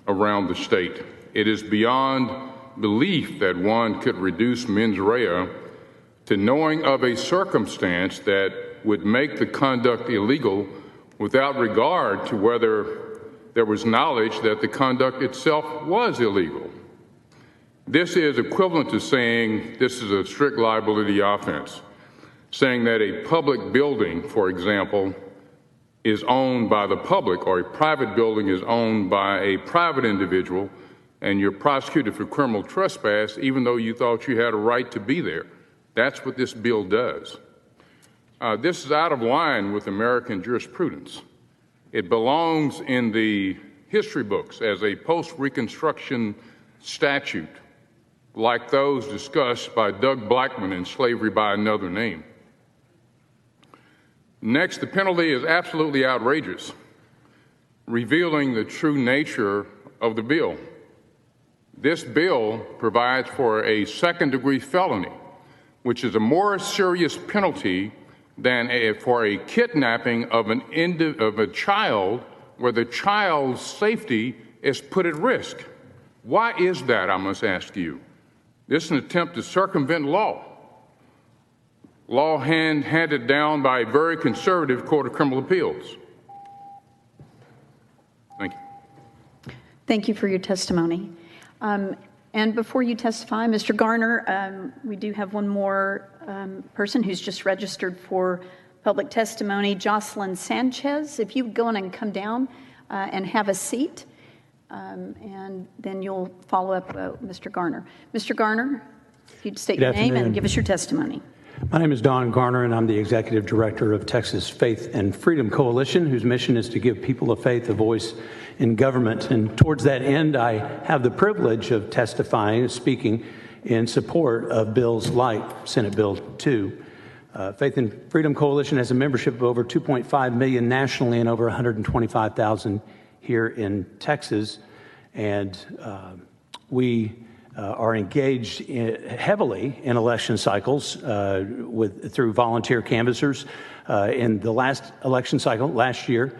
around the state. It is beyond belief that one could reduce mens rea to knowing of a circumstance that would make the conduct illegal without regard to whether there was knowledge that the conduct itself was illegal. This is equivalent to saying this is a strict liability offense, saying that a public building, for example, is owned by the public, or a private building is owned by a private individual, and you're prosecuted for criminal trespass even though you thought you had a right to be there. That's what this bill does. This is out of line with American jurisprudence. It belongs in the history books as a post-Reconstruction statute, like those discussed by Doug Blackman in Slavery by Another Name. Next, the penalty is absolutely outrageous, revealing the true nature of the bill. This bill provides for a second-degree felony, which is a more serious penalty than for a kidnapping of a child where the child's safety is put at risk. Why is that, I must ask you? This is an attempt to circumvent law. Law handed down by a very conservative Court of Criminal Appeals. Thank you. Thank you for your testimony. And before you testify, Mr. Garner, we do have one more person who's just registered for public testimony, Jocelyn Sanchez. If you would go on and come down and have a seat, and then you'll follow up Mr. Garner. Mr. Garner, if you'd state your name and give us your testimony. My name is Don Garner, and I'm the Executive Director of Texas Faith and Freedom Coalition, whose mission is to give people of faith a voice in government. And towards that end, I have the privilege of testifying and speaking in support of bills like Senate Bill 2. Faith and Freedom Coalition has a membership of over 2.5 million nationally and over 125,000 here in Texas. And we are engaged heavily in election cycles through volunteer canvassers. In the last election cycle, last year,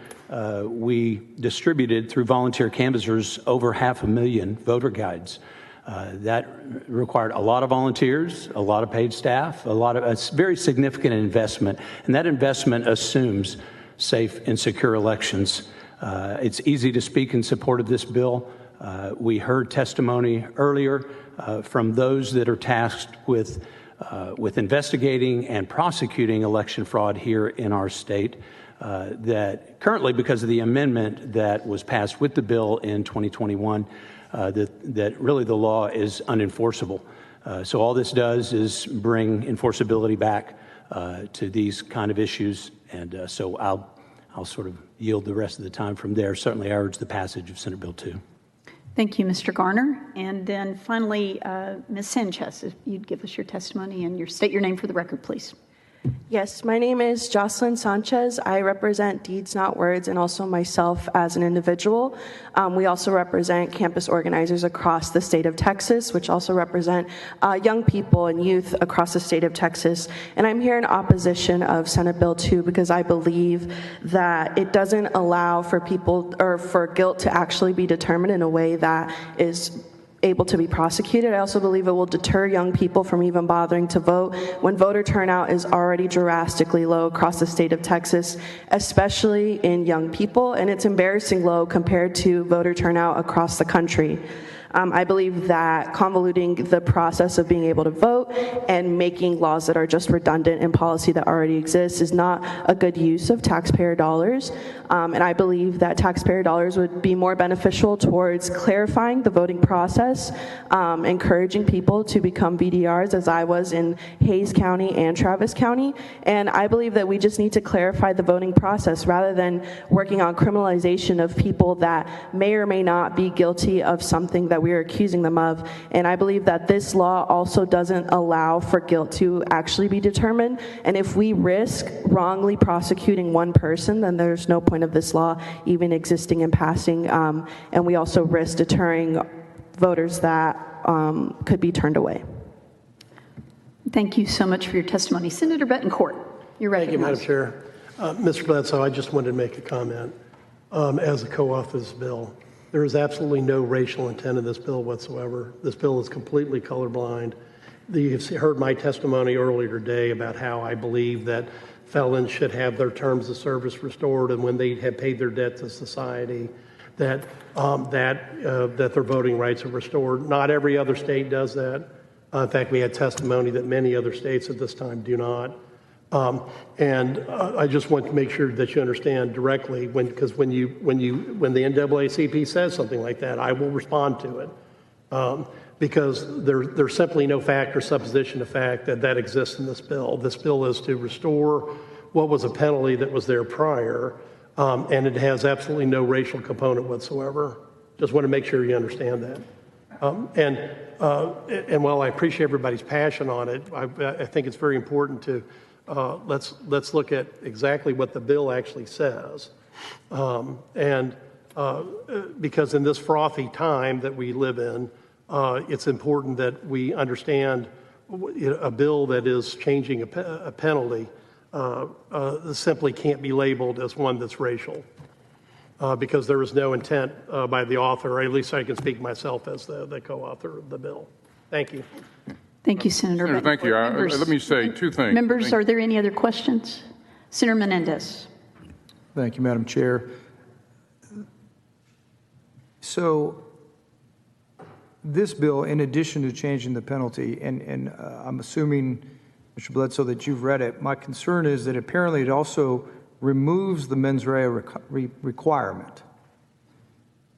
we distributed through volunteer canvassers over 500,000 voter guides. That required a lot of volunteers, a lot of paid staff, a very significant investment, and that investment assumes safe and secure elections. It's easy to speak in support of this bill. We heard testimony earlier from those that are tasked with investigating and prosecuting election fraud here in our state. That currently, because of the amendment that was passed with the bill in 2021, that really the law is unenforceable. So all this does is bring enforceability back to these kind of issues, and so I'll sort of yield the rest of the time from there. Certainly, I urge the passage of Senate Bill 2. Thank you, Mr. Garner. And then finally, Ms. Sanchez, if you'd give us your testimony and state your name for the record, please. Yes, my name is Jocelyn Sanchez. I represent Deeds Not Words and also myself as an individual. We also represent campus organizers across the state of Texas, which also represent young people and youth across the state of Texas. And I'm here in opposition of Senate Bill 2 because I believe that it doesn't allow for people or for guilt to actually be determined in a way that is able to be prosecuted. I also believe it will deter young people from even bothering to vote when voter turnout is already drastically low across the state of Texas, especially in young people, and it's embarrassing low compared to voter turnout across the country. I believe that convoluting the process of being able to vote and making laws that are just redundant in policy that already exists is not a good use of taxpayer dollars. And I believe that taxpayer dollars would be more beneficial towards clarifying the voting process, encouraging people to become VDRs, as I was in Hays County and Travis County. And I believe that we just need to clarify the voting process rather than working on criminalization of people that may or may not be guilty of something that we are accusing them of. And I believe that this law also doesn't allow for guilt to actually be determined. And if we risk wrongly prosecuting one person, then there's no point of this law even existing and passing. And we also risk deterring voters that could be turned away. Thank you so much for your testimony. Senator Betancourt, you're recognized. Thank you, Madam Chair. Mr. Bledsoe, I just wanted to make a comment as a co-author of this bill. There is absolutely no racial intent in this bill whatsoever. This bill is completely colorblind. You've heard my testimony earlier today about how I believe that felons should have their terms of service restored, and when they have paid their debt to society, that their voting rights are restored. Not every other state does that. In fact, we had testimony that many other states at this time do not. And I just want to make sure that you understand directly, because when the NAACP says something like that, I will respond to it, because there's simply no fact or supposition of fact that exists in this bill. This bill is to restore what was a penalty that was there prior, and it has absolutely no racial component whatsoever. Just want to make sure you understand that. And while I appreciate everybody's passion on it, I think it's very important to let's look at exactly what the bill actually says. Because in this frothy time that we live in, it's important that we understand a bill that is changing a penalty simply can't be labeled as one that's racial. because there was no intent by the author, or at least I can speak myself as the co-author of the bill. Thank you. Thank you, Senator. Senator, thank you. Let me say two things. Members, are there any other questions? Senator Menendez. Thank you, Madam Chair. So this bill, in addition to changing the penalty, and I'm assuming, Mr. Bledsoe, that you've read it, my concern is that apparently it also removes the mens rea requirement.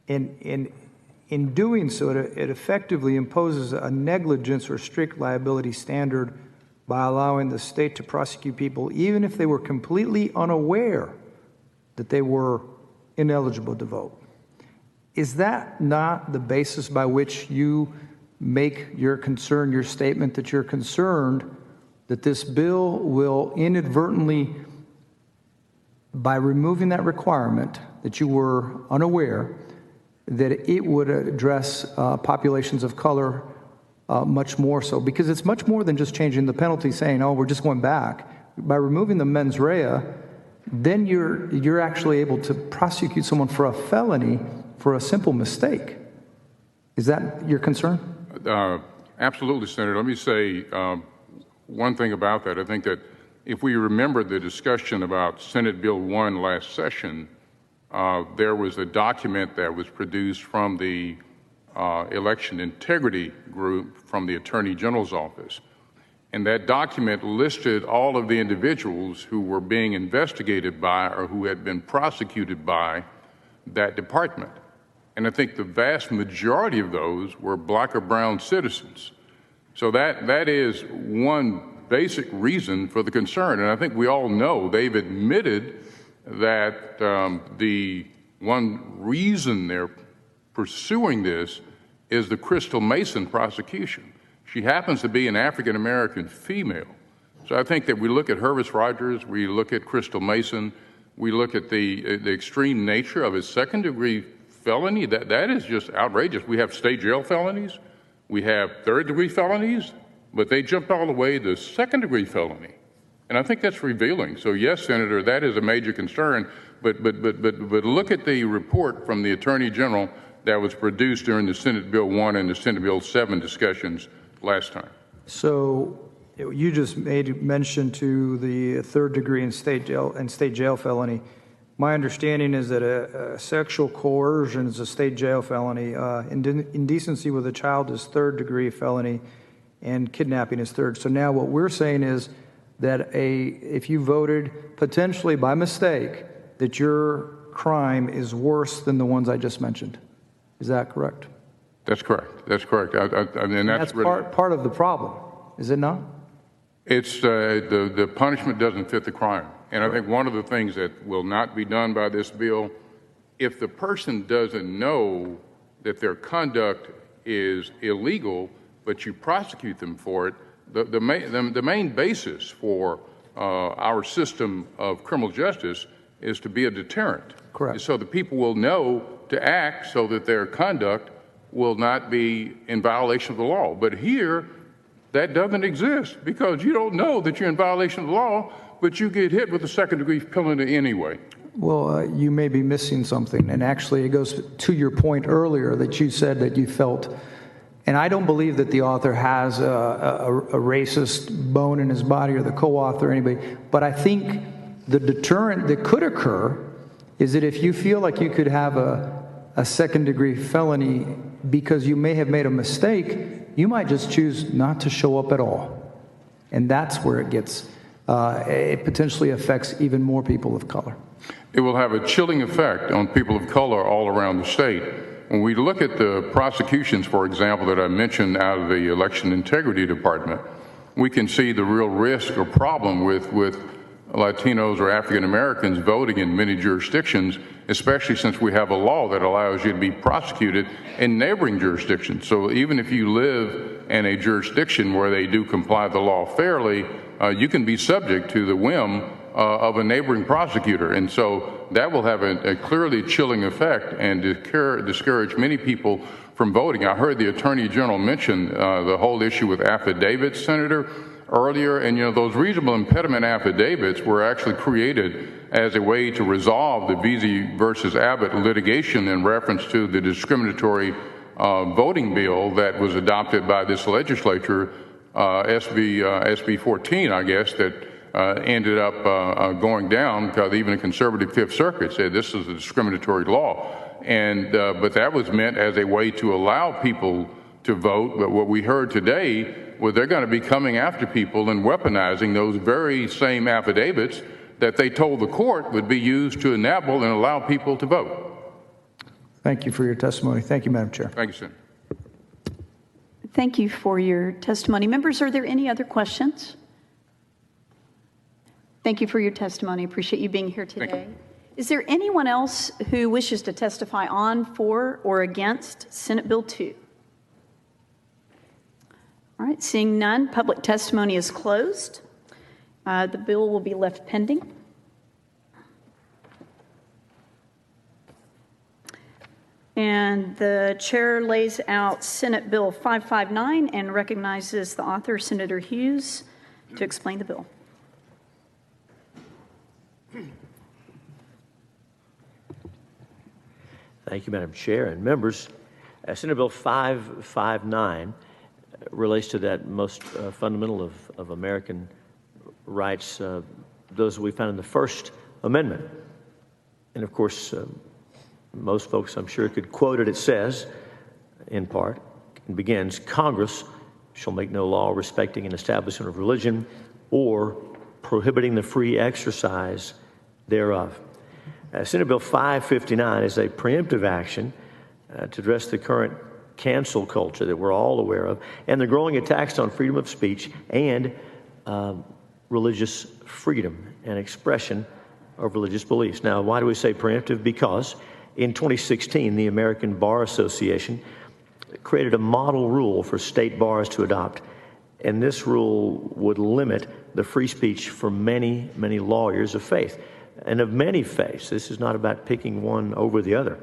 And in doing so, it effectively imposes a negligence or strict liability standard by allowing the state to prosecute people even if they were completely unaware that they were ineligible to vote. Is that not the basis by which you make your concern, your statement that you're concerned that this bill will inadvertently, by removing that requirement that you were unaware, that it would address populations of color much more so? Because it's much more than just changing the penalty, saying, oh, we're just going back. By removing the mens rea, then you're actually able to prosecute someone for a felony for a simple mistake. Is that your concern? Absolutely, Senator. Let me say one thing about that. I think that if we remember the discussion about Senate Bill 1 last session, there was a document that was produced from the election integrity group from the Attorney General's office. And that document listed all of the individuals who were being investigated by or who had been prosecuted by that department. And I think the vast majority of those were black or brown citizens. So that is one basic reason for the concern. And I think we all know they've admitted that the one reason they're pursuing this is the Crystal Mason prosecution. She happens to be an African-American female. So I think that we look at Hervis Rogers, we look at Crystal Mason, we look at the extreme nature of his second-degree felony. That is just outrageous. We have state jail felonies, we have third-degree felonies, but they jumped all the way to second-degree felony. And I think that's revealing. So yes, Senator, that is a major concern. But look at the report from the Attorney General that was produced during the Senate Bill 1 and the Senate Bill 7 discussions last time. So you just made mention to the third degree and state jail felony. My understanding is that a sexual coercion is a state jail felony. Indecency with a child is third degree felony, and kidnapping is third. So now what we're saying is that if you voted potentially by mistake, that your crime is worse than the ones I just mentioned. Is that correct? That's correct. That's correct. I mean, that's really, part of the problem, is it not? It's the punishment doesn't fit the crime. And I think one of the things that will not be done by this bill, if the person doesn't know that their conduct is illegal, but you prosecute them for it, the main basis for our system of criminal justice is to be a deterrent. Correct. So the people will know to act so that their conduct will not be in violation of the law. But here, that doesn't exist because you don't know that you're in violation of the law, but you get hit with a second-degree penalty anyway. Well, you may be missing something. And actually, it goes to your point earlier that you said that you felt, and I don't believe that the author has a racist bone in his body or the co-author or anybody, but I think the deterrent that could occur is that if you feel like you could have a second-degree felony because you may have made a mistake, you might just choose not to show up at all. And that's where it gets, it potentially affects even more people of color. It will have a chilling effect on people of color all around the state. When we look at the prosecutions, for example, that I mentioned out of the Election Integrity Department, we can see the real risk or problem with Latinos or African Americans voting in many jurisdictions, especially since we have a law that allows you to be prosecuted in neighboring jurisdictions. So even if you live in a jurisdiction where they do comply with the law fairly, you can be subject to the whim of a neighboring prosecutor. And so that will have a clearly chilling effect and discourage many people from voting. I heard the Attorney General mention the whole issue with affidavits, Senator. earlier. And, those reasonable impediment affidavits were actually created as a way to resolve the Veazey versus Abbott litigation in reference to the discriminatory voting bill that was adopted by this legislature, SB 14, I guess, that ended up going down because even the conservative Fifth Circuit said this is a discriminatory law. And but that was meant as a way to allow people to vote. But what we heard today was they're going to be coming after people and weaponizing those very same affidavits that they told the court would be used to enable and allow people to vote. Thank you for your testimony. Thank you, Madam Chair. Thank you, Senator. Thank you for your testimony. Members, are there any other questions? Thank you for your testimony. Appreciate you being here today. Is there anyone else who wishes to testify on, for, or against Senate Bill 2? All right, seeing none, public testimony is closed. The bill will be left pending. And the chair lays out Senate Bill 559 and recognizes the author, Senator Hughes, to explain the bill. Thank you, Madam Chair and members. Senate Bill 559 relates to that most fundamental of American rights, those we found in the First Amendment. And of course, most folks, I'm sure, could quote it. It says, in part, and begins, Congress shall make no law respecting an establishment of religion or prohibiting the free exercise thereof. Senate Bill 559 is a preemptive action to address the current cancel culture that we're all aware of and the growing attacks on freedom of speech and religious freedom and expression of religious beliefs. Now, why do we say preemptive? Because in 2016, the American Bar Association created a model rule for state bars to adopt, and this rule would limit the free speech for many, many lawyers of faith and of many faiths. This is not about picking one over the other.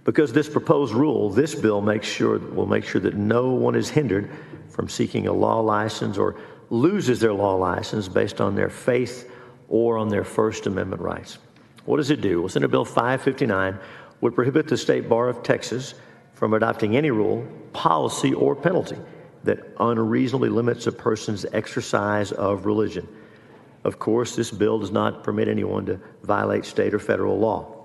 Because this proposed rule, this bill will make sure that no one is hindered from seeking a law license or loses their law license based on their faith or on their First Amendment rights. What does it do? Well, Senate Bill 559 would prohibit the State Bar of Texas from adopting any rule, policy, or penalty that unreasonably limits a person's exercise of religion. Of course, this bill does not permit anyone to violate state or federal law.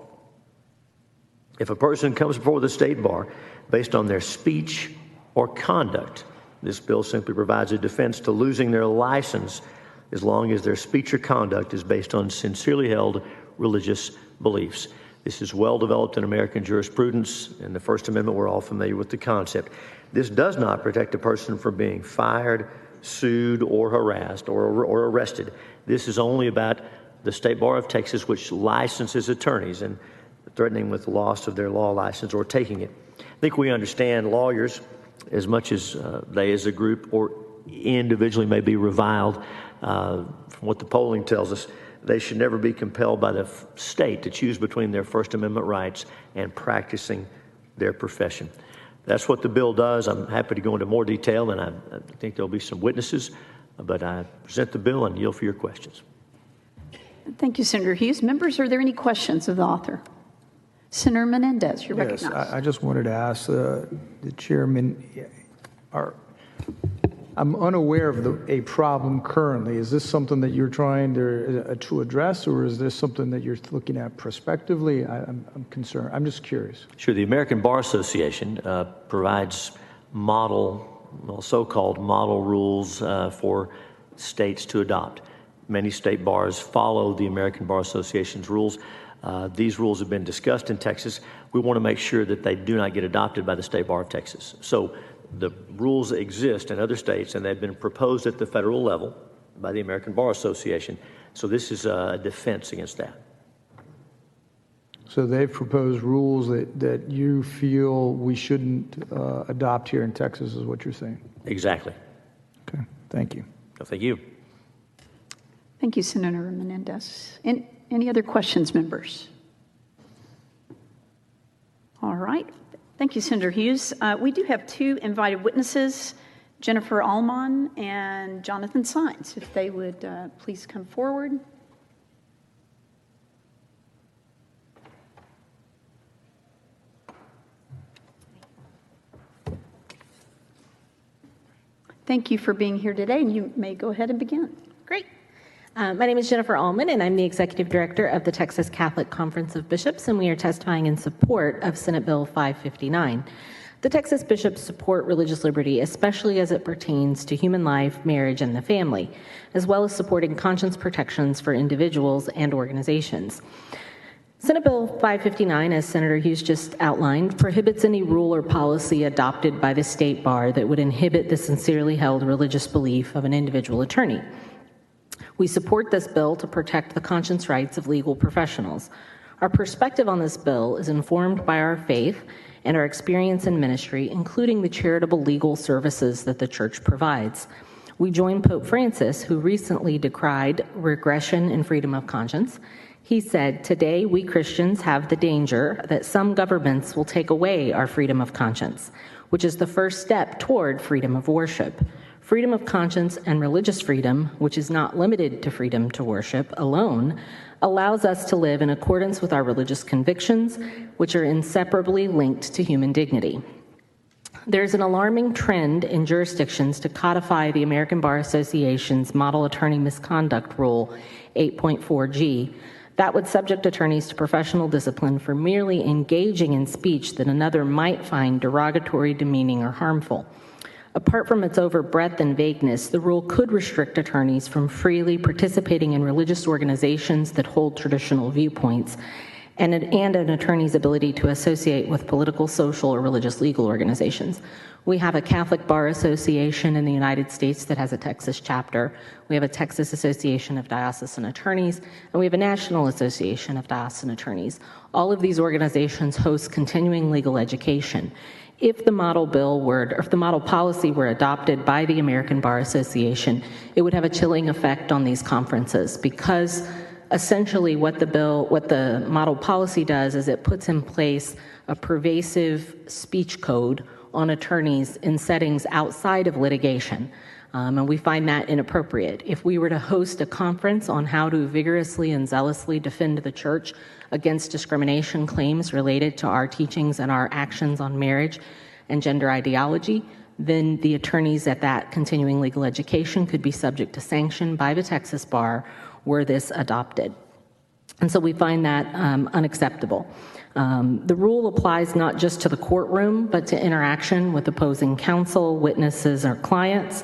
If a person comes before the State Bar based on their speech or conduct, this bill simply provides a defense to losing their license as long as their speech or conduct is based on sincerely held religious beliefs. This is well developed in American jurisprudence. In the First Amendment, we're all familiar with the concept. This does not protect a person from being fired, sued, or harassed, or arrested. This is only about the State Bar of Texas, which licenses attorneys and threatening with the loss of their law license or taking it. I think we understand lawyers, as much as they as a group or individually may be reviled, from what the polling tells us, they should never be compelled by the state to choose between their First Amendment rights and practicing their profession. That's what the bill does. I'm happy to go into more detail, and I think there'll be some witnesses, but I present the bill and yield for your questions. Thank you, Senator Hughes. Members, are there any questions of the author? Senator Menendez, you're recognized. Yes, I just wanted to ask the chairman, I'm unaware of a problem currently. Is this something that you're trying to address, or is this something that you're looking at prospectively? I'm concerned. I'm just curious. Sure. The American Bar Association provides so-called model rules for states to adopt. Many state bars follow the American Bar Association's rules. These rules have been discussed in Texas. We want to make sure that they do not get adopted by the State Bar of Texas. So the rules exist in other states, and they've been proposed at the federal level by the American Bar Association. So this is a defense against that. So they've proposed rules that you feel we shouldn't adopt here in Texas, is what you're saying? Exactly. Okay. Thank you. No, thank you. Thank you, Senator Menendez. Any other questions, members? All right. Thank you, Senator Hughes. We do have two invited witnesses Jennifer Allman and Jonathan Saenz, if they would please come forward. Thank you for being here today, and you may go ahead and begin. Great. My name is Jennifer Allman, and I'm the Executive Director of the Texas Catholic Conference of Bishops, and we are testifying in support of Senate Bill 559. The Texas bishops support religious liberty, especially as it pertains to human life, marriage, and the family, as well as supporting conscience protections for individuals and organizations. Senate Bill 559, as Senator Hughes just outlined, prohibits any rule or policy adopted by the state bar that would inhibit the sincerely held religious belief of an individual attorney. We support this bill to protect the conscience rights of legal professionals. Our perspective on this bill is informed by our faith and our experience in ministry, including the charitable legal services that the church provides. We join Pope Francis, who recently decried regression in freedom of conscience. He said, "Today we Christians have the danger that some governments will take away our freedom of conscience, which is the first step toward freedom of worship. Freedom of conscience and religious freedom, which is not limited to freedom to worship alone, allows us to live in accordance with our religious convictions, which are inseparably linked to human dignity." There's an alarming trend in jurisdictions to codify the American Bar Association's Model Attorney Misconduct Rule 8.4G that would subject attorneys to professional discipline for merely engaging in speech that another might find derogatory, demeaning, or harmful. Apart from its overbreadth and vagueness, the rule could restrict attorneys from freely participating in religious organizations that hold traditional viewpoints, and an attorney's ability to associate with political, social, or religious legal organizations. We have a Catholic Bar Association in the United States that has a Texas chapter. We have a Texas Association of Diocesan Attorneys, and we have a National Association of Diocesan Attorneys. All of these organizations host continuing legal education. If the model policy were adopted by the American Bar Association, it would have a chilling effect on these conferences, because essentially what the model policy does is it puts in place a pervasive speech code on attorneys in settings outside of litigation. And we find that inappropriate. If we were to host a conference on how to vigorously and zealously defend the church against discrimination claims related to our teachings and our actions on marriage and gender ideology, then the attorneys at that continuing legal education could be subject to sanction by the Texas Bar were this adopted. And so we find that unacceptable. The rule applies not just to the courtroom, but to interaction with opposing counsel, witnesses, or clients,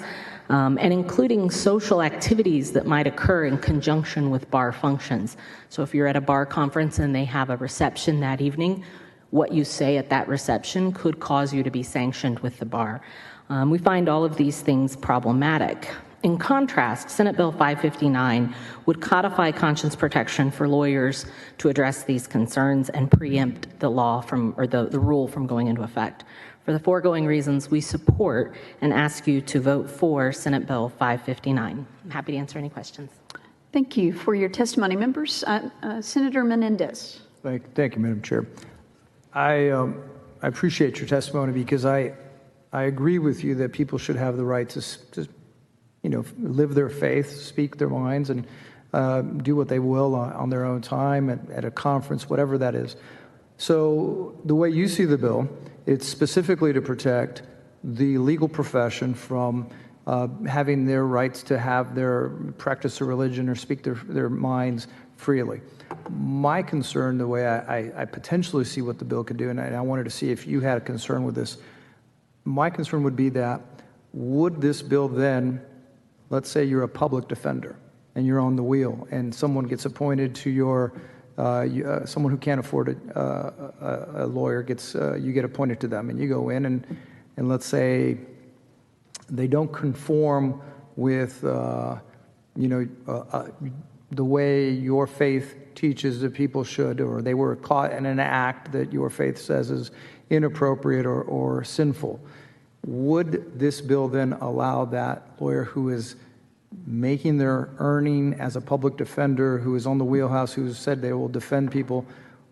and including social activities that might occur in conjunction with bar functions. So if you're at a bar conference and they have a reception that evening, what you say at that reception could cause you to be sanctioned with the bar. We find all of these things problematic. In contrast, Senate Bill 559 would codify conscience protection for lawyers to address these concerns and preempt the rule from going into effect. For the foregoing reasons, we support and ask you to vote for Senate Bill 559. I'm happy to answer any questions. Thank you for your testimony, members. Senator Menendez. Thank you, Madam Chair. I appreciate your testimony, because I agree with you that people should have the right to live their faith, speak their minds, and do what they will on their own time at a conference, whatever that is. So the way you see the bill, it's specifically to protect the legal profession from having their rights to have their practice of religion or speak their minds freely. My concern, the way I potentially see what the bill could do, and I wanted to see if you had a concern with this, my concern would be that would this bill then, let's say you're a public defender and you're on the wheel and someone gets appointed to your, someone who can't afford a lawyer you get appointed to them, and you go in and let's say they don't conform with, the way your faith teaches that people should, or they were caught in an act that your faith says is inappropriate or sinful. Would this bill then allow that lawyer who is making their earning as a public defender, who is on the wheelhouse, who has said they will defend people,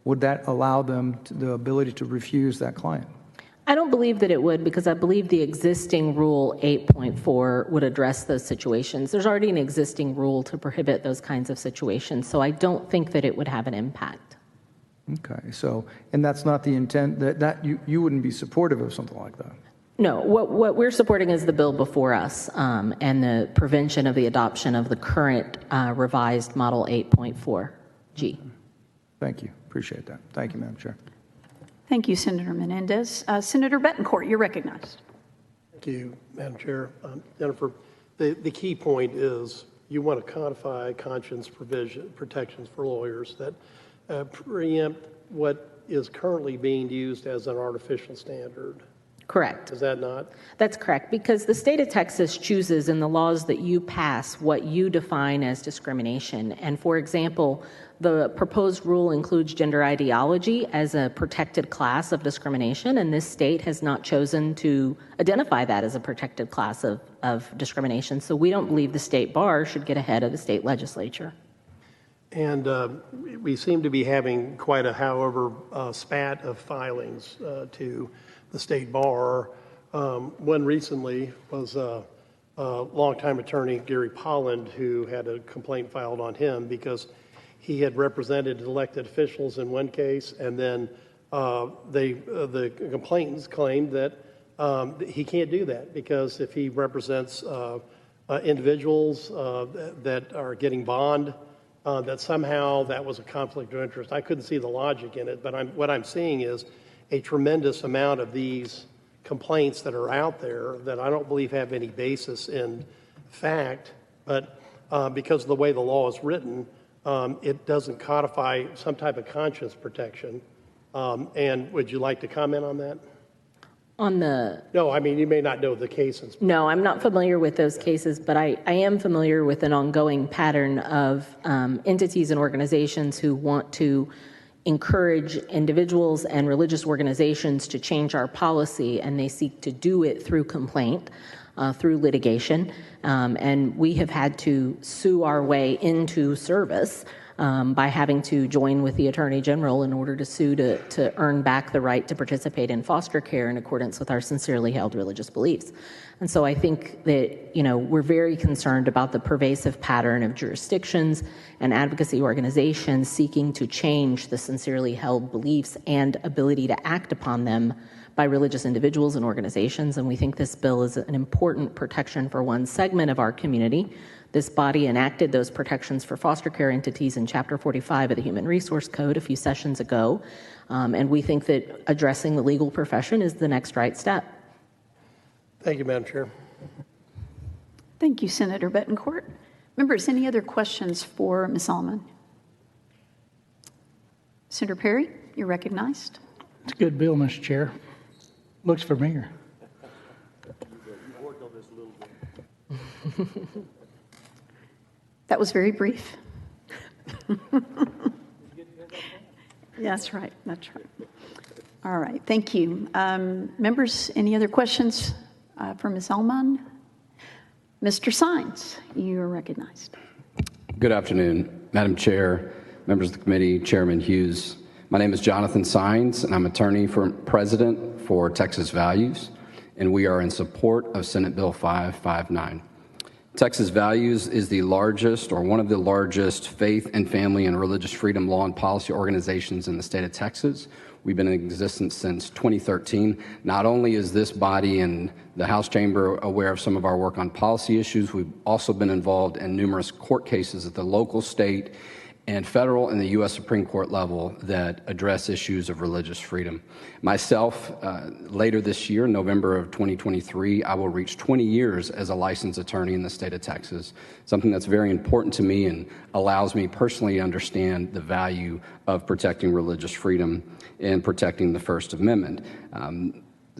would that allow them the ability to refuse that client? I don't believe that it would, because I believe the existing Rule 8.4 would address those situations. There's already an existing rule to prohibit those kinds of situations, so I don't think that it would have an impact. Okay, so, and that's not the intent, that you wouldn't be supportive of something like that? No, what we're supporting is the bill before us and the prevention of the adoption of the current revised Model 8.4G. Thank you. Appreciate that. Thank you, Madam Chair. Thank you, Senator Menendez. Senator Betancourt, you're recognized. Thank you, Madam Chair. Jennifer, the key point is you want to codify conscience protections for lawyers that preempt what is currently being used as an artificial standard. Correct. Is that not? That's correct, because the state of Texas chooses in the laws that you pass what you define as discrimination. And for example, the proposed rule includes gender ideology as a protected class of discrimination, and this state has not chosen to identify that as a protected class of discrimination. So we don't believe the state bar should get ahead of the state legislature. And we seem to be having quite a, however, spat of filings to the state bar. One recently was a longtime attorney, Gary Polland, who had a complaint filed on him because he had represented elected officials in one case, and then the complainants claimed that he can't do that because if he represents individuals that are getting bond, that somehow that was a conflict of interest. I couldn't see the logic in it, but what I'm seeing is a tremendous amount of these complaints that are out there that I don't believe have any basis in fact, but because of the way the law is written, it doesn't codify some type of conscience protection. And would you like to comment on that? On the... No, I mean, you may not know the cases. No, I'm not familiar with those cases, but I am familiar with an ongoing pattern of entities and organizations who want to encourage individuals and religious organizations to change our policy, and they seek to do it through complaint, through litigation. And we have had to sue our way into service by having to join with the Attorney General in order to sue to earn back the right to participate in foster care in accordance with our sincerely held religious beliefs. And so I think that, we're very concerned about the pervasive pattern of jurisdictions and advocacy organizations seeking to change the sincerely held beliefs and ability to act upon them by religious individuals and organizations. And we think this bill is an important protection for one segment of our community. This body enacted those protections for foster care entities in Chapter 45 of the Human Resource Code a few sessions ago, and we think that addressing the legal profession is the next right step. Thank you, Madam Chair. Thank you, Senator Betancourt. Members, any other questions for Ms. Allman? Senator Perry, you're recognized. It's a good bill, Mr. Chair. Looks familiar. That was very brief. That's right. That's right. All right. Thank you. Members, any other questions for Ms. Allman? Mr. Sines, you are recognized. Good afternoon, Madam Chair, members of the committee, Chairman Hughes. My name is Jonathan Sines, and I'm attorney for president for Texas Values, and we are in support of Senate Bill 559. Texas Values is the largest or one of the largest faith and family and religious freedom law and policy organizations in the state of Texas. We've been in existence since 2013. Not only is this body and the House Chamber aware of some of our work on policy issues, we've also been involved in numerous court cases at the local, state, and federal and the U.S. Supreme Court level that address issues of religious freedom. Myself, later this year, November of 2023, I will reach 20 years as a licensed attorney in the state of Texas, something that's very important to me and allows me personally to understand the value of protecting religious freedom and protecting the First Amendment.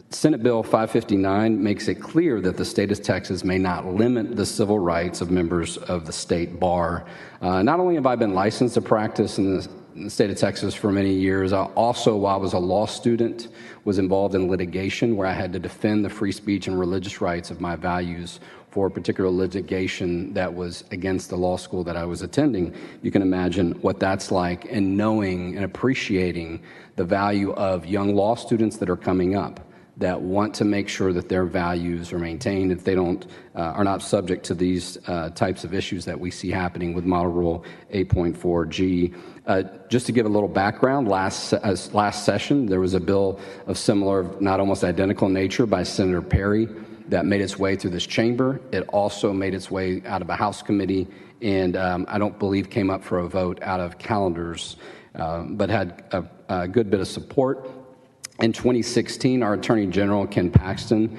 Senate Bill 559 makes it clear that the state of Texas may not limit the civil rights of members of the state bar. Not only have I been licensed to practice in the state of Texas for many years, I also, while I was a law student, was involved in litigation where I had to defend the free speech and religious rights of my values for a particular litigation that was against the law school that I was attending. You can imagine what that's like, and knowing and appreciating the value of young law students that are coming up, that want to make sure that their values are maintained, if they are not subject to these types of issues that we see happening with Model Rule 8.4G. Just to give a little background, last session there was a bill of similar, not almost identical nature by Senator Perry that made its way through this chamber. It also made its way out of a House committee, and I don't believe came up for a vote out of calendars, but had a good bit of support. In 2016, our Attorney General, Ken Paxton,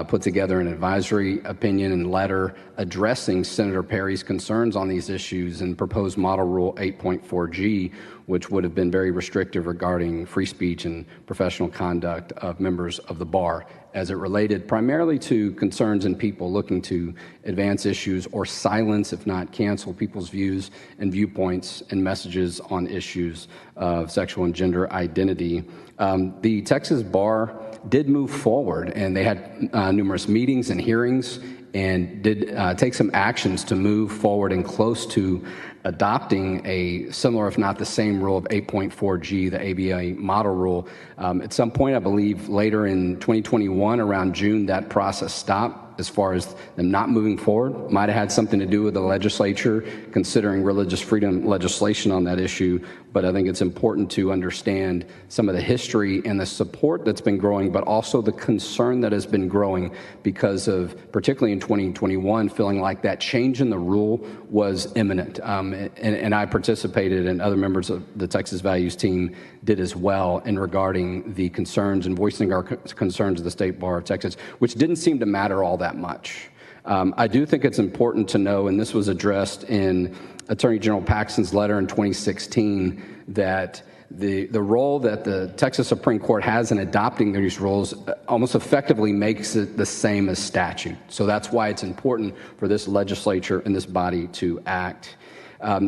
put together an advisory opinion and letter addressing Senator Perry's concerns on these issues and proposed Model Rule 8.4G, which would have been very restrictive regarding free speech and professional conduct of members of the bar, as it related primarily to concerns in people looking to advance issues or silence, if not cancel, people's views and viewpoints and messages on issues of sexual and gender identity. The Texas Bar did move forward, and they had numerous meetings and hearings and did take some actions to move forward and close to adopting a similar, if not the same, rule of 8.4G, the ABA model rule. At some point, I believe later in 2021, around June, that process stopped as far as them not moving forward. Might have had something to do with the legislature considering religious freedom legislation on that issue, but I think it's important to understand some of the history and the support that's been growing, but also the concern that has been growing because of, particularly in 2021, feeling like that change in the rule was imminent. And I participated, and other members of the Texas Values team did as well, in regarding the concerns and voicing our concerns of the State Bar of Texas, which didn't seem to matter all that much. I do think it's important to know, and this was addressed in Attorney General Paxton's letter in 2016, that the role that the Texas Supreme Court has in adopting these rules almost effectively makes it the same as statute. So that's why it's important for this legislature and this body to act.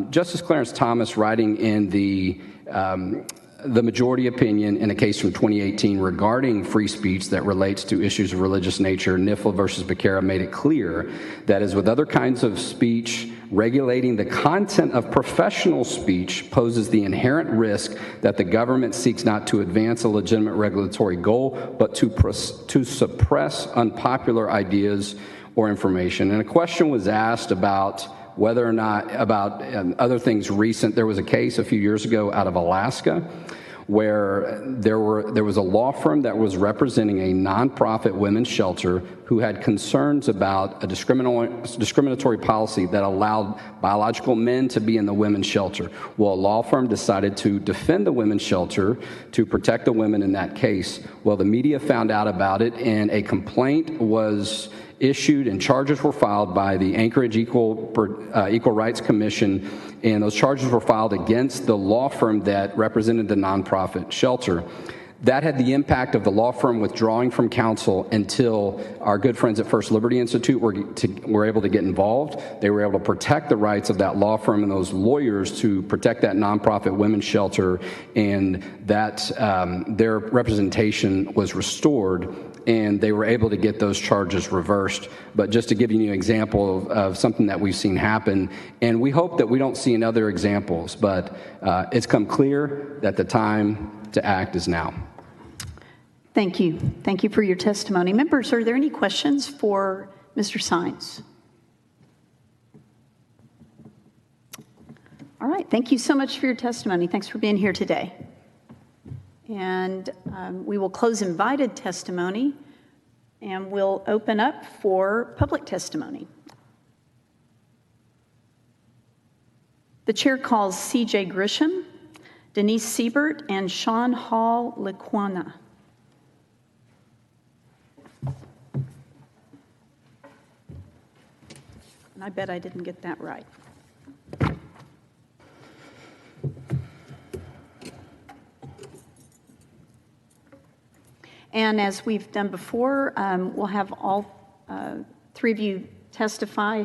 Justice Clarence Thomas, writing in the majority opinion in a case from 2018 regarding free speech that relates to issues of religious nature, Nifl versus Becerra, made it clear that, as with other kinds of speech, regulating the content of professional speech poses the inherent risk that the government seeks not to advance a legitimate regulatory goal, but to suppress unpopular ideas or information. And a question was asked about whether or not, about other things recent. There was a case a few years ago out of Alaska where there was a law firm that was representing a nonprofit women's shelter who had concerns about a discriminatory policy that allowed biological men to be in the women's shelter. Well, a law firm decided to defend the women's shelter to protect the women in that case. Well, the media found out about it, and a complaint was issued and charges were filed by the Anchorage Equal Rights Commission, and those charges were filed against the law firm that represented the nonprofit shelter. That had the impact of the law firm withdrawing from counsel until our good friends at First Liberty Institute were able to get involved. They were able to protect the rights of that law firm and those lawyers to protect that nonprofit women's shelter, and that their representation was restored, and they were able to get those charges reversed. But just to give you an example of something that we've seen happen, and we hope that we don't see in other examples, but it's come clear that the time to act is now. Thank you. Thank you for your testimony. Members, are there any questions for Mr. Sines? All right. Thank you so much for your testimony. Thanks for being here today. And we will close invited testimony, and we'll open up for public testimony. The chair calls C.J. Grisham, Denise Siebert, and Sean Hall Lequana. And I bet I didn't get that right. And as we've done before, we'll have all three of you testify,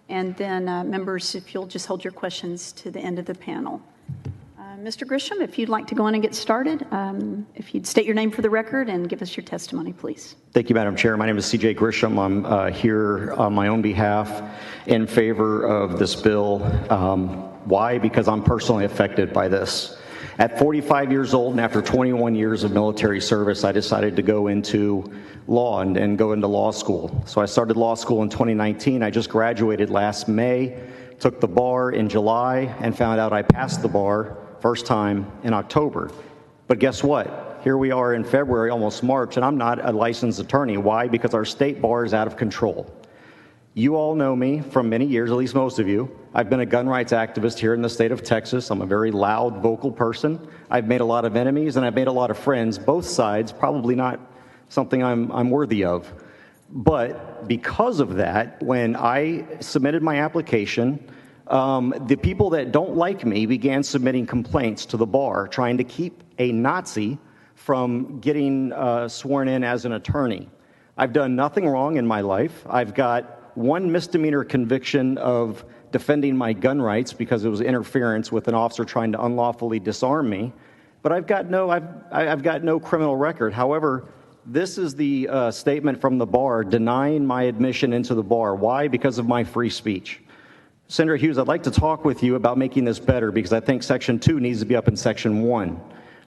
and then members, if you'll just hold your questions to the end of the panel. Mr. Grisham, if you'd like to go on and get started, if you'd state your name for the record and give us your testimony, please. Thank you, Madam Chair. My name is C.J. Grisham. I'm here on my own behalf in favor of this bill. Why? Because I'm personally affected by this. At 45 years old and after 21 years of military service, I decided to go into law and go into law school. So I started law school in 2019. I just graduated last May, took the bar in July, and found out I passed the bar first time in October. But guess what? Here we are in February, almost March, and I'm not a licensed attorney. Why? Because our state bar is out of control. You all know me from many years, at least most of you. I've been a gun rights activist here in the state of Texas. I'm a very loud, vocal person. I've made a lot of enemies and I've made a lot of friends. Both sides, probably not something I'm worthy of. But because of that, when I submitted my application, the people that don't like me began submitting complaints to the bar, trying to keep a Nazi from getting sworn in as an attorney. I've done nothing wrong in my life. I've got one misdemeanor conviction of defending my gun rights because it was interference with an officer trying to unlawfully disarm me. But I've got no criminal record. However, this is the statement from the bar denying my admission into the bar. Why? Because of my free speech. Senator Hughes, I'd like to talk with you about making this better because I think Section 2 needs to be up in Section 1.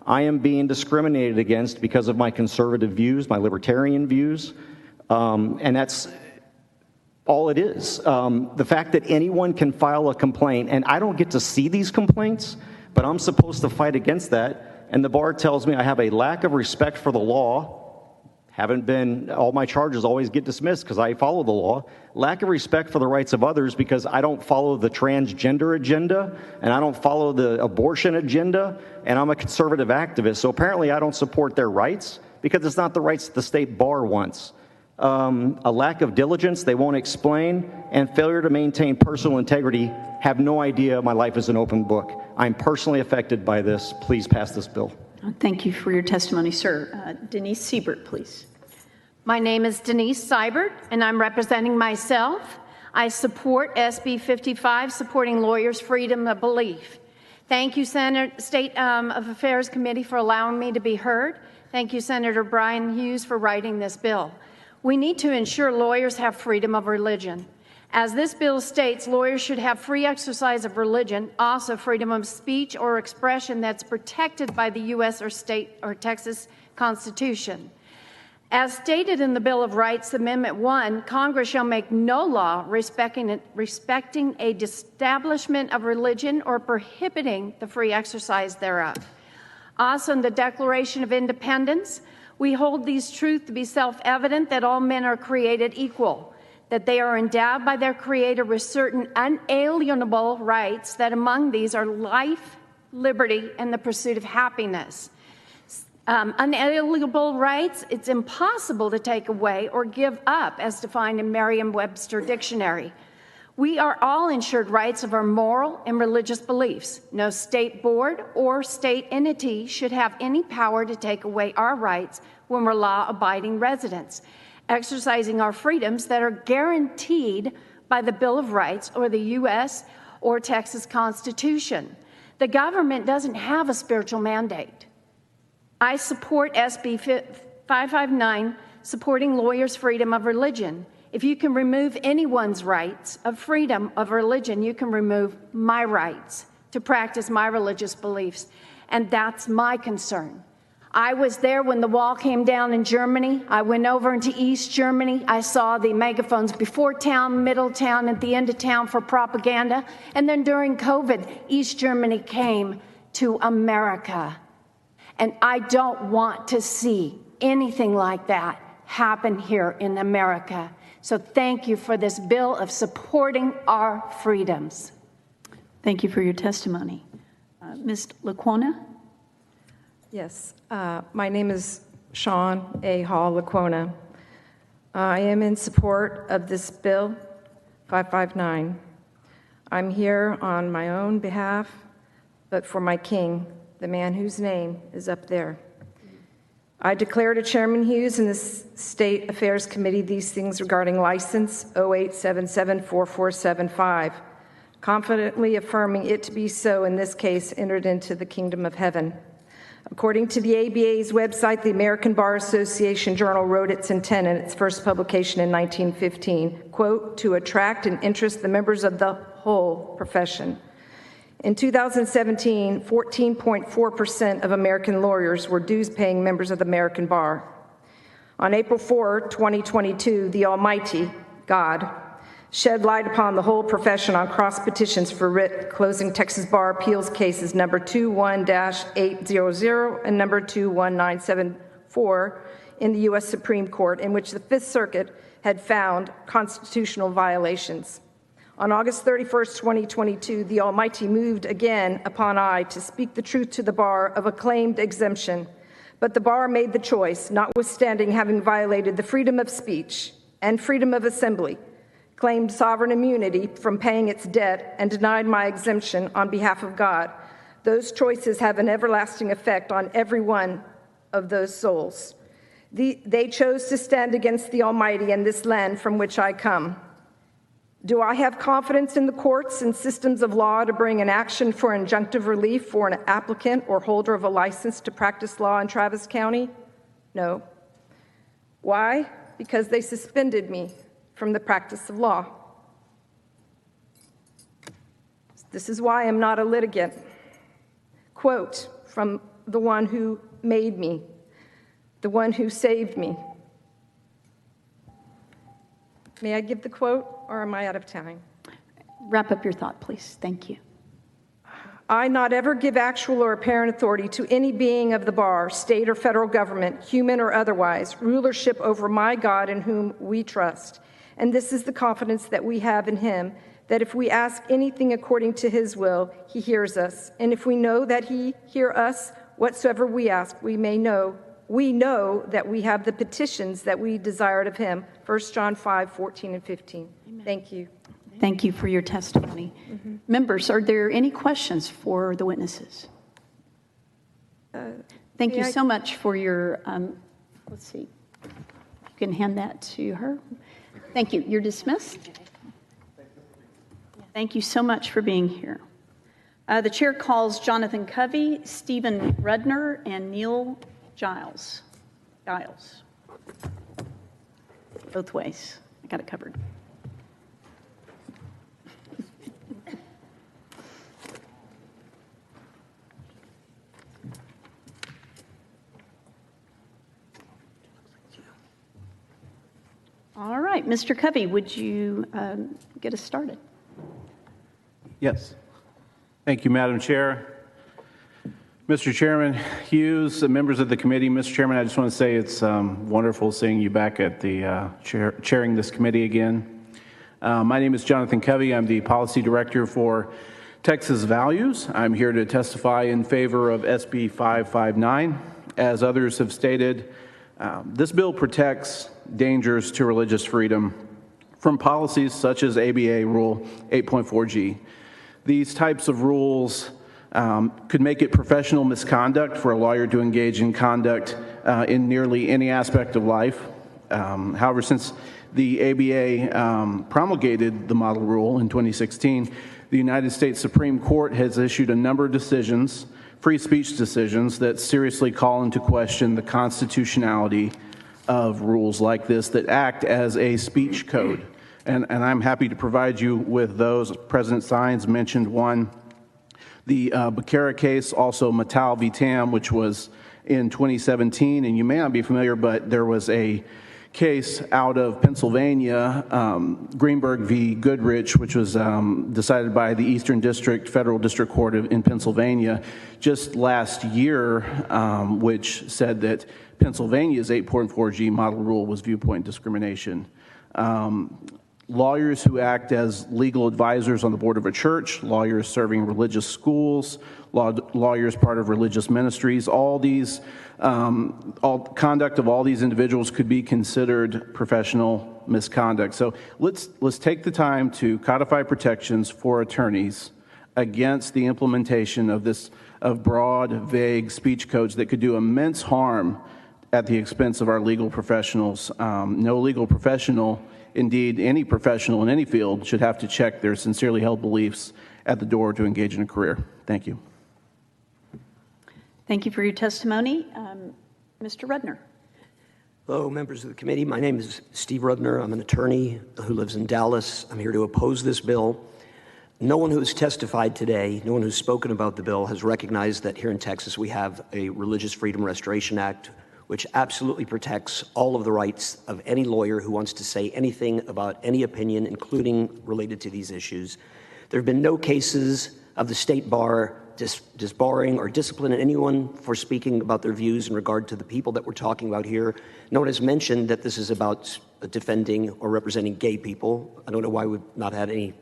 I am being discriminated against because of my conservative views, my libertarian views, and that's all it is. The fact that anyone can file a complaint, and I don't get to see these complaints, but I'm supposed to fight against that, and the bar tells me I have a lack of respect for the law. All my charges always get dismissed because I follow the law. Lack of respect for the rights of others because I don't follow the transgender agenda and I don't follow the abortion agenda, and I'm a conservative activist. So apparently I don't support their rights because it's not the rights the state bar wants. A lack of diligence, they won't explain, and failure to maintain personal integrity. Have no idea my life is an open book. I'm personally affected by this. Please pass this bill. Thank you for your testimony, sir. Denise Siebert, please. My name is Denise Seibert, and I'm representing myself. I support SB 55, supporting lawyers' freedom of belief. Thank you, State of Affairs Committee, for allowing me to be heard. Thank you, Senator Brian Hughes, for writing this bill. We need to ensure lawyers have freedom of religion. As this bill states, lawyers should have free exercise of religion, also freedom of speech or expression that's protected by the U.S. or state or Texas Constitution. As stated in the Bill of Rights, Amendment 1, Congress shall make no law respecting a establishment of religion or prohibiting the free exercise thereof. Also, in the Declaration of Independence, we hold these truths to be self-evident that all men are created equal, that they are endowed by their Creator with certain unalienable rights, that among these are life, liberty, and the pursuit of happiness. Unalienable rights, it's impossible to take away or give up, as defined in Merriam-Webster Dictionary. We are all ensured rights of our moral and religious beliefs. No state board or state entity should have any power to take away our rights when we're law-abiding residents, exercising our freedoms that are guaranteed by the Bill of Rights or the U.S. or Texas Constitution. The government doesn't have a spiritual mandate. I support SB 559, supporting lawyers' freedom of religion. If you can remove anyone's rights of freedom of religion, you can remove my rights to practice my religious beliefs, and that's my concern. I was there when the wall came down in Germany. I went over into East Germany. I saw the megaphones before town, middle town, at the end of town for propaganda. And then during COVID, East Germany came to America. And I don't want to see anything like that happen here in America. So thank you for this bill of supporting our freedoms. Thank you for your testimony. Ms. Laquona? Yes, my name is Sean A. Hall Laquona. I am in support of this bill, 559. I'm here on my own behalf, but for my king, the man whose name is up there. I declare to Chairman Hughes and the State Affairs Committee these things regarding license 08774475, confidently affirming it to be so in this case entered into the kingdom of heaven. According to the ABA's website, the American Bar Association Journal wrote its intent in its first publication in 1915, quote, to attract and interest the members of the whole profession. In 2017, 14.4% of American lawyers were dues-paying members of the American Bar. On April 4, 2022, the Almighty, God, shed light upon the whole profession on cross petitions for writ closing Texas Bar Appeals cases number 21-800 and number 21974 in the U.S. Supreme Court, in which the Fifth Circuit had found constitutional violations. On August 31st, 2022, the Almighty moved again upon I to speak the truth to the bar of a claimed exemption, but the bar made the choice, notwithstanding having violated the freedom of speech and freedom of assembly, claimed sovereign immunity from paying its debt, and denied my exemption on behalf of God. Those choices have an everlasting effect on every one of those souls. They chose to stand against the Almighty and this land from which I come. Do I have confidence in the courts and systems of law to bring an action for injunctive relief for an applicant or holder of a license to practice law in Travis County? No. Why? Because they suspended me from the practice of law. This is why I'm not a litigant. Quote from the one who made me, the one who saved me. May I give the quote, or am I out of time? Wrap up your thought, please. Thank you. I not ever give actual or apparent authority to any being of the bar, state or federal government, human or otherwise, rulership over my God in whom we trust. And this is the confidence that we have in him, that if we ask anything according to his will, he hears us. And if we know that he hears us, whatsoever we ask, we know that we have the petitions that we desired of him. 1 John 5:14 and 15. Amen. Thank you. Thank you for your testimony. Mm-hmm. Members, are there any questions for the witnesses? Thank you so much for your, let's see, you can hand that to her. Thank you. You're dismissed. Thank you so much for being here. The chair calls Jonathan Covey, Stephen Rudner, and Neil Giles. Both ways. I got it covered. All right, Mr. Covey, would you get us started? Yes. Thank you, Madam Chair. Mr. Chairman Hughes, members of the committee, Mr. Chairman, I just want to say it's wonderful seeing you back at the chairing this committee again. My name is Jonathan Covey. I'm the Policy Director for Texas Values. I'm here to testify in favor of SB 559. As others have stated, this bill protects dangers to religious freedom from policies such as ABA Rule 8.4G. These types of rules could make it professional misconduct for a lawyer to engage in conduct in nearly any aspect of life. However, since the ABA promulgated the model rule in 2016, the United States Supreme Court has issued a number of decisions, free speech decisions, that seriously call into question the constitutionality of rules like this that act as a speech code. And I'm happy to provide you with those. President Sines mentioned one. The Becerra case, also Mattal v. Tam, which was in 2017, and you may not be familiar, but there was a case out of Pennsylvania, Greenberg v. Goodrich, which was decided by the Eastern District Federal District Court in Pennsylvania just last year, which said that Pennsylvania's 8.4G model rule was viewpoint discrimination. Lawyers who act as legal advisors on the board of a church, lawyers serving religious schools, lawyers part of religious ministries, all conduct of all these individuals could be considered professional misconduct. So let's take the time to codify protections for attorneys against the implementation of broad, vague speech codes that could do immense harm at the expense of our legal professionals. No legal professional, indeed any professional in any field, should have to check their sincerely held beliefs at the door to engage in a career. Thank you. Thank you for your testimony. Mr. Rudner. Hello, members of the committee. My name is Steve Rudner. I'm an attorney who lives in Dallas. I'm here to oppose this bill. No one who's testified today, no one who's spoken about the bill has recognized that here in Texas we have a Religious Freedom Restoration Act which absolutely protects all of the rights of any lawyer who wants to say anything about any opinion, including related to these issues. There have been no cases of the state bar disbarring or disciplining anyone for speaking about their views in regard to the people that we're talking about here. No one has mentioned that this is about defending or representing gay people. I don't know why we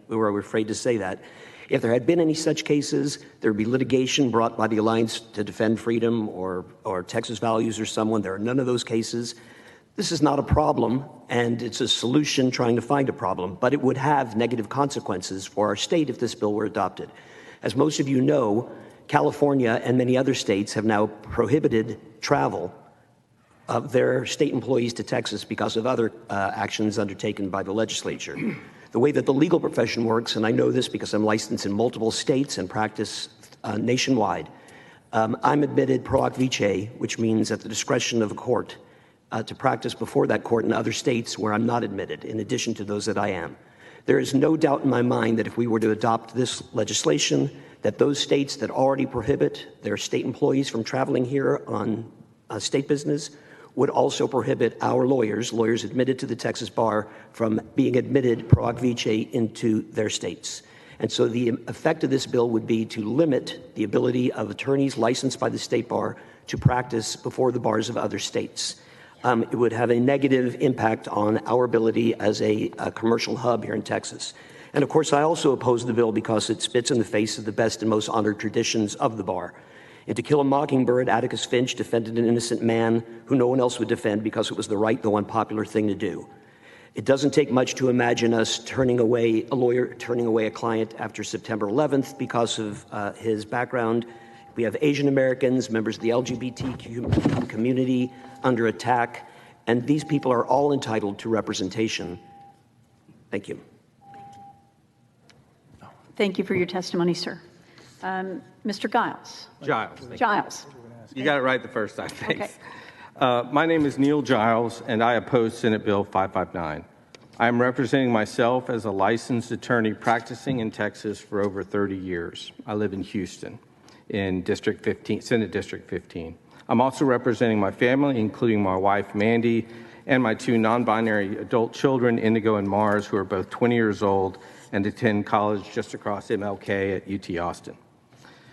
were afraid to say that. If there had been any such cases, there would be litigation brought by the Alliance to Defend Freedom or Texas Values or someone. There are none of those cases. This is not a problem, and it's a solution trying to find a problem, but it would have negative consequences for our state if this bill were adopted. As most of you know, California and many other states have now prohibited travel of their state employees to Texas because of other actions undertaken by the legislature. The way that the legal profession works, and I know this because I'm licensed in multiple states and practice nationwide, I'm admitted pro hoc vice, which means at the discretion of a court to practice before that court in other states where I'm not admitted, in addition to those that I am. There is no doubt in my mind that if we were to adopt this legislation, that those states that already prohibit their state employees from traveling here on state business would also prohibit our lawyers admitted to the Texas bar, from being admitted pro hoc vice into their states. And so the effect of this bill would be to limit the ability of attorneys licensed by the state bar to practice before the bars of other states. It would have a negative impact on our ability as a commercial hub here in Texas. And of course, I also oppose the bill because it spits in the face of the best and most honored traditions of the bar. In To Kill a Mockingbird, Atticus Finch defended an innocent man who no one else would defend because it was the right, though unpopular thing to do. It doesn't take much to imagine us turning away a client after September 11th because of his background. We have Asian Americans, members of the LGBTQ community under attack, and these people are all entitled to representation. Thank you. Thank you for your testimony, sir. Mr. Giles. Giles. You got it right the first time. Thanks. Okay. My name is Neil Giles, and I oppose Senate Bill 559. I am representing myself as a licensed attorney practicing in Texas for over 30 years. I live in Houston, in District 15, Senate District 15. I'm also representing my family, including my wife, Mandy, and my two non-binary adult children, Indigo and Mars, who are both 20 years old and attend college just across MLK at UT Austin.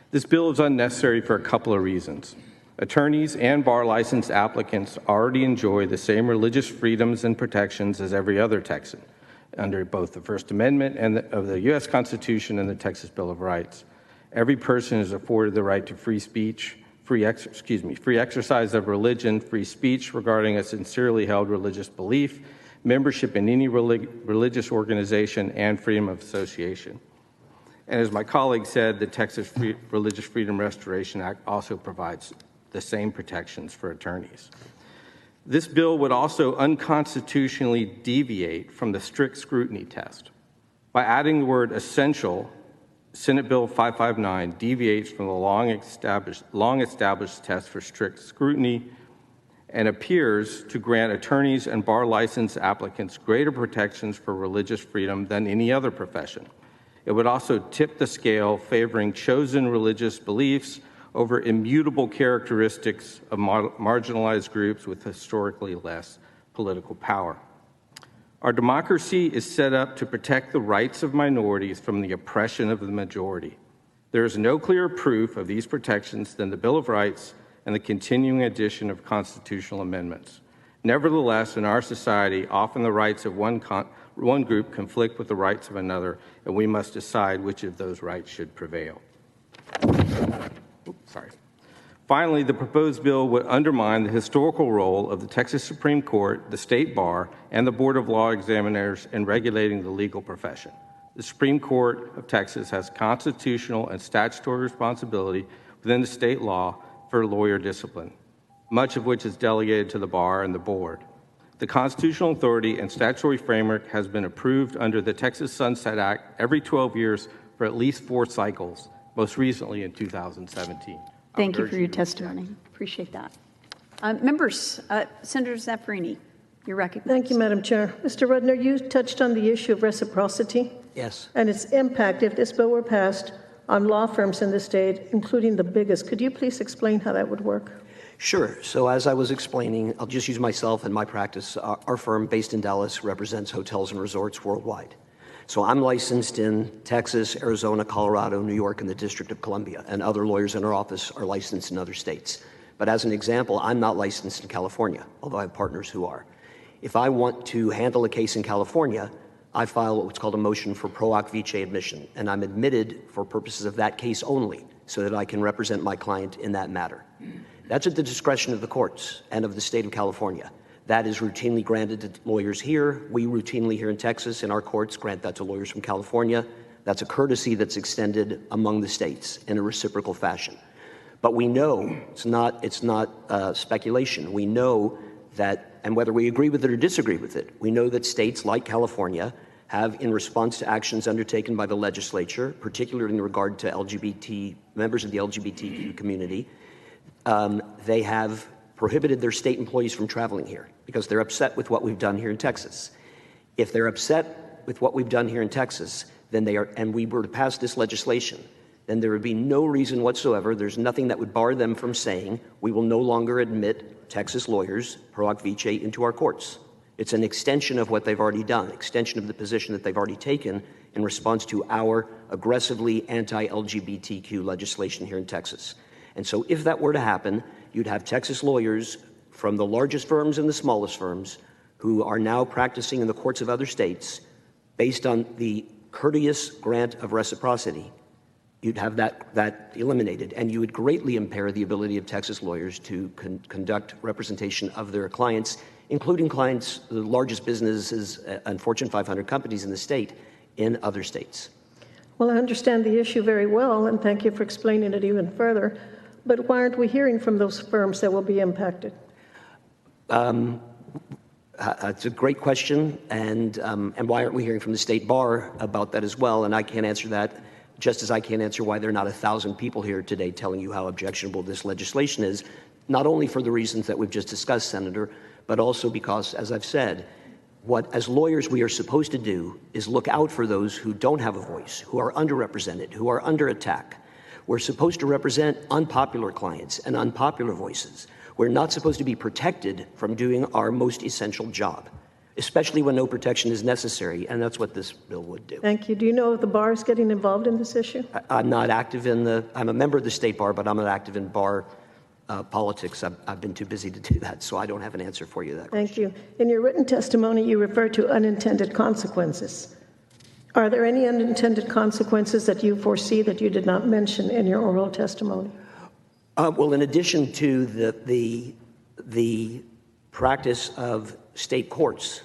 This bill is unnecessary for a couple of reasons. Attorneys and bar license applicants already enjoy the same religious freedoms and protections as every other Texan under both the First Amendment of the U.S. Constitution and the Texas Bill of Rights. Every person is afforded the right to free speech, free exercise of religion, free speech regarding a sincerely held religious belief, membership in any religious organization, and freedom of association. And as my colleague said, the Texas Religious Freedom Restoration Act also provides the same protections for attorneys. This bill would also unconstitutionally deviate from the strict scrutiny test. By adding the word essential, Senate Bill 559 deviates from the long-established test for strict scrutiny and appears to grant attorneys and bar license applicants greater protections for religious freedom than any other profession. It would also tip the scale, favoring chosen religious beliefs over immutable characteristics of marginalized groups with historically less political power. Our democracy is set up to protect the rights of minorities from the oppression of the majority. There is no clearer proof of these protections than the Bill of Rights and the continuing addition of constitutional amendments. Nevertheless, in our society, often the rights of one group conflict with the rights of another, and we must decide which of those rights should prevail. Finally, the proposed bill would undermine the historical role of the Texas Supreme Court, the State Bar, and the Board of Law Examiners in regulating the legal profession. The Supreme Court of Texas has constitutional and statutory responsibility within the state law for lawyer discipline, much of which is delegated to the bar and the board. The constitutional authority and statutory framework has been approved under the Texas Sunset Act every 12 years for at least 4 cycles, most recently in 2017. Thank you for your testimony. Appreciate that. Members, Senator Zaffirini, you're recognized. Thank you, Madam Chair. Mr. Rudner, you touched on the issue of reciprocity. Yes. and its impact if this bill were passed on law firms in the state, including the biggest. Could you please explain how that would work? Sure. So as I was explaining, I'll just use myself and my practice. Our firm, based in Dallas, represents hotels and resorts worldwide. So I'm licensed in Texas, Arizona, Colorado, New York, and the District of Columbia, and other lawyers in our office are licensed in other states. But as an example, I'm not licensed in California, although I have partners who are. If I want to handle a case in California, I file what's called a motion for pro hoc vice admission, and I'm admitted for purposes of that case only, so that I can represent my client in that matter. That's at the discretion of the courts and of the state of California. That is routinely granted to lawyers here. We routinely here in Texas, in our courts, grant that to lawyers from California. That's a courtesy that's extended among the states in a reciprocal fashion. But we know, it's not speculation, we know that, and whether we agree with it or disagree with it, we know that states like California have, in response to actions undertaken by the legislature, particularly in regard to members of the LGBTQ community, they have prohibited their state employees from traveling here because they're upset with what we've done here in Texas. If they're upset with what we've done here in Texas, then they are, and we were to pass this legislation, then there would be no reason whatsoever, there's nothing that would bar them from saying, we will no longer admit Texas lawyers, pro hoc vice, into our courts. It's an extension of what they've already done, extension of the position that they've already taken in response to our aggressively anti-LGBTQ legislation here in Texas. And so if that were to happen, you'd have Texas lawyers from the largest firms and the smallest firms who are now practicing in the courts of other states based on the courteous grant of reciprocity. You'd have that eliminated, and you would greatly impair the ability of Texas lawyers to conduct representation of their clients, including clients, the largest businesses and Fortune 500 companies in the state, in other states. Well, I understand the issue very well, and thank you for explaining it even further. But why aren't we hearing from those firms that will be impacted? It's a great question, and why aren't we hearing from the State Bar about that as well? And I can't answer that, just as I can't answer why there are not 1,000 people here today telling you how objectionable this legislation is, not only for the reasons that we've just discussed, Senator, but also because, as I've said, what as lawyers we are supposed to do is look out for those who don't have a voice, who are underrepresented, who are under attack. We're supposed to represent unpopular clients and unpopular voices. We're not supposed to be protected from doing our most essential job, especially when no protection is necessary, and that's what this bill would do. Thank you. Do you know if the bar is getting involved in this issue? I'm not active I'm a member of the State Bar, but I'm not active in bar politics. I've been too busy to do that, so I don't have an answer for you to that. Thank you. In your written testimony, you refer to unintended consequences. Are there any unintended consequences that you foresee that you did not mention in your oral testimony? Well, in addition to the practice of state courts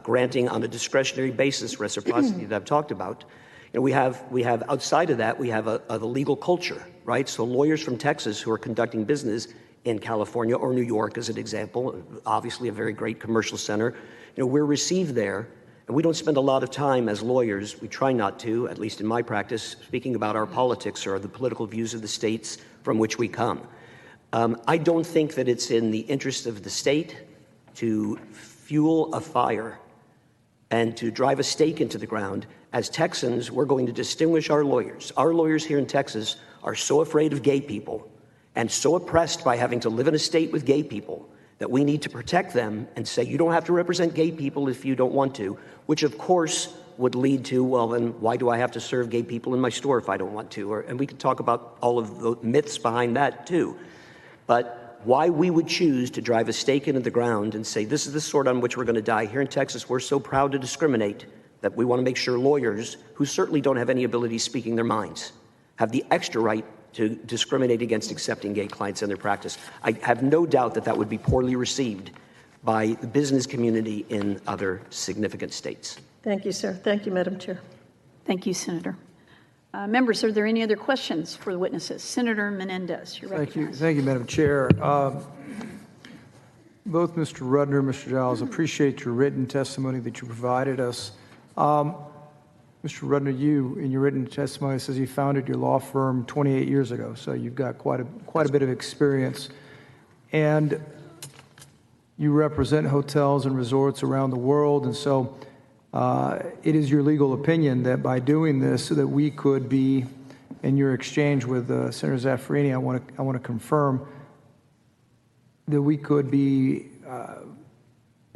granting on a discretionary basis reciprocity that I've talked about, we have outside of that, we have a legal culture, right? So lawyers from Texas who are conducting business in California or New York, as an example, obviously a very great commercial center, we're received there. And we don't spend a lot of time as lawyers, we try not to, at least in my practice, speaking about our politics or the political views of the states from which we come. I don't think that it's in the interest of the state to fuel a fire and to drive a stake into the ground. As Texans, we're going to distinguish our lawyers. Our lawyers here in Texas are so afraid of gay people and so oppressed by having to live in a state with gay people that we need to protect them and say, you don't have to represent gay people if you don't want to, which of course would lead to, well, then why do I have to serve gay people in my store if I don't want to? And we could talk about all of the myths behind that too. But why we would choose to drive a stake into the ground and say, this is the sword on which we're going to die. Here in Texas, we're so proud to discriminate that we want to make sure lawyers, who certainly don't have any ability speaking their minds, have the extra right to discriminate against accepting gay clients in their practice. I have no doubt that that would be poorly received by the business community in other significant states. Thank you, sir. Thank you, Madam Chair. Thank you, Senator. Members, are there any other questions for the witnesses? Senator Menendez, you're recognized. Thank you, Madam Chair. Both Mr. Rudner and Mr. Giles, appreciate your written testimony that you provided us. Mr. Rudner, you, in your written testimony, says you founded your law firm 28 years ago, so you've got quite a bit of experience. And you represent hotels and resorts around the world, and so It is your legal opinion that by doing this, so that we could be, in your exchange with Senator Zaffirini, I want to confirm that we could be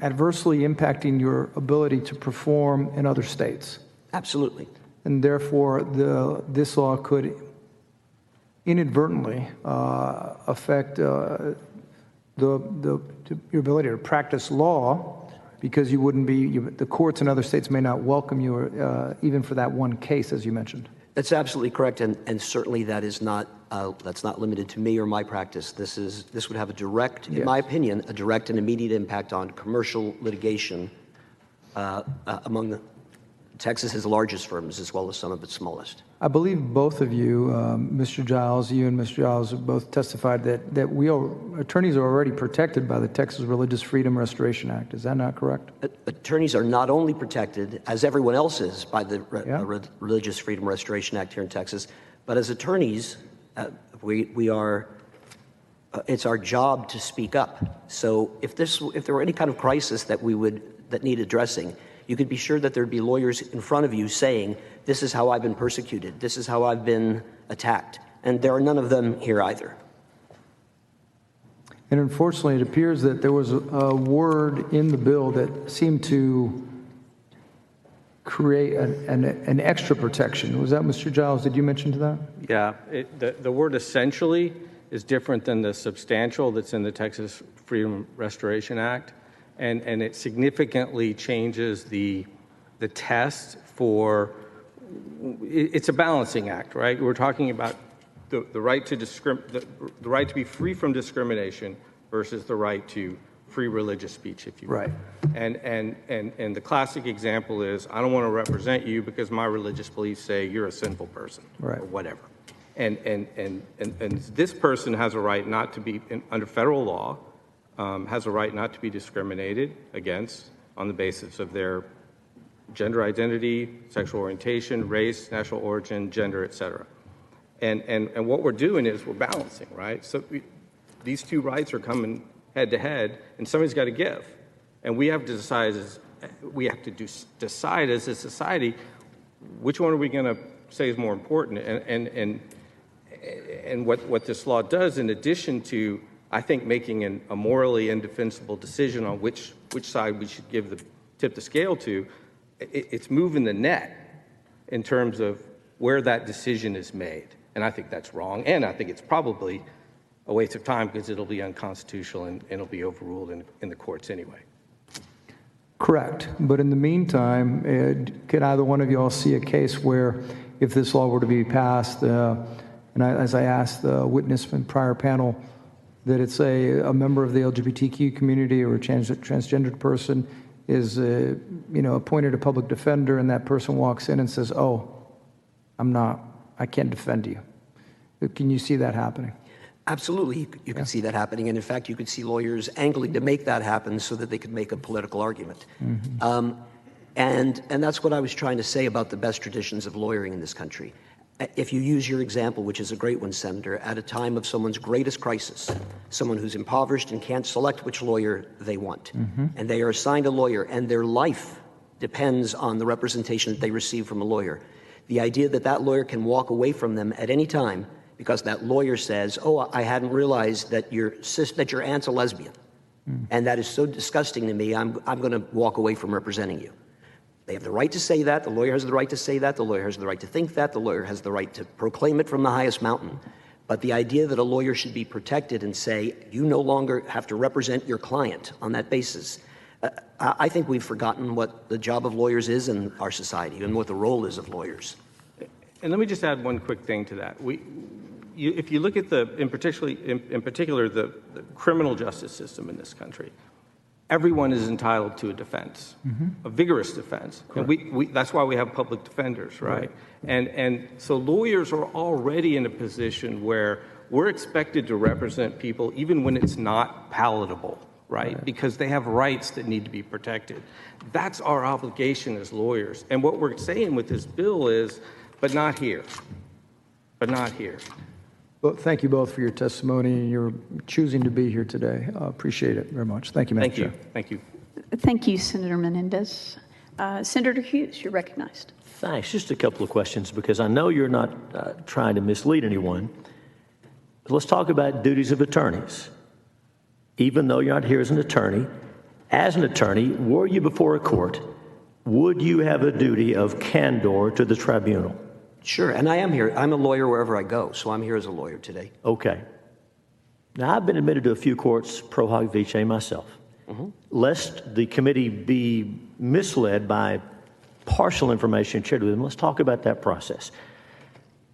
adversely impacting your ability to perform in other states. Absolutely. And therefore, this law could inadvertently affect your ability to practice law, because you wouldn't be, the courts in other states may not welcome you even for that one case, as you mentioned. That's absolutely correct, and certainly that is not that's not limited to me or my practice. This would have a direct, in my opinion, a direct and immediate impact on commercial litigation among Texas's largest firms as well as some of its smallest. I believe both of you, Mr. Giles, you and Mr. Giles, have both testified that attorneys are already protected by the Texas Religious Freedom Restoration Act. Is that not correct? Attorneys are not only protected, as everyone else is, by the Religious Freedom Restoration Act here in Texas, but as attorneys, we are. It's our job to speak up. So if there were any kind of crisis that need addressing, you could be sure that there'd be lawyers in front of you saying, this is how I've been persecuted, this is how I've been attacked. And there are none of them here either. And unfortunately, it appears that there was a word in the bill that seemed to create an extra protection. Was that Mr. Giles? Did you mention to that? Yeah, the word essentially is different than the substantial that's in the Texas Freedom Restoration Act. And it significantly changes the test for, it's a balancing act, right? We're talking about the right to the right to be free from discrimination versus the right to free religious speech, if you will. Right. And the classic example is, I don't want to represent you because my religious beliefs say you're a sinful person, right, or whatever. And this person has a right not to be, under federal law, has a right not to be discriminated against on the basis of their gender identity, sexual orientation, race, national origin, gender, et cetera. And what we're doing is we're balancing, right? So these two rights are coming head to head, and somebody's got to give. And we have to decide as a society, which one are we going to say is more important? And what this law does, in addition to, I think, making a morally indefensible decision on which side we should tip the scale to, it's moving the net in terms of where that decision is made. And I think that's wrong. And I think it's probably a waste of time because it'll be unconstitutional and it'll be overruled in the courts anyway. Correct. But in the meantime, could either one of you all see a case where, if this law were to be passed, as I asked the witness from the prior panel, that it's a member of the LGBTQ community or a transgendered person is appointed a public defender, and that person walks in and says, "Oh, I can't defend you." Can you see that happening? Absolutely, you can see that happening, and in fact, you could see lawyers angling to make that happen so that they could make a political argument. Mm-hmm. And that's what I was trying to say about the best traditions of lawyering in this country. If you use your example, which is a great one, Senator, at a time of someone's greatest crisis, someone who's impoverished and can't select which lawyer they want, and they are assigned a lawyer, and their life depends on the representation that they receive from a lawyer, the idea that that lawyer can walk away from them at any time because that lawyer says, "Oh, I hadn't realized that your aunt's a lesbian, and that is so disgusting to me, I'm going to walk away from representing you." They have the right to say that. The lawyer has the right to say that. The lawyer has the right to think that. The lawyer has the right to proclaim it from the highest mountain. But the idea that a lawyer should be protected and say, you no longer have to represent your client on that basis, I think we've forgotten what the job of lawyers is in our society and what the role is of lawyers. And let me just add one quick thing to that. If you look at in particular the criminal justice system in this country, everyone is entitled to a defense, a vigorous defense. And that's why we have public defenders, right? And so lawyers are already in a position where we're expected to represent people even when it's not palatable, right? Because they have rights that need to be protected. That's our obligation as lawyers. And what we're saying with this bill is, but not here, but not here. Well, thank you both for your testimony and your choosing to be here today. Appreciate it very much. Thank you, Madam Chair. Thank you. Thank you, Senator Menendez. Senator Hughes, you're recognized. Thanks. Just a couple of questions, because I know you're not trying to mislead anyone. Let's talk about duties of attorneys. Even though you're not here as an attorney, were you before a court, would you have a duty of candor to the tribunal? Sure, and I am here. I'm a lawyer wherever I go, so I'm here as a lawyer today. Okay. Now, I've been admitted to a few courts pro hoc vice myself. Lest the committee be misled by partial information shared with them, let's talk about that process.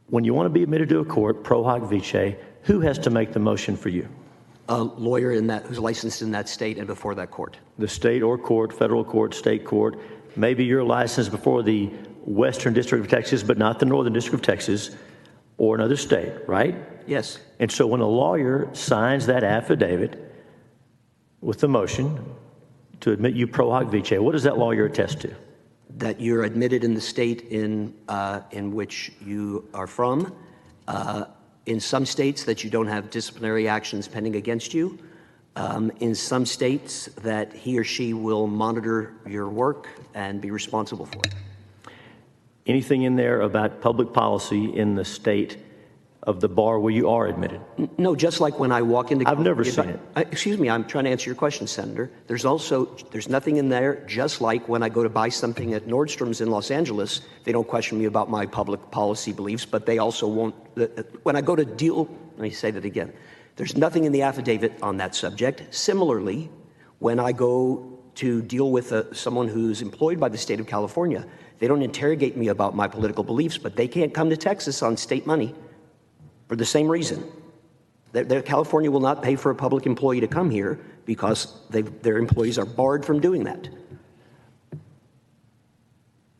When you want to be admitted to a court pro hoc vice, who has to make the motion for you? A lawyer in that who's licensed in that state and before that court. The state or court, federal court, state court. Maybe you're licensed before the Western District of Texas, but not the Northern District of Texas or another state, right? Yes. And so when a lawyer signs that affidavit with the motion to admit you pro hoc vice, what does that lawyer attest to? That you're admitted in the state in which you are from. In some states that you don't have disciplinary actions pending against you. In some states that he or she will monitor your work and be responsible for it. Anything in there about public policy in the state of the bar where you are admitted? No, just like when I walk into... I've never seen it. Excuse me, I'm trying to answer your question, Senator. There's nothing in there, just like when I go to buy something at Nordstrom's in Los Angeles, they don't question me about my public policy beliefs, but they also won't... When I go to deal... Let me say that again. There's nothing in the affidavit on that subject. Similarly, when I go to deal with someone who's employed by the state of California, they don't interrogate me about my political beliefs, but they can't come to Texas on state money for the same reason. California will not pay for a public employee to come here because their employees are barred from doing that.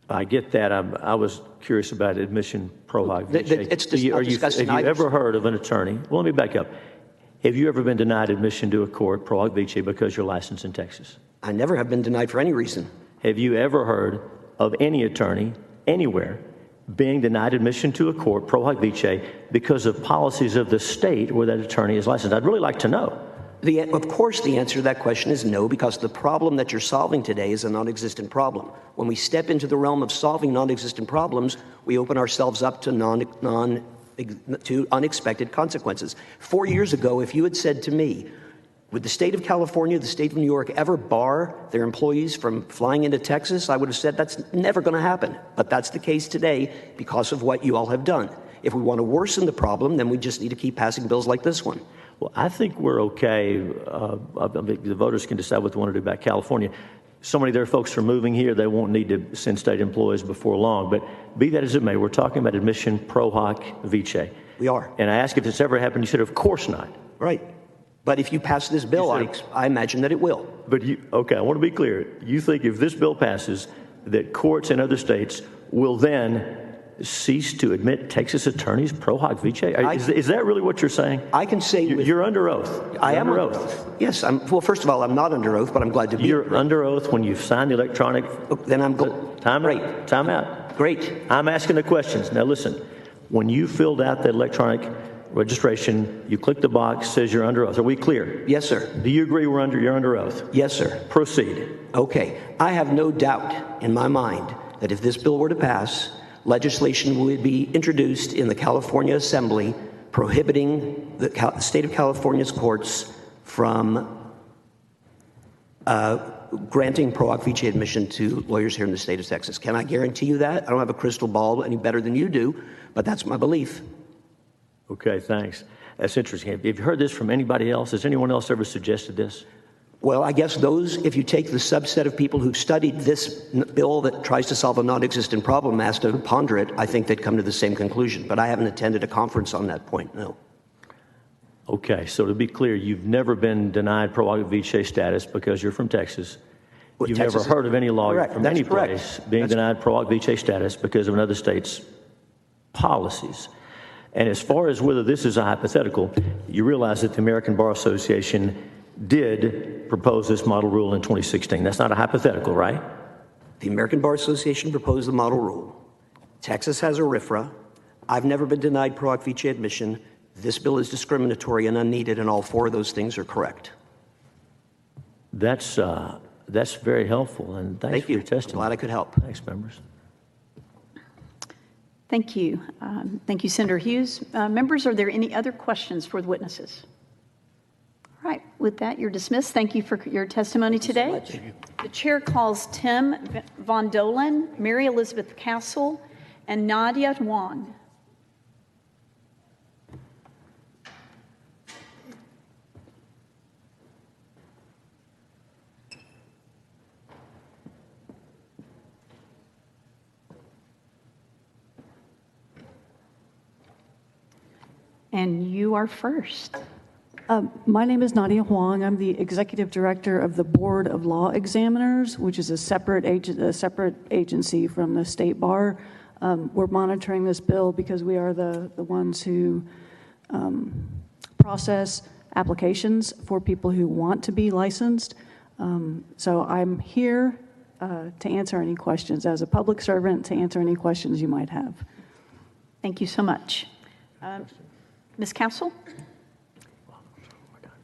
I get that. I was curious about admission pro hoc vice. Have you ever heard of an attorney? Well, let me back up. Have you ever been denied admission to a court pro hoc vice because you're licensed in Texas? I never have been denied for any reason. Have you ever heard of any attorney anywhere being denied admission to a court pro hoc vice because of policies of the state where that attorney is licensed? I'd really like to know. Of course, the answer to that question is no, because the problem that you're solving today is a non-existent problem. When we step into the realm of solving non-existent problems, we open ourselves up to to unexpected consequences. 4 years ago, if you had said to me, would the state of California, the state of New York ever bar their employees from flying into Texas? I would have said that's never going to happen. But that's the case today because of what you all have done. If we want to worsen the problem, then we just need to keep passing bills like this one. Well, I think we're okay. The voters can decide what they want to do about California. So many of their folks are moving here, they won't need to send state employees before long. But be that as it may, we're talking about admission pro hoc vice. We are. And I asked if it's ever happened. You said, of course not. Right. But if you pass this bill, I imagine that it will. But okay, I want to be clear. You think if this bill passes, that courts in other states will then cease to admit Texas attorneys pro hoc vice? Is that really what you're saying? I can say you're under oath. I am under oath. Yes. Well, first of all, I'm not under oath, but I'm glad to be. You're under oath when you've signed the electronic. Then I'm Time out. Great. I'm asking the questions. Now listen. When you filled out the electronic registration, you click the box, says you're under oath. Are we clear? Yes, sir. Do you agree you're under oath? Yes, sir. Proceed. Okay. I have no doubt in my mind that if this bill were to pass, legislation would be introduced in the California Assembly prohibiting the state of California's courts from granting pro hoc vice admission to lawyers here in the state of Texas. Can I guarantee you that? I don't have a crystal ball any better than you do, but that's my belief. Okay, thanks. That's interesting. Have you heard this from anybody else? Has anyone else ever suggested this? Well, I guess if you take the subset of people who've studied this bill that tries to solve a non-existent problem, asked to ponder it, I think they'd come to the same conclusion. But I haven't attended a conference on that point, no. Okay, so to be clear, you've never been denied pro hoc vice status because you're from Texas. You've never heard of any lawyer from any place being denied pro hoc vice status because of another state's policies. And as far as whether this is a hypothetical, you realize that the American Bar Association did propose this model rule in 2016. That's not a hypothetical, right? The American Bar Association proposed the model rule. Texas has a RFRA. I've never been denied pro hoc vice admission. This bill is discriminatory and unneeded, and all four of those things are correct. That's That's very helpful, and thanks for your testimony. I'm glad I could help. Thanks, members. Thank you. Thank you, Senator Hughes. Members, are there any other questions for the witnesses? All right, with that, you're dismissed. Thank you for your testimony today. The chair calls Tim Von Dolan, Mary Elizabeth Castle, and Nadia Wong. And you are first. My name is Nadia Huang. I'm the Executive Director of the Board of Law Examiners, which is a separate agency from the State Bar. We're monitoring this bill because we are the ones who process applications for people who want to be licensed. So I'm here to answer any questions, as a public servant, to answer any questions you might have. Thank you so much. Ms. Castle?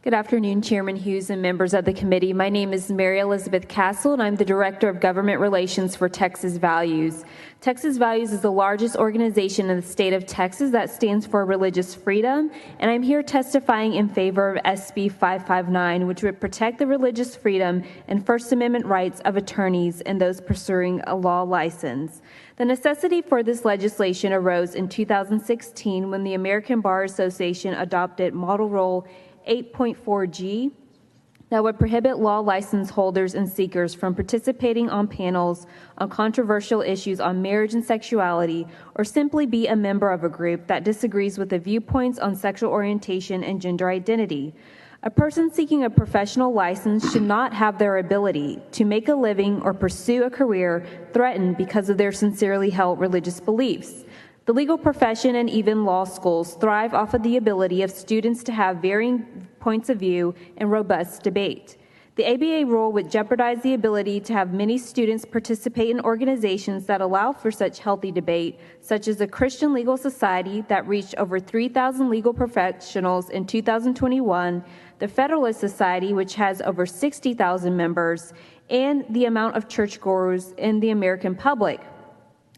Good afternoon, Chairman Hughes and members of the committee. My name is Mary Elizabeth Castle, and I'm the Director of Government Relations for Texas Values. Texas Values is the largest organization in the state of Texas that stands for religious freedom, and I'm here testifying in favor of SB 559, which would protect the religious freedom and First Amendment rights of attorneys and those pursuing a law license. The necessity for this legislation arose in 2016 when the American Bar Association adopted Model Rule 8.4G that would prohibit law license holders and seekers from participating on panels on controversial issues on marriage and sexuality, or simply be a member of a group that disagrees with the viewpoints on sexual orientation and gender identity. A person seeking a professional license should not have their ability to make a living or pursue a career threatened because of their sincerely held religious beliefs. The legal profession and even law schools thrive off of the ability of students to have varying points of view and robust debate. The ABA rule would jeopardize the ability to have many students participate in organizations that allow for such healthy debate, such as the Christian Legal Society that reached over 3,000 legal professionals in 2021, the Federalist Society, which has over 60,000 members, and the amount of churchgoers in the American public.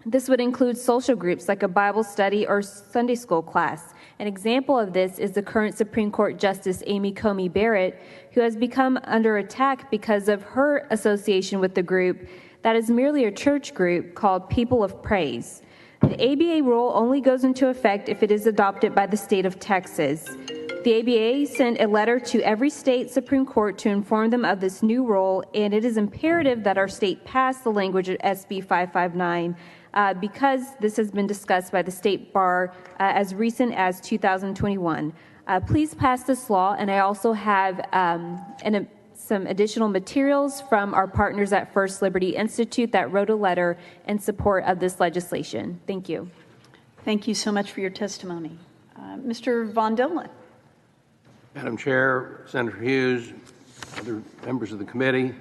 This would include social groups like a Bible study or Sunday school class. An example of this is the current Supreme Court Justice Amy Coney Barrett, who has become under attack because of her association with the group that is merely a church group called People of Praise. The ABA rule only goes into effect if it is adopted by the state of Texas. The ABA sent a letter to every state Supreme Court to inform them of this new rule, and it is imperative that our state pass the language of SB 559 because this has been discussed by the State Bar as recent as 2021. Please pass this law, and I also have some additional materials from our partners at First Liberty Institute that wrote a letter in support of this legislation. Thank you. Thank you so much for your testimony. Mr. Von Dolan. Madam Chair, Senator Hughes, other members of the committee,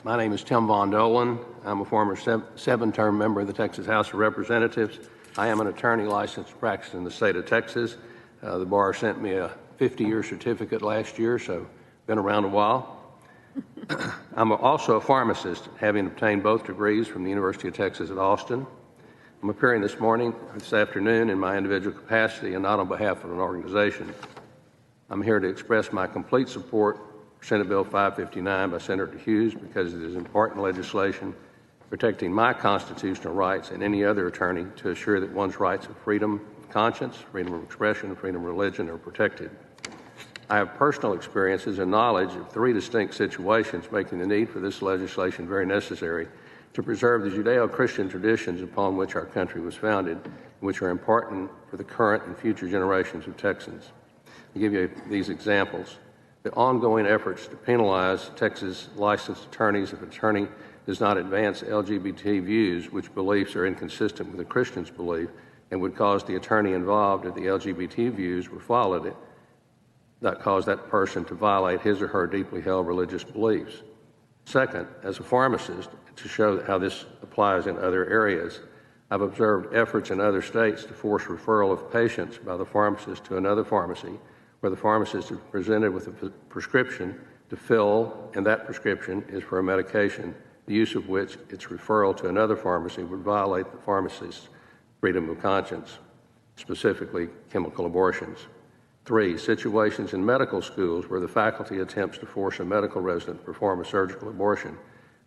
my name is Tim Von Dolan. I'm a former seven-term member of the Texas House of Representatives. I am an attorney licensed to practice in the state of Texas. The bar sent me a 50-year certificate last year, so been around a while. I'm also a pharmacist, having obtained both degrees from the University of Texas at Austin. I'm appearing this afternoon in my individual capacity and not on behalf of an organization. I'm here to express my complete support for Senate Bill 559 by Senator Hughes because it is important legislation protecting my constitutional rights and any other attorney to assure that one's rights of freedom of conscience, freedom of expression, and freedom of religion are protected. I have personal experiences and knowledge of three distinct situations making the need for this legislation very necessary to preserve the Judeo-Christian traditions upon which our country was founded, which are important for the current and future generations of Texans. I'll give you these examples. The ongoing efforts to penalize Texas licensed attorneys if an attorney does not advance LGBT views, which beliefs are inconsistent with a Christian's belief and would cause the attorney involved if the LGBT views were followed, that caused that person to violate his or her deeply held religious beliefs. Second, as a pharmacist, to show how this applies in other areas, I've observed efforts in other states to force referral of patients by the pharmacist to another pharmacy where the pharmacist is presented with a prescription to fill, and that prescription is for a medication, the use of which its referral to another pharmacy would violate the pharmacist's freedom of conscience, specifically chemical abortions. 3, situations in medical schools where the faculty attempts to force a medical resident to perform a surgical abortion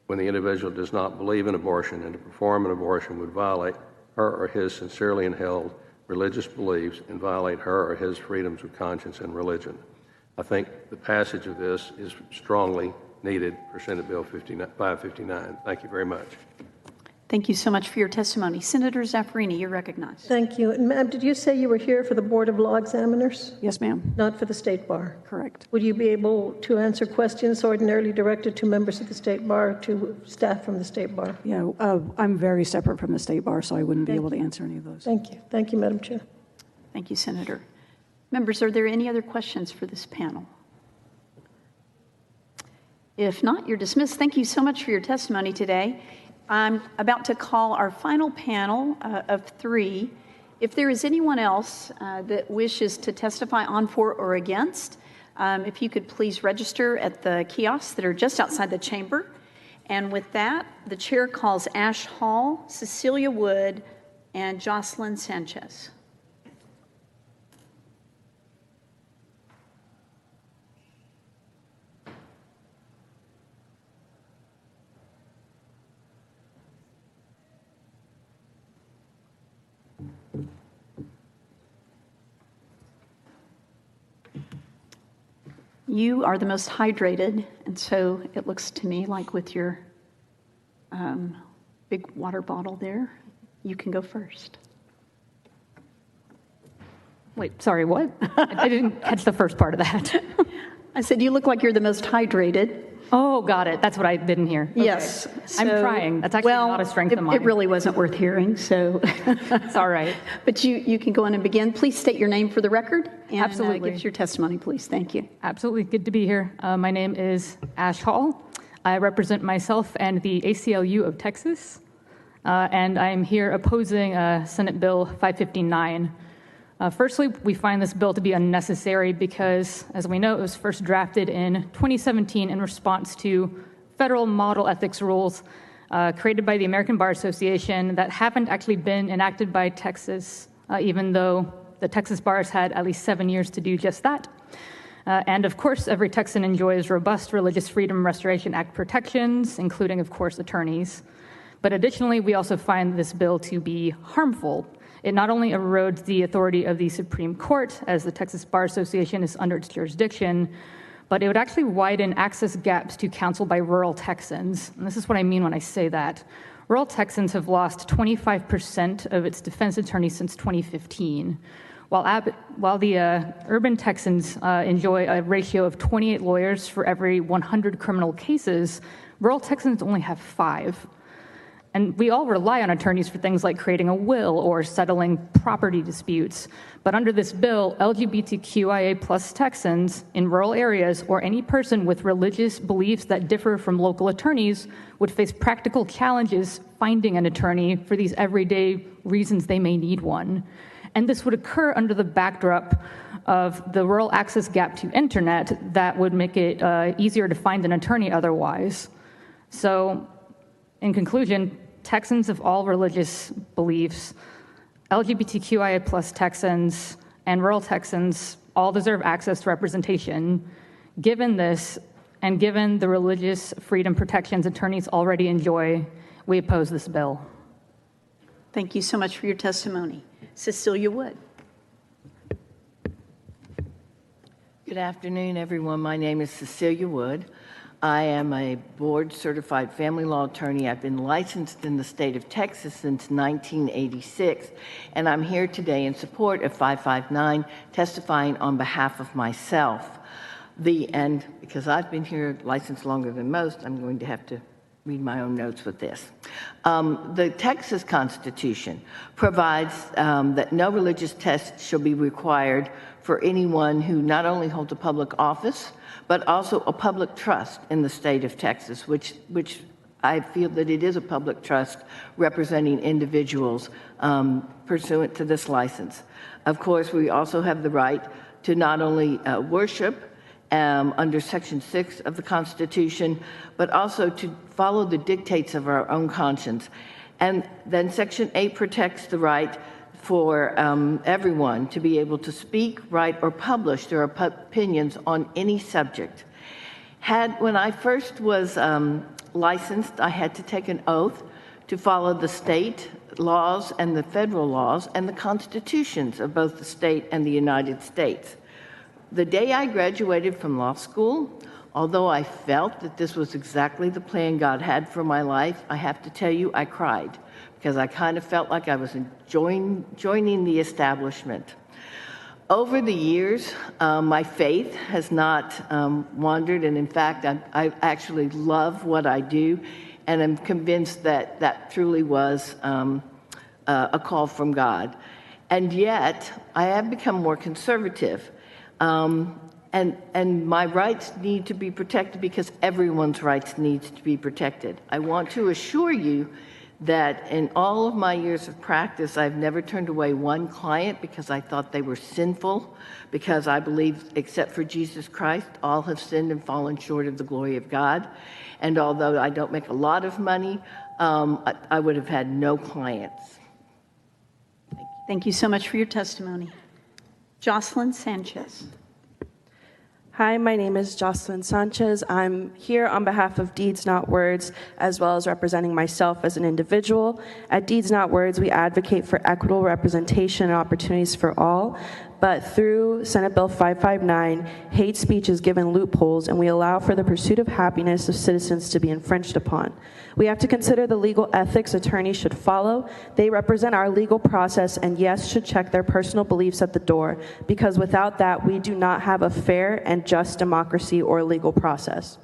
when the individual does not believe in abortion, and to perform an abortion would violate her or his sincerely held religious beliefs and violate her or his freedoms of conscience and religion. I think the passage of this is strongly needed for Senate Bill 559. Thank you very much. Thank you so much for your testimony. Senator Zaffarini, you're recognized. Thank you. And ma'am, did you say you were here for the Board of Law Examiners? Yes, ma'am. Not for the State Bar? Correct. Would you be able to answer questions ordinarily directed to members of the State Bar, to staff from the State Bar? Yeah, I'm very separate from the State Bar, so I wouldn't be able to answer any of those. Thank you. Thank you, Madam Chair. Thank you, Senator. Members, are there any other questions for this panel? If not, you're dismissed. Thank you so much for your testimony today. I'm about to call our final panel of 3. If there is anyone else that wishes to testify on, for, or against, if you could please register at the kiosks that are just outside the chamber. And with that, the chair calls Ash Hall, Cecilia Wood, and Jocelyn Sanchez. You are the most hydrated, and so it looks to me like with your big water bottle there, you can go first. Wait, sorry, what? I didn't catch the first part of that. I said you look like you're the most hydrated. Oh, got it. That's what I didn't hear. Okay. Yes. I'm trying. That's actually not a strength of mine. It really wasn't worth hearing, so. It's all right. But you can go on and begin. Please state your name for the record. And, Absolutely. give us your testimony, please. Thank you. Absolutely. Good to be here. My name is Ash Hall. I represent myself and the ACLU of Texas, and I'm here opposing Senate Bill 559. Firstly, we find this bill to be unnecessary because, as we know, it was first drafted in 2017 in response to federal model ethics rules created by the American Bar Association that haven't actually been enacted by Texas, even though the Texas bars had at least 7 years to do just that. And of course, every Texan enjoys robust Religious Freedom Restoration Act protections, including, of course, attorneys. But additionally, we also find this bill to be harmful. It not only erodes the authority of the Supreme Court, as the Texas Bar Association is under its jurisdiction, but it would actually widen access gaps to counsel by rural Texans. And this is what I mean when I say that. Rural Texans have lost 25% of its defense attorneys since 2015, while the urban Texans enjoy a ratio of 28 lawyers for every 100 criminal cases. Rural Texans only have 5. And we all rely on attorneys for things like creating a will or settling property disputes. But under this bill, LGBTQIA plus Texans in rural areas or any person with religious beliefs that differ from local attorneys would face practical challenges finding an attorney for these everyday reasons they may need one. And this would occur under the backdrop of the rural access gap to internet that would make it easier to find an attorney otherwise. So, in conclusion, Texans of all religious beliefs, LGBTQIA plus Texans, and rural Texans all deserve access to representation. Given this, and given the religious freedom protections attorneys already enjoy, we oppose this bill. Thank you so much for your testimony. Cecilia Wood. Good afternoon, everyone. My name is Cecilia Wood. I am a board-certified family law attorney. I've been licensed in the state of Texas since 1986, and I'm here today in support of 559, testifying on behalf of myself. And because I've been here licensed longer than most, I'm going to have to read my own notes with this. The Texas Constitution provides that no religious test shall be required for anyone who not only holds a public office, but also a public trust in the state of Texas, which I feel that it is a public trust representing individuals pursuant to this license. Of course, we also have the right to not only worship under Section 6 of the Constitution, but also to follow the dictates of our own conscience. And then Section 8 protects the right for everyone to be able to speak, write, or publish their opinions on any subject. When I first was licensed, I had to take an oath to follow the state laws and the federal laws and the constitutions of both the state and the United States. The day I graduated from law school, although I felt that this was exactly the plan God had for my life, I have to tell you, I cried because I kind of felt like I was joining the establishment. Over the years, my faith has not wandered, and in fact, I actually love what I do, and I'm convinced that that truly was a call from God. And yet, I have become more conservative, and my rights need to be protected because everyone's rights need to be protected. I want to assure you that in all of my years of practice, I've never turned away one client because I thought they were sinful, because I believe, except for Jesus Christ, all have sinned and fallen short of the glory of God. And although I don't make a lot of money, I would have had no clients. Thank you so much for your testimony. Jocelyn Sanchez. Hi, my name is Jocelyn Sanchez. I'm here on behalf of Deeds Not Words, as well as representing myself as an individual. At Deeds Not Words, we advocate for equitable representation and opportunities for all. But through Senate Bill 559, hate speech is given loopholes, and we allow for the pursuit of happiness of citizens to be infringed upon. We have to consider the legal ethics attorneys should follow. They represent our legal process and, yes, should check their personal beliefs at the door, because without that, we do not have a fair and just democracy or legal process.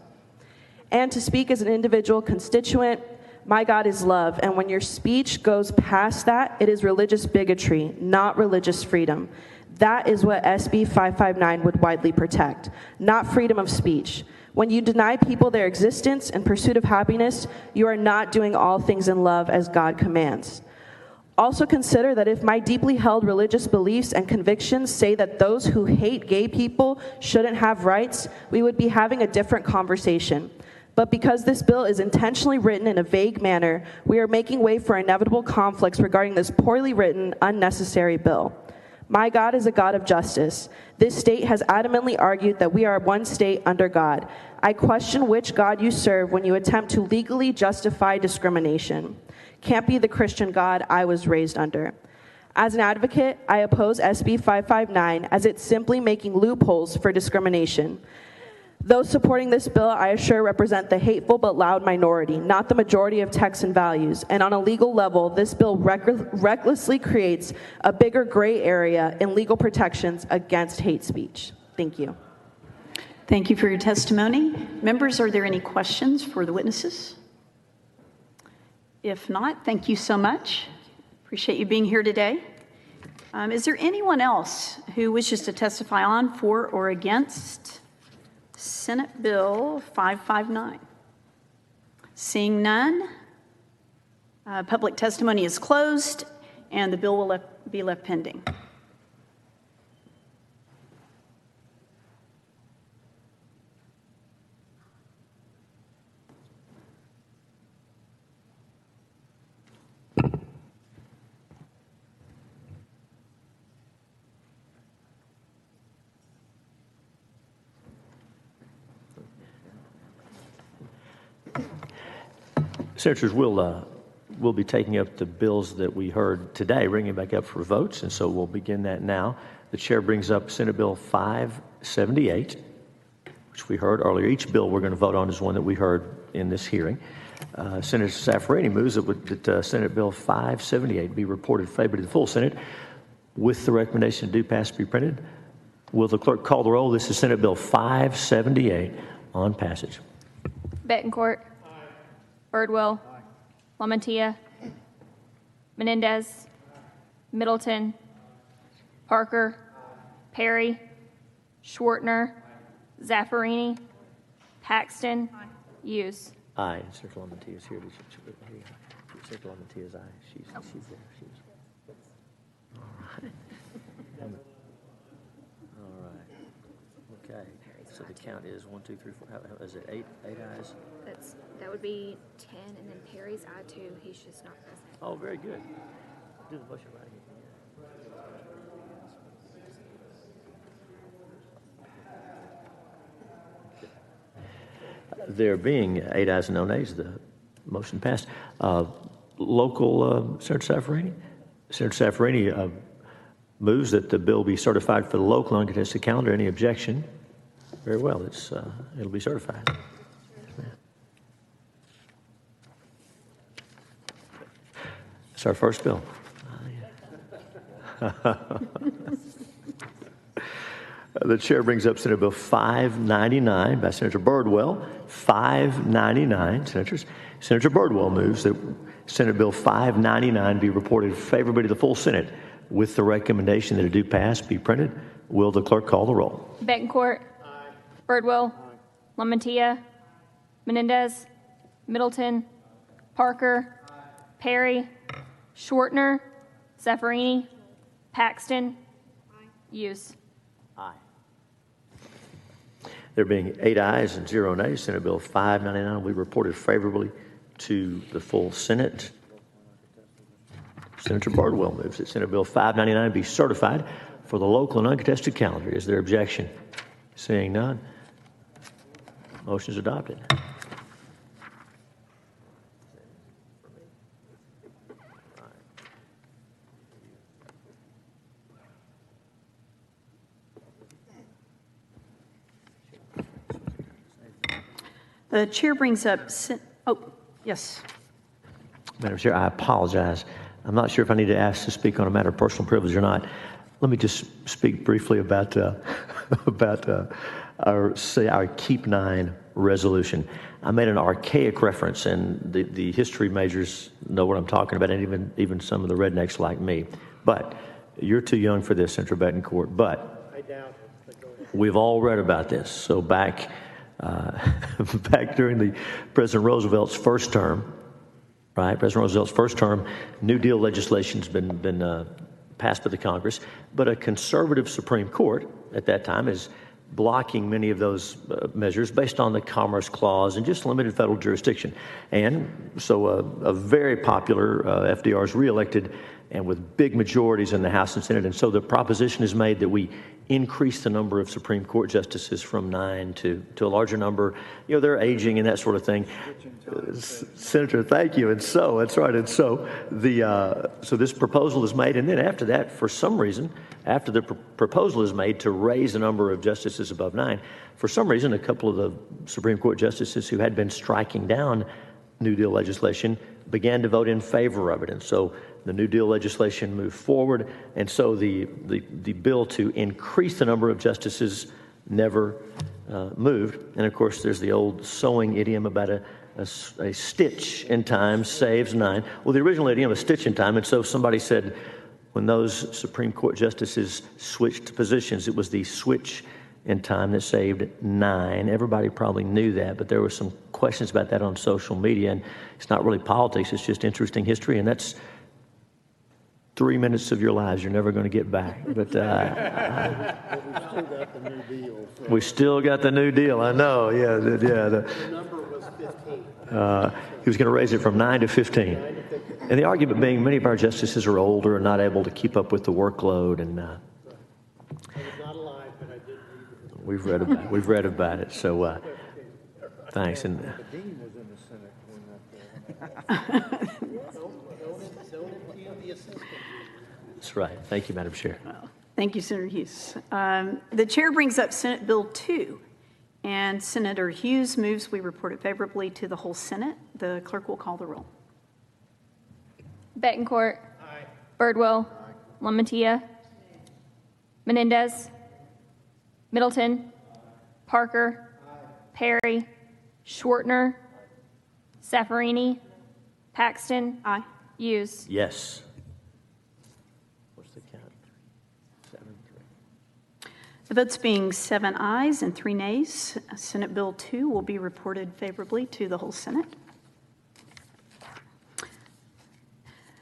And to speak as an individual constituent, my God is love, and when your speech goes past that, it is religious bigotry, not religious freedom. That is what SB 559 would widely protect, not freedom of speech. When you deny people their existence in pursuit of happiness, you are not doing all things in love as God commands. Also consider that if my deeply held religious beliefs and convictions say that those who hate gay people shouldn't have rights, we would be having a different conversation. But because this bill is intentionally written in a vague manner, we are making way for inevitable conflicts regarding this poorly written, unnecessary bill. My God is a God of justice. This state has adamantly argued that we are one state under God. I question which God you serve when you attempt to legally justify discrimination. Can't be the Christian God I was raised under. As an advocate, I oppose SB 559 as it's simply making loopholes for discrimination. Those supporting this bill, I assure, represent the hateful but loud minority, not the majority of Texan values. And on a legal level, this bill recklessly creates a bigger gray area in legal protections against hate speech. Thank you. Thank you for your testimony. Members, are there any questions for the witnesses? If not, thank you so much. Appreciate you being here today. Is there anyone else who wishes to testify on, for, or against Senate Bill 559? Seeing none, public testimony is closed and the bill will be left pending. Senators, we'll be taking up the bills that we heard today, bringing back up for votes, and so we'll begin that now. The chair brings up Senate Bill 578, which we heard earlier. Each bill we're going to vote on is one that we heard in this hearing. Senator Safrarini moves that Senate Bill 578 be reported favorably to the full Senate with the recommendation to do pass be printed. Will the clerk call the roll? This is Senate Bill 578 on passage. Bettencourt. Birdwell. LaMantia. Menendez. Middleton. Parker. Perry. Schwartner. Zaffarini. Paxton. Hughes. Aye. Senator LaMantia is here. Senator LaMantia is aye. She's there. All right. Okay. So the count is 1, 2, 3, 4. How is it? Eight ayes? That would be 10, and then Perry's I too. He's just not present. Oh, very good. Do the motion writing again. There being 8 ayes and no nays, the motion passed. Local Senator Saffarini. Senator Saffarini moves that the bill be certified for the local uncontested calendar. Any objection? Very well. It'll be certified. Yes, ma'am. It's our first bill. The chair brings up Senate Bill 599 by Senator Birdwell. 599, senators. Senator Birdwell moves that Senate Bill 599 be reported favorably to the full Senate with the recommendation that it do pass, be printed. Will the clerk call the roll? Betancourt. Aye. Birdwell. Aye. LaMantia. Menendez. Middleton. Parker. Aye. Perry. Schwartner. Zaffarini. Paxton. Aye. Hughes. Aye. There being 8 ayes and 0 nays, Senate Bill 599 will be reported favorably to the full Senate. Senator Birdwell moves that Senate Bill 599 be certified for the local and uncontested calendar. Is there objection? Seeing none, motion is adopted. The chair brings up, yes. Madam Chair, I apologize. I'm not sure if I need to ask to speak on a matter of personal privilege or not. Let me just speak briefly about our Keep 9 resolution. I made an archaic reference, and the history majors know what I'm talking about, and even some of the rednecks like me. But you're too young for this, Senator Betancourt. But I doubt it. We've all read about this. So back during the President Roosevelt's first term, right? President Roosevelt's first term, New Deal legislation's been passed by the Congress, but a conservative Supreme Court at that time is blocking many of those measures based on the Commerce Clause and just limited federal jurisdiction. And so a very popular FDR's reelected and with big majorities in the House and Senate. And so the proposition is made that we increase the number of Supreme Court justices from 9 to a larger number. You know, they're aging and that sort of thing. Senator, thank you. And so, that's right. And so so this proposal is made. And then after that, for some reason, after the proposal is made to raise the number of justices above 9, for some reason, a couple of the Supreme Court justices who had been striking down New Deal legislation began to vote in favor of it. And so the New Deal legislation moved forward. And so the bill to increase the number of justices never moved. And of course, there's the old sewing idiom about a stitch in time saves 9. Well, the original idiom, a stitch in time. And so somebody said when those Supreme Court justices switched positions, it was the switch in time that saved 9. Everybody probably knew that, but there were some questions about that on social media. And it's not really politics, it's just interesting history. And that's 3 minutes of your lives you're never going to get back. But we still got the New Deal. I know. Yeah. The number was 15. He was going to raise it from 9 to 15. And the argument being many of our justices are older and not able to keep up with the workload. And I was not alive, but I did read it. we've read about it. So thanks. And The dean was in the Senate when that that's right. Thank you, Madam Chair. Thank you, Senator Hughes. The chair brings up Senate Bill 2, and Senator Hughes moves we report it favorably to the whole Senate. The clerk will call the roll. Betancourt. Aye. Birdwell. Aye. LaMantia. Menendez. Middleton. Parker. Aye. Perry. Schwartner. Zaffarini. Paxton. Aye. Hughes. Yes. What's the count? 7-3. The votes being 7 ayes and 3 nays, Senate Bill 2 will be reported favorably to the whole Senate.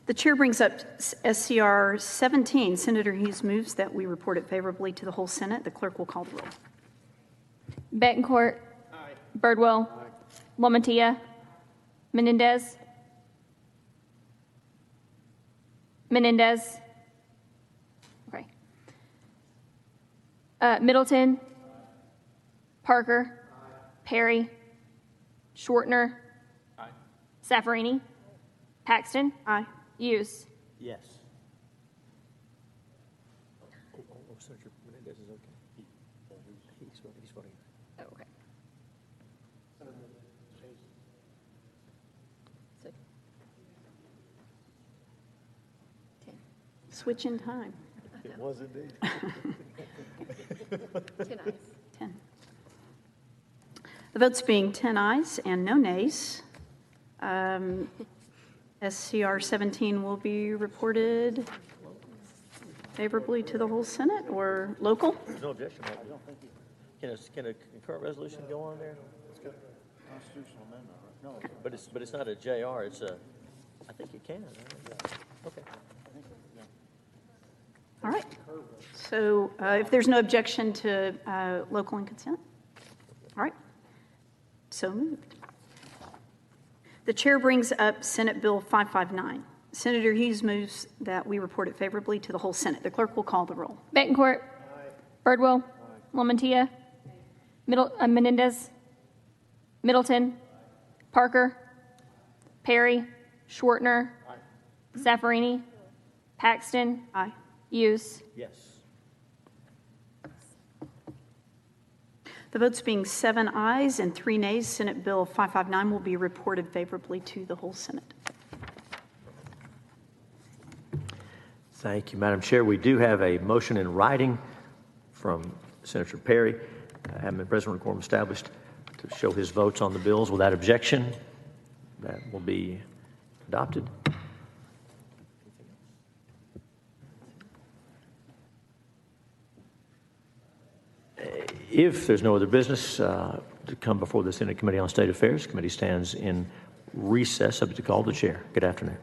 The chair brings up SCR 17. Senator Hughes moves that we report it favorably to the whole Senate. The clerk will call the roll. Betancourt. Birdwell. Lamontia. Menendez. Okay. Middleton. Parker. Perry. Schwartner. Zaffarini. Paxton. Aye. Hughes. Yes. Senator Menendez is okay. He's voting. Okay. Switch in time. It was indeed. 10 ayes. 10. The votes being 10 ayes and no nays, SCR 17 will be reported favorably to the whole Senate or local. There's no objection. Can a concurrent resolution go on there? Constitutional amendment, right? No. But it's not a JR. It's a. I think it can. Okay. All right. So if there's no objection to local and consent, all right. So moved. The chair brings up Senate Bill 559. Senator Hughes moves that we report it favorably to the whole Senate. The clerk will call the roll. Betancourt. Birdwell. Lamontia. Menendez. Middleton. Parker. Perry. Schwartner. Zaffarini. Paxton. Aye. Hughes. Yes. The votes being 7 ayes and 3 nays, Senate Bill 559 will be reported favorably to the whole Senate. Thank you, Madam Chair. We do have a motion in writing from Senator Perry, having been President Quorum established, to show his votes on the bills without objection. That will be adopted. If there's no other business to come before the Senate Committee on State Affairs, the committee stands in recess, subject to call of the chair. Good afternoon.